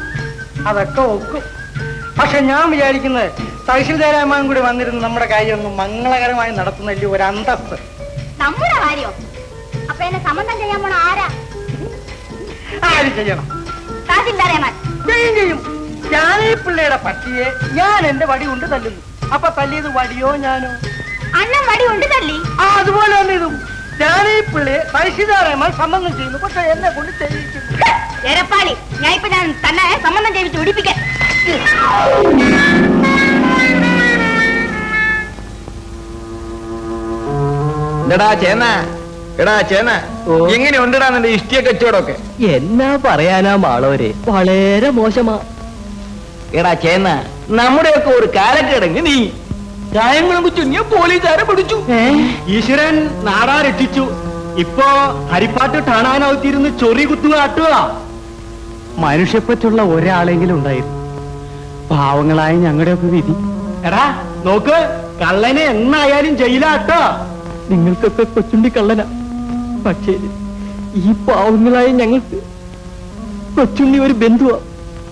അതൊക്കെ ഒക്കും. പക്ഷെ ഞാൻ വിചാരിക്കുന്നത് തഹസിൽദാരാമാൻ കൂടി വന്നിരുന്ന് നമ്മുടെ കാര്യം ഒന്ന് മംഗളകരമായി നടത്തുന്നല്ലേ ഒരു അന്തസ്ത്. നമ്മുടെ കാര്യോ? അപ്പൊ എന്നെ സംബന്ധം ചെയ്യാൻ പോണ ആരാ? ആര് ചെയ്യണം? തഹസിൽദാരാമാൻ ചെയ്യും. ജാനകിപ്പിള്ളയുടെ പട്ടിയെ ഞാൻ എന്റെ വടി കൊണ്ട് തല്ലുന്നു. അപ്പൊ തല്ലിയത് വടിയോ ഞാനോ? അണ്ണൻ വടി കൊണ്ട് തല്ലി. അതുപോലെ തന്നെ ഇതും. ജാനകിപ്പിള്ളയെ തഹസിൽദാരാമാൻ സംബന്ധം ചെയ്യുന്നു. പക്ഷെ എന്നെ കൊണ്ട് ചെയ്യിക്കുന്നു. എരപ്പാളി, ഞാൻ തന്നെ സംബന്ധം ചെയ്യിച്ച് പിടിപ്പിക്കാൻ. എങ്ങനെ ഉണ്ടടാ നിന്റെ ഇഷ്ടിയ കച്ചവടമൊക്കെ? എന്നാ പറയാനാ മാളവരെ, വളരെ മോശമാ. എടാ ചേന്ന, നമ്മുടെയൊക്കെ ഒരു കാലക്കിടങ്ങ് നീ ചായങ്ങളും കുച്ചുണ്ണിയെ പോലീസുകാരെ പിടിച്ചു. ഈശ്വരൻ നാടാ രക്ഷിച്ചു. ഇപ്പോ ഹരിപ്പാട്ട് ഠാണാനകത്തിരുന്ന് ചൊറി കുത്തുക കാട്ടുക. മനുഷ്യപ്പറ്റുള്ള ഒരാളെങ്കിലും ഉണ്ടായിരുന്നു. പാവങ്ങളായ ഞങ്ങളുടെയൊക്കെ വിധി. എടാ നോക്ക്, കള്ളനെ എന്നായാലും ജയിലാട്ടോ. നിങ്ങൾക്കൊക്കെ കൊച്ചുണ്ണി കള്ളനാ. പക്ഷേ ഈ പാവങ്ങളായ ഞങ്ങൾക്ക് കൊച്ചുണ്ണി ഒരു ബന്ധുവാ.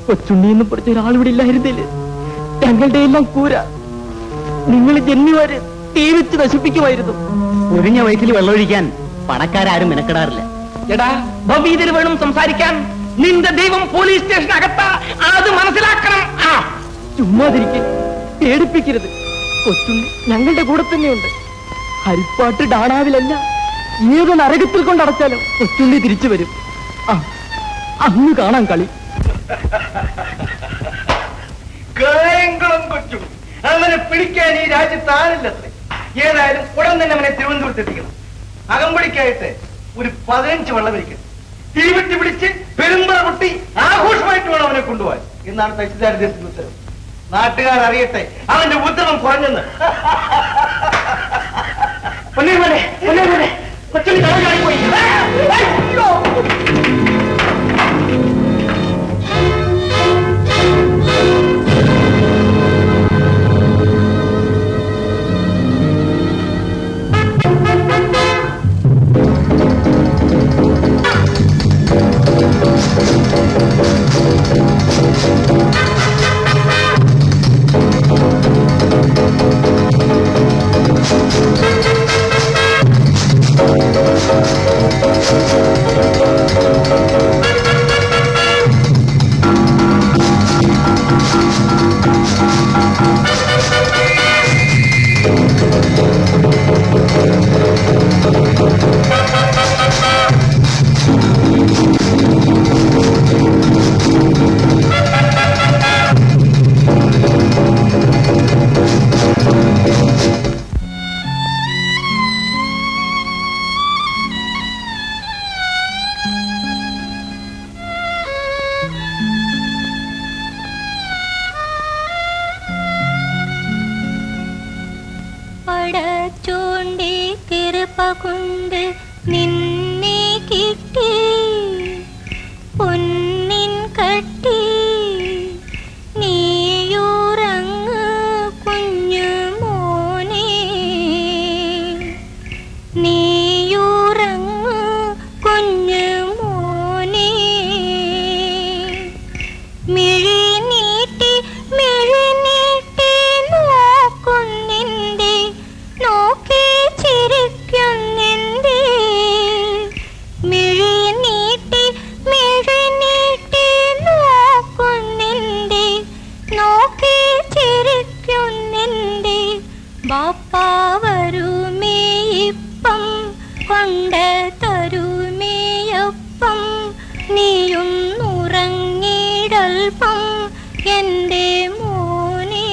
കൊച്ചുണ്ണി എന്ന് പറഞ്ഞ ഒരാളിവിടെ ഇല്ലായിരുന്നില്ലേ? ഞങ്ങളുടെ എല്ലാം കൂര നിങ്ങൾ ജന്മിമാര് തീ വെച്ച് നശിപ്പിക്കുമായിരുന്നു. ഒരിഞ്ഞ വയറ്റിൽ വെള്ളമൊഴിക്കാൻ പണക്കാരും മെനക്കെടാറില്ല. എടാ ഭവീതിൽ വേണം സംസാരിക്കാൻ. നിന്റെ ദൈവം പോലീസ് സ്റ്റേഷൻ അകത്താ, അത് മനസ്സിലാക്കണം. ചുമ്മാതിരിക്കെ, പേടിപ്പിക്കരുത്. കൊച്ചുണ്ണി ഞങ്ങളുടെ കൂടെ തന്നെയുണ്ട്. ഹരിപ്പാട്ട് ഡാണാവിലല്ല, ഏത് നരകത്തിൽ കൊണ്ടടച്ചാലും കൊച്ചുണ്ണി തിരിച്ചു വരും. അന്ന് കാണാൻ കളി. കായംകുളം കൊച്ചു അവനെ പിടിക്കാൻ ഈ രാജ്യത്ത് ആളില്ലത്രേ. ഏതായാലും ഉടൻ തന്നെ അവനെ തിരുവനന്തപുരത്ത് എത്തിക്കണം. അകമ്പടിക്കായിട്ട് ഒരു 15 വെള്ളം ഇരിക്കണം. തീവിട്ടി പിടിച്ച് പെരുമ്പറ പൊട്ടി ആഘോഷമായിട്ട് വേണം അവനെ കൊണ്ടുപോകാൻ എന്നാണ് തഹസിൽദാരുടെ ഉത്തരവ്. നാട്ടുകാർ അറിയട്ടെ അവന്റെ ഉത്തരവ് കുറഞ്ഞെന്ന്. കൊച്ചുണ്ണി തലകാണിപ്പോയി. പടച്ചോണ്ടി കൃപകൊണ്ട് നിന്നെ കിട്ടി പൊന്നിൻ കട്ടി നീയുറങ്ങ് കുഞ്ഞു മോനെ നീയുറങ്ങ് കുഞ്ഞു മോനെ മിഴി നീട്ടി നോക്കുന്നിന്റെ നോക്കി ചിരിക്കുന്നിന്റെ മിഴി നീട്ടി നോക്കുന്നിന്റെ നോക്കി ചിരിക്കുന്നിന്റെ ബാപ്പാ വരുമേ ഇപ്പം കൊണ്ട് തരുമേയപ്പം നീയും ഉറങ്ങിടൽപ്പം എന്റെ മോനെ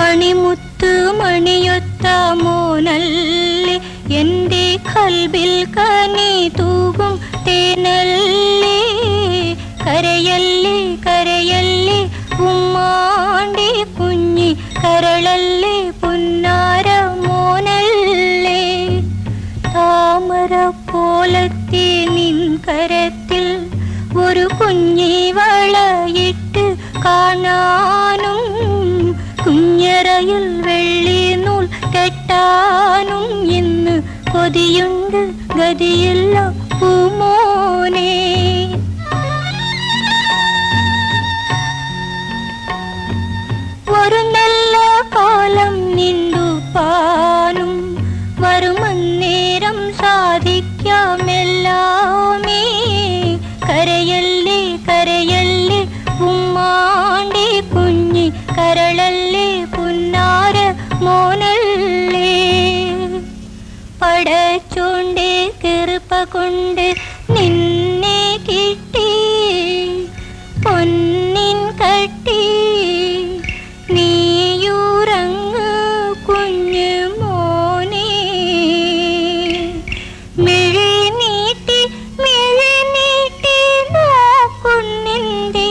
അണിമുത്ത് മണിയൊത്ത മോനല്ലേ എന്റെ കൽബിൽ കനി തൂകും തേനല്ലേ കരയല്ലേ കരയല്ലേ ഉമ്മാണ്ടി കുഞ്ഞി കരളല്ലേ പുന്നാര മോനല്ലേ താമര പോലത്തെ നിൻ കരത്തിൽ ഒരു കുഞ്ഞി വളയിട്ട് കാണാനും കുഞ്ഞറയിൽ വെള്ളി നൂൽ കെട്ടാനും ഇന്ന് കൊതിയുണ്ട് ഗതിയില്ല പൂമോനെ ഒരു നല്ല കാലം നിണ്ടുപാനും വരുമന്നേരം സാധിക്കാമെല്ലാമേ കരയല്ലേ കരയല്ലേ ഉമ്മാണ്ടി കുഞ്ഞി കരളല്ലേ പുന്നാര മോനല്ലേ പടച്ചോണ്ടേ കൃപ കൊണ്ട് നിന്നെ കിട്ടി പൊന്നിൻ കട്ടി നീയുറങ്ങ് കുഞ്ഞു മോനെ മിഴി നീട്ടി നോക്കുന്നിന്റെ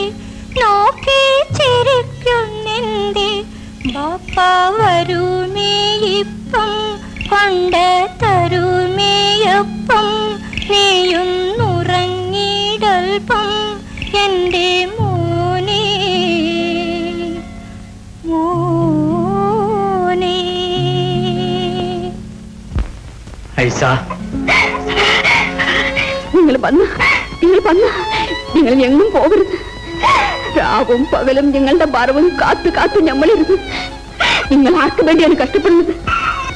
നോക്കി ചിരിക്കുന്നിന്റെ ബാപ്പാ വരുമേ ഇപ്പം കൊണ്ട് തരുമേയപ്പം നീയുറങ്ങിടൽപ്പം എന്റെ മോനെ മോനെ ഐസ നിങ്ങൾ വന്ന് നിങ്ങൾ എങ്ങും പോകരുത്. രാവും പകലും ഞങ്ങളുടെ ഭാരവും കാത്തു കാത്തു ഞമ്മളിരുന്നു. നിങ്ങൾ ആർക്കു വേണ്ടിയാണ് കഷ്ടപ്പെടുന്നത്?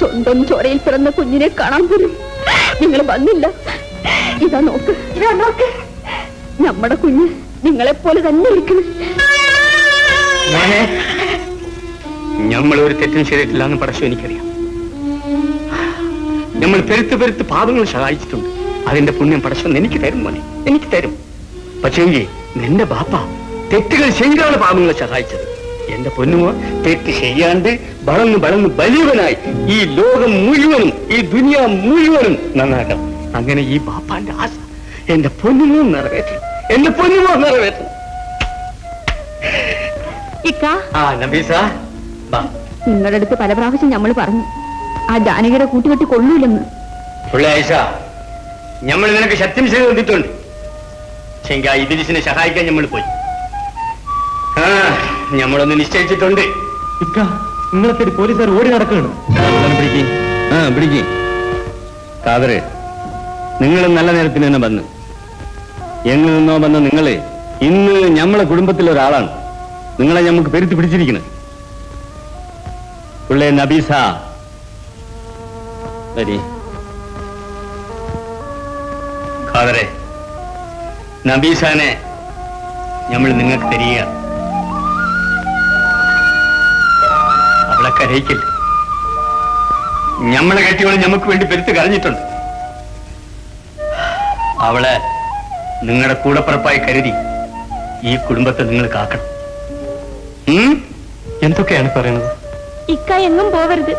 സ്വന്തം ചോരയിൽ പിറന്ന കുഞ്ഞിനെ കാണാൻ പോലും നിങ്ങൾ വന്നില്ല. ഇതാ നോക്ക്, ഇതാ നോക്ക്, നമ്മുടെ കുഞ്ഞ് നിങ്ങളെപ്പോലെ തന്നെ ഇരിക്കുന്നു. നമ്മൾ ഒരു തെറ്റും ചെയ്തിട്ടില്ല എന്ന് പടച്ചു എനിക്കറിയാം. നമ്മൾ പെരുത്ത് പാപങ്ങൾ സഹായിച്ചിട്ടുണ്ട്. അതിന്റെ പുണ്യം പടച്ചോന്ന് എനിക്ക് തരും മോനെ, എനിക്ക് തരും. പക്ഷേ നിന്റെ ബാപ്പ തെറ്റുകൾ ചെയ്താണ് പാപങ്ങളെ സഹായിച്ചത്. എന്റെ പൊന്നുമോ, തെറ്റ് ചെയ്യാണ്ട് വളർന്ന് വലിയവനായി ഈ ലോകം മുഴുവനും ഈ ദുനിയ മുഴുവനും നന്നാക്കണം. അങ്ങനെ ഈ ബാപ്പാന്റെ ആശ എന്റെ പൊന്നുമോ നിറവേറ്റണം, എന്റെ പൊന്നുമോ നിറവേറ്റണം. നബീസ, നിങ്ങളുടെ അടുത്ത് പല പ്രാവശ്യം നമ്മൾ പറഞ്ഞു ആ ജാനകിയുടെ കൂട്ടുകെട്ടി കൊള്ളൂലെന്ന്. ആയിഷ, നമ്മൾ നിനക്ക് സത്യം ചെയ്ത് തന്നിട്ടുണ്ട്. ആ ഇബിലിസിനെ സഹായിക്കാൻ നമ്മൾ പോയി. നമ്മളൊന്ന് നിശ്ചയിച്ചിട്ടുണ്ട്. നിങ്ങളെ പോലീസുകാർ ഓടി നടക്കുകയാണ്. പിടിക്ക് കാതറെ, നിങ്ങൾ നല്ല നേരത്തിന് തന്നെ വന്ന് എങ്ങു നിന്നോ വന്ന നിങ്ങളെ ഇന്ന് നമ്മളെ കുടുംബത്തിലൊരാളാണ്. നിങ്ങളെ നമുക്ക് പെരുത്തി പിടിച്ചിരിക്കുന്നത്. പുള്ളേ നബീസ വരി. ഖാദറെ, നബീസാനെ നമ്മൾ നിങ്ങൾക്ക് തരിക. അവളെ കരയിക്കില്ല. നമ്മളെ കെട്ടിയോളെ നമുക്ക് വേണ്ടി പെരുത്ത് കരഞ്ഞിട്ടുണ്ട്. അവളെ നിങ്ങളുടെ കൂടപ്പുറപ്പായി കരുതി ഈ കുടുംബത്തെ നിങ്ങൾ കാക്കണം. എന്തൊക്കെയാണ് പറയുന്നത്? ഇക്ക എങ്ങും പോവരുത്.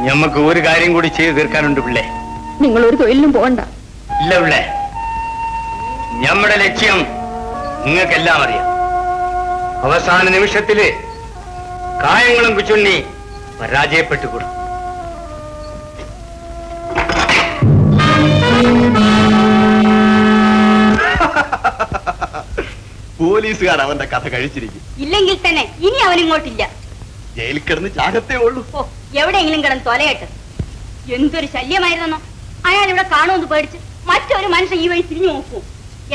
ഞമ്മക്ക് ഒരു കാര്യം കൂടി ചെയ്തു തീർക്കാനുണ്ട് പിള്ളേ. നിങ്ങൾ ഒരു തൊഴിലിനും പോകണ്ട. ഇല്ല പിള്ളേ, നമ്മുടെ ലക്ഷ്യം നിങ്ങൾക്കെല്ലാം അറിയാം. അവസാന നിമിഷത്തില് കായങ്ങളും കുച്ചുണ്ണി പരാജയപ്പെട്ടുകൂടും. പോലീസുകാർ അവന്റെ കഥ കഴിച്ചിരിക്കും. ഇല്ലെങ്കിൽ തന്നെ ഇനി അവനിങ്ങോട്ടില്ല. ജയിലിൽ കിടന്ന് ചാകത്തേ ഉള്ളൂ. ഓ, എവിടെയെങ്കിലും കിടന്ന് തൊലയട്ടെ. എന്തൊരു ശല്യമായിരുന്നോ. അയാൾ ഇവിടെ കാണുമെന്ന് പേടിച്ച് മറ്റൊരു മനുഷ്യൻ ഈ വഴി തിരിഞ്ഞു നോക്കൂ.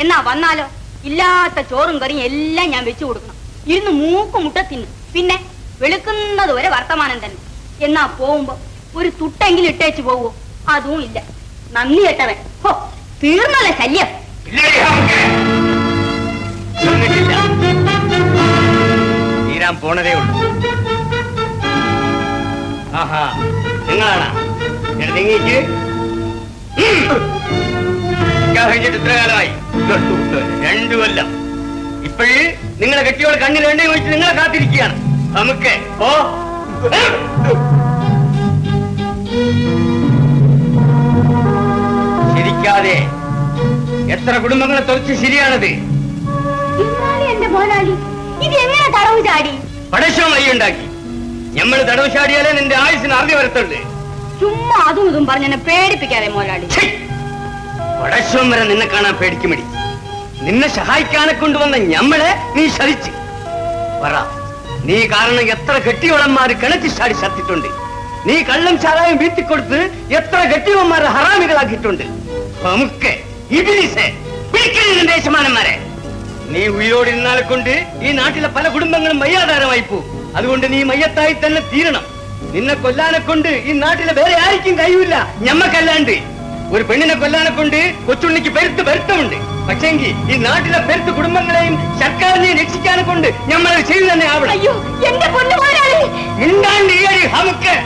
എന്നാ വന്നാലോ, ഇല്ലാത്ത ചോറും കറിയും എല്ലാം ഞാൻ വെച്ചു കൊടുക്കണം. ഇരുന്ന് മൂക്ക് മുട്ട തിന്നു. പിന്നെ വെളുക്കുന്നത് വരെ വർത്തമാനം തന്നെ. എന്നാ പോകുമ്പോ ഒരു തുട്ടെങ്കിലും ഇട്ടേച്ചു പോവോ? അതും ഇല്ല. നന്ദി കേട്ടവൻ. ഹോ, തീർന്നല്ലേ ശല്യം. തീരാൻ പോണതേ ഉള്ളൂ. ആഹാ, നിങ്ങളാണ് നീങ്ങിക്ക് കഴിഞ്ഞിട്ട് ഇത്ര കാലമായി? 2 കൊല്ലം. ഇപ്പോഴ് നിങ്ങളെ കെട്ടിയോട് കണ്ണിൽ എണ്ണയും വെച്ച് നിങ്ങളെ കാത്തിരിക്കുകയാണ്. നമുക്ക് ഓ ശരിക്കാതെ എത്ര കുടുംബങ്ങളെ തുറച്ച് ശരിയാണത്. എന്റെ മോനാളി, ഇത് എങ്ങനെ തടവ് ചാടി? പടശം വഴിയുണ്ടാക്കി. ഞമ്മള് തടവ് ചാടിയാലേ നിന്റെ ആയുസിന് അറിഞ്ഞു വരത്തുള്ളൂ. ചുമ്മാ അതും ഇതും പറഞ്ഞെന്നെ പേടിപ്പിക്കാതെ മോലാളി. പടശം വരെ നിന്നെ കാണാൻ പേടിക്കുമടി. നിന്നെ സഹായിക്കാനെ കൊണ്ടുവന്ന ഞമ്മളെ നീ ശരിച്ച് പറ. നീ കാരണം എത്ര കെട്ടിയോളന്മാര് കിണറ്റി ചാടി ചത്തിട്ടുണ്ട്. നീ കള്ളം ചാരായം വീട്ടിക്കൊടുത്ത് എത്ര കെട്ടിയോന്മാരെ ഹറാമികളാക്കിയിട്ടുണ്ട്. നമുക്ക് ഇബിലിസേ പിടിക്കരുത് ദേശമാനന്മാരെ. നീ ഉയരോടിരുന്നാലെ കൊണ്ട് ഈ നാട്ടിലെ പല കുടുംബങ്ങളും മയ്യാധാരമായി പോകും. അതുകൊണ്ട് നീ മയ്യത്തായി തന്നെ തീരണം. നിന്നെ കൊല്ലാനെ കൊണ്ട് ഈ നാട്ടിലെ വേറെ ആർക്കും കഴിയില്ല, ഞമ്മക്കല്ലാണ്ട്. ഒരു പെണ്ണിനെ കൊല്ലാനെ കൊണ്ട് കൊച്ചുണ്ണിക്ക് പെരുത്ത് വരുത്തമുണ്ട്. പക്ഷെങ്കിൽ ഈ നാട്ടിലെ പെരുത്ത് കുടുംബങ്ങളെയും സർക്കാരിനെയും രക്ഷിക്കാനെ കൊണ്ട് ഞമ്മളത് ചെയ്തു തന്നെ ആവണം. അയ്യോ, എന്റെ പൊന്നുമോനാളി, മിണ്ടാണ്ട് ഈ അടി നമുക്ക്.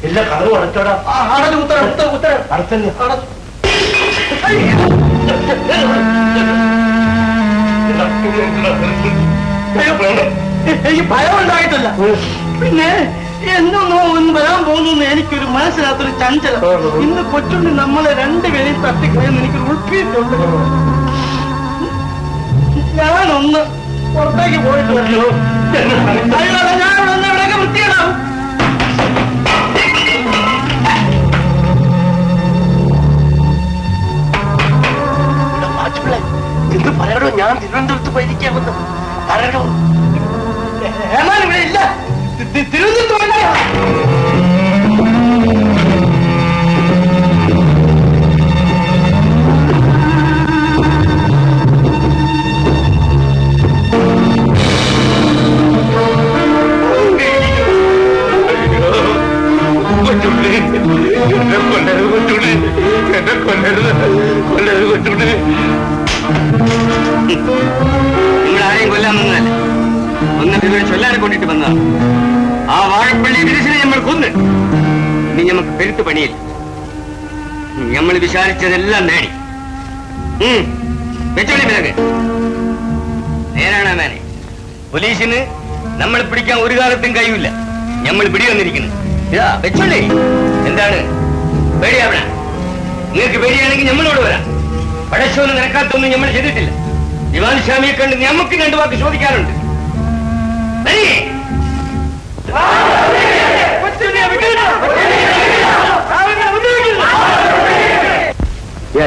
എല്ലാ കഥവും അടച്ചോടാ. അടച്ചല്ലേ? എനിക്ക് ഭയം ഉണ്ടായിട്ടില്ല. പിന്നെ എന്നൊന്നോ ഒന്ന് വരാൻ പോകുന്നു എനിക്കൊരു മനസ്സിലാത്തൊരു ചഞ്ചലം. ഇന്ന് കൊച്ചുണ്ണി നമ്മളെ രണ്ടുപേരെയും തട്ടിക്കളയെന്ന് എനിക്ക് ഉൾപ്പിയിട്ടുണ്ട്. ഞാനൊന്ന് പുറത്തേക്ക് പോയിട്ട് വരല്ലോ. ഞാനൊന്ന് ഇവിടെയൊക്കെ വൃത്തിയിടാവും. എന്ത് പറയണോ? ഞാൻ തിരുവനന്തപുരത്ത് പോയിരിക്കാമെന്ന് പറയണോ? ഇവിടെ ഇല്ല. തിരുവനന്തപുരത്ത് കൊച്ചുണ്ണി എന്നെ കൊല്ലരുത് കൊച്ചുണ്ണി, എന്നെ കൊല്ലരുത് കൊച്ചുണ്ണി. നിങ്ങൾ ആരെയും കൊല്ലാൻ വന്നതല്ല, ഒന്നിട്ട് ഇവരെ ചൊല്ലാനെ കൊണ്ടിട്ട് വന്നതാണ്. ആ വാഴപ്പള്ളി ബിരിസിനെ നമ്മൾ കൊന്ന്. ഇനി നമുക്ക് പെരുത്ത് പണിയില്ല. നമ്മൾ വിചാരിച്ചതെല്ലാം നേടി. വെച്ചോളി പിന്നൊക്കെ നേരാണ് മേനെ. പോലീസിന് നമ്മൾ പിടിക്കാൻ ഒരു കാലത്തും കഴിയില്ല. നമ്മൾ പിടി വന്നിരിക്കുന്നു. ഇതാ വെച്ചോളി. എന്താണ് പേടിയാവണ? നിങ്ങൾക്ക് പേടിയാണെങ്കിൽ നമ്മളോട് വരാം. പടശോന്ന് നിരക്കാത്തൊന്നും നമ്മൾ ചെയ്തിട്ടില്ല. ദിവാൻ സ്വാമിയെ കണ്ട് നമുക്ക് രണ്ടു വാക്ക് ചോദിക്കാറുണ്ട്.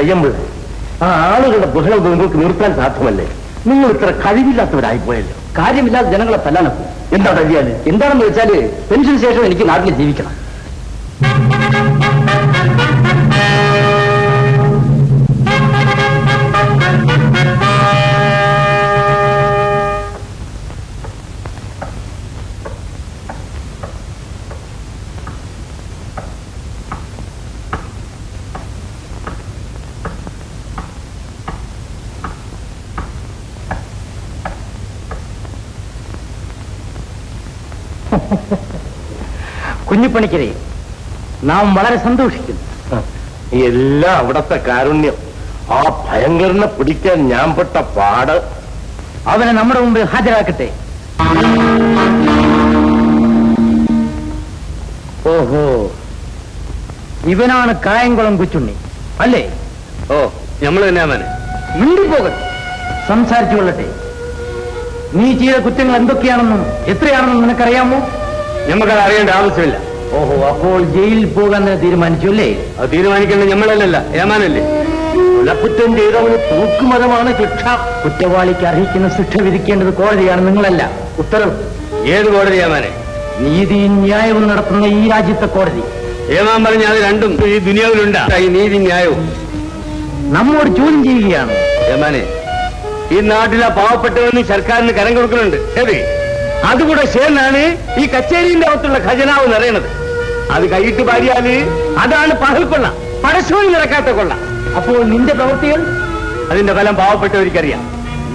അയ്യമ്പ്, ആ ആളുകളുടെ ബഹളം നിങ്ങൾക്ക് നിർത്താൻ സാധ്യമല്ലേ? നിങ്ങൾ ഇത്ര കഴിവില്ലാത്തവരായിപ്പോയല്ലോ. കാര്യമില്ലാതെ ജനങ്ങളെ തല്ലാനൊക്കും. എന്താ കഴിയാല്? എന്താണെന്ന് വെച്ചാല് പെൻഷന് ശേഷം എനിക്ക് നാട്ടിൽ ജീവിക്കണം. കുഞ്ഞിപ്പണിക്കരെ, നാം വളരെ സന്തോഷിക്കുന്നു. എല്ലാം അവിടത്തെ കാരുണ്യം. ആ ഭയങ്കരനെ പിടിക്കാൻ ഞാൻ പെട്ട പാട്. അവനെ നമ്മുടെ മുമ്പിൽ ഹാജരാക്കട്ടെ. ഓഹോ, ഇവനാണ് കായംകുളം കൊച്ചുണ്ണി അല്ലേ? ഓ, നമ്മൾ തന്നെയാ. മിണ്ടിപ്പോകട്ടെ, സംസാരിച്ചു കൊള്ളട്ടെ. നീ ചെയ്ത കുറ്റങ്ങൾ എന്തൊക്കെയാണെന്നും എത്രയാണെന്നും നിനക്കറിയാമോ? നമുക്കത് അറിയേണ്ട ആവശ്യമില്ല. ഓഹോ, അപ്പോൾ ജയിലിൽ പോകാൻ തീരുമാനിച്ചു അല്ലേ? അത് തീരുമാനിക്കേണ്ടത് നമ്മളല്ലല്ല, ഏമാനല്ലേ? കുറ്റം ചെയ്തവന് തൂക്കുമരമാണ് ശിക്ഷ. കുറ്റവാളിക്ക് അർഹിക്കുന്ന ശിക്ഷ വിധിക്കേണ്ടത് കോടതിയാണ്, നിങ്ങളല്ല. ഉത്തരവ് ഏത് കോടതി ഏമാനെ? നീതിയും ന്യായവും നടത്തുന്ന ഈ രാജ്യത്തെ കോടതി. ഏമാൻ പറഞ്ഞ അത് രണ്ടും ഈ ദുനിയാവിലുണ്ടാ, ഈ നീതി ന്യായവും. നമ്മോട് ചോദ്യം ചെയ്യുകയാണ്. ഏമാനെ, ഈ നാട്ടിലെ പാവപ്പെട്ടവന് സർക്കാരിന് കരം കൊടുക്കുന്നുണ്ട്. ഏത് അതുകൂടെ ചേർന്നാണ് ഈ കച്ചേരിന്റെ അകത്തുള്ള ഖജനാവ് നിറയണത്. അത് കൈയിട്ട് പാരിയാല് അതാണ് പകൽക്കൊള്ള, പടശോയി നിറക്കാത്ത കൊള്ള. അപ്പോൾ നിന്റെ പ്രവൃത്തികൾ? അതിന്റെ ഫലം പാവപ്പെട്ടവർക്കറിയാം.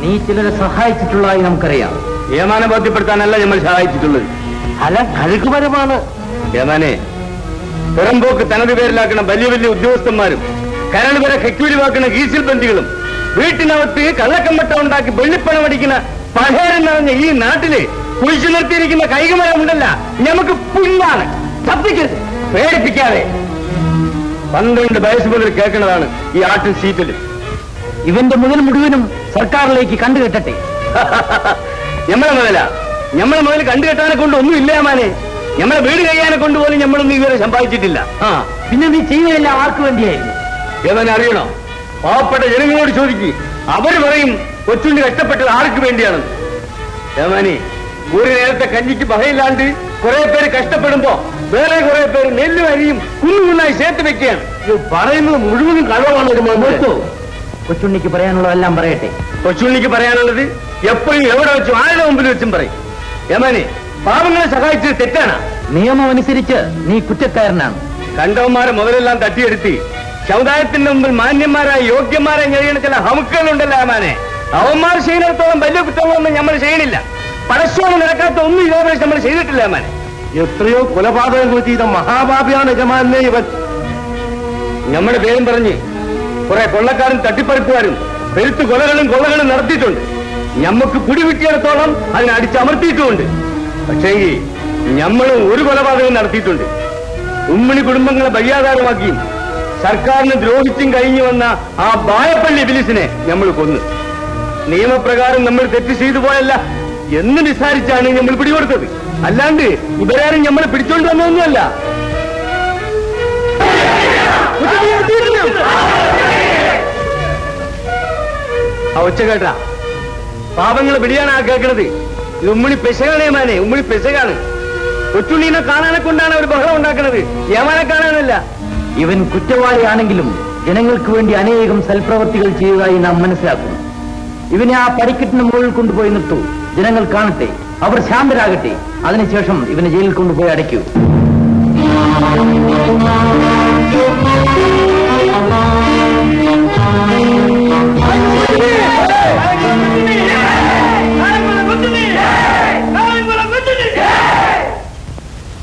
നീ ചിലരെ സഹായിച്ചിട്ടുള്ളതായി നമുക്കറിയാം. ഏമാനെ ബോധ്യപ്പെടുത്താനല്ല നമ്മൾ സഹായിച്ചിട്ടുള്ളത്. ഫലം കഴുകുപരമാണ്. ഏമാനെ, പുറംപോക്ക് തനത് പേരിലാക്കുന്ന വലിയ വലിയ ഉദ്യോഗസ്ഥന്മാരും കരൾ വരെ കെക്കൂലി വാക്കുന്ന ഗീസിൽ ബന്ധികളും വീട്ടിനകത്ത് കള്ളക്കമ്പട്ട ഉണ്ടാക്കി വെള്ളിപ്പണം അടിക്കുന്ന പഴയരം നിറഞ്ഞ ഈ നാട്ടില് കുഴിച്ചു നിർത്തിയിരിക്കുന്ന കൈകമരമുണ്ടല്ല, നമുക്ക് പുല്ലാണ്. തപ്പിക്കരുത്, പേടിപ്പിക്കാതെ. 12 വയസ്സ് മുതൽ കേൾക്കുന്നതാണ് ഈ ആട്ടിൽ സീറ്റിൽ. ഇവന്റെ മുഴുവനും സർക്കാരിലേക്ക് കണ്ടുകെട്ടട്ടെ. നമ്മളെ മുതൽ കണ്ടുകെട്ടാനെ കൊണ്ട് ഒന്നും ഇല്ല മാനെ. നമ്മളെ വീട് കഴിയാനെ കൊണ്ടുപോലും നമ്മളൊന്നും ഇതുവരെ സമ്പാദിച്ചിട്ടില്ല. പിന്നെ നീ ചെയ്യുന്നതെല്ലാം ആർക്ക് വേണ്ടിയായിരുന്നു? ഏതാനും അറിയണോ? പാവപ്പെട്ട ജനങ്ങളോട് ചോദിക്കും, അവര് പറയും കൊച്ചുണ്ണി കഷ്ടപ്പെട്ടത് ആർക്ക് വേണ്ടിയാണ്. ഏമാനി, ഒരു നേരത്തെ കഞ്ഞിക്ക് വകയില്ലാണ്ട് കുറെ പേര് കഷ്ടപ്പെടുമ്പോ വേറെ കുറെ പേര് നെല്ലും അരിയും കുന്നുകുന്നായി ചേർത്ത് വെക്കുകയാണ്. ഇത് പറയുന്നത് മുഴുവനും കളവാണ്. ഒരു കൊച്ചുണ്ണിക്ക് പറയാനുള്ളതെല്ലാം പറയട്ടെ. കൊച്ചുണ്ണിക്ക് പറയാനുള്ളത് എപ്പോഴും എവിടെ വെച്ചും ആരുടെ മുമ്പിൽ വെച്ചും പറയും. ഏമാനി, പാവങ്ങളെ സഹായിച്ചത് തെറ്റാണ്. നിയമം അനുസരിച്ച് നീ കുറ്റക്കാരനാണ്. കണ്ടവന്മാരെ മുതലെല്ലാം തട്ടിയെടുത്തി സമുദായത്തിന്റെ മുമ്പിൽ മാന്യന്മാരായ യോഗ്യന്മാരായി കഴിയുന്ന ചില ഹമുക്കുകളുണ്ടല്ലോ ഏമാനെ, അവന്മാർ ചെയ്യുന്നിടത്തോളം വലിയ കുറ്റങ്ങളൊന്നും നമ്മൾ ചെയ്യണില്ല. പരസ്യോട് നടക്കാത്ത ഒന്നും ഇതേപോലെ നമ്മൾ ചെയ്തിട്ടില്ല ഏമാനെ. എത്രയോ കൊലപാതകങ്ങൾ ചെയ്ത മഹാപാപിയാണ് യജമാനെ ഇവൻ. നമ്മുടെ പേരും പറഞ്ഞ് കുറെ കൊള്ളക്കാരും തട്ടിപ്പറിപ്പുകാരും പെരുത്ത് കൊള്ളകളും നടത്തിയിട്ടുണ്ട്. ഞമ്മക്ക് പിടിവിട്ടിയിടത്തോളം അതിനെ അടിച്ചമർത്തിയിട്ടുമുണ്ട്. പക്ഷേ ഞമ്മളും ഒരു കൊലപാതകം നടത്തിയിട്ടുണ്ട്. ഉമ്മണി കുടുംബങ്ങളെ ബയ്യാധാരമാക്കിയും സർക്കാരിന് ദ്രോഹിച്ചും കഴിഞ്ഞു വന്ന ആ ബായപ്പള്ളി ബിലിസിനെ നമ്മൾ കൊന്നു. നിയമപ്രകാരം നമ്മൾ തെറ്റ് ചെയ്തു പോയല്ല എന്ന് വിസാരിച്ചാണ് നമ്മൾ പിടികൊടുത്തത്. അല്ലാണ്ട് ഇവരാരും നമ്മൾ പിടിച്ചോണ്ട് വന്നതൊന്നുമല്ല. ആ ഒച്ച കേട്ടാ? പാപങ്ങളെ പിടിയാണ് ആ കേൾക്കണത്. ഇത് ഉമ്മണി പെശകാണ് ഏമാനെ, ഉമ്മണി പെശകാണ്. കൊച്ചുണ്ണീനെ കാണാനെ കൊണ്ടാണ് അവർ ബഹളം ഉണ്ടാക്കുന്നത്, ഏമാനെ കാണാനല്ല. ഇവൻ കുറ്റവാളിയാണെങ്കിലും ജനങ്ങൾക്ക് വേണ്ടി അനേകം സൽപ്രവർത്തികൾ ചെയ്തതായി നാം മനസ്സിലാക്കുന്നു. ഇവനെ ആ പടിക്കെട്ടിന് മുകളിൽ കൊണ്ടുപോയി നിർത്തൂ. ജനങ്ങൾ കാണട്ടെ, അവർ ശാന്തരാകട്ടെ. അതിനുശേഷം ഇവനെ ജയിലിൽ കൊണ്ടുപോയി അടയ്ക്കൂ.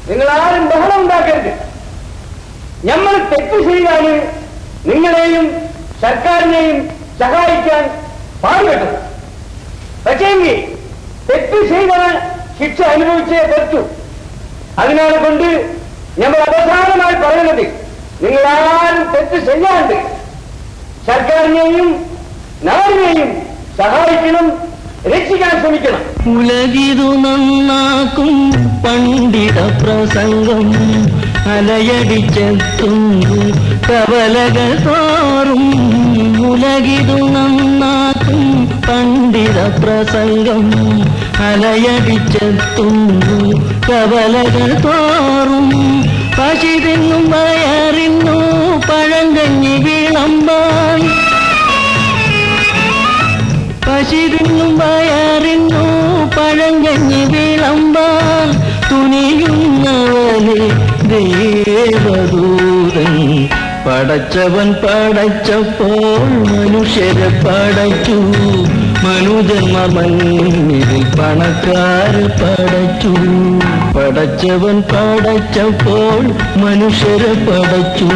നിങ്ങൾ ആരും ബഹളം ഉണ്ടാക്കരുത്. നമ്മൾ തെറ്റ് ചെയ്യാന് നിങ്ങളെയും സർക്കാരിനെയും സഹായിക്കാൻ പാടുപെട്ടു. പക്ഷേങ്കിൽ തെറ്റ് ചെയ്തവൻ ശിക്ഷ അനുഭവിച്ചേ പറ്റൂ. അതിനാൽ കൊണ്ട് നമ്മൾ അവസാനമായി പറയുന്നത്, നിങ്ങളാരും തെറ്റ് ചെയ്യാണ്ട് സർക്കാരിനെയും നാടിനെയും സഹായിക്കണം, രക്ഷിക്കാൻ ശ്രമിക്കണം. ഉലകിതു നന്നാക്കും പണ്ഡിത പ്രസംഗം അലയടിച്ചെത്തുന്നു കവലകൾ തോറും. ഉലകിതു നന്നാക്കും പണ്ഡിത പ്രസംഗം അലയടിച്ചെത്തുന്നു കവലകൾ തോറും. പശി തിന്നും വയറിന്നു പഴങ്കഞ്ഞി വിളമ്പാൻ. പശി തിന്നും വയറിന്നു പഴങ്കഞ്ഞി വിളമ്പാൻ തുനിയുന്നവനെ ദേവദൂതൻ. പടച്ചവൻ പടച്ചപ്പോൾ മനുഷ്യരെ പടച്ചു. മനുജന്മ മണ്ണിൽ പണക്കാര് പടച്ചു. പടച്ചവൻ പടച്ചപ്പോൾ മനുഷ്യരെ പടച്ചു.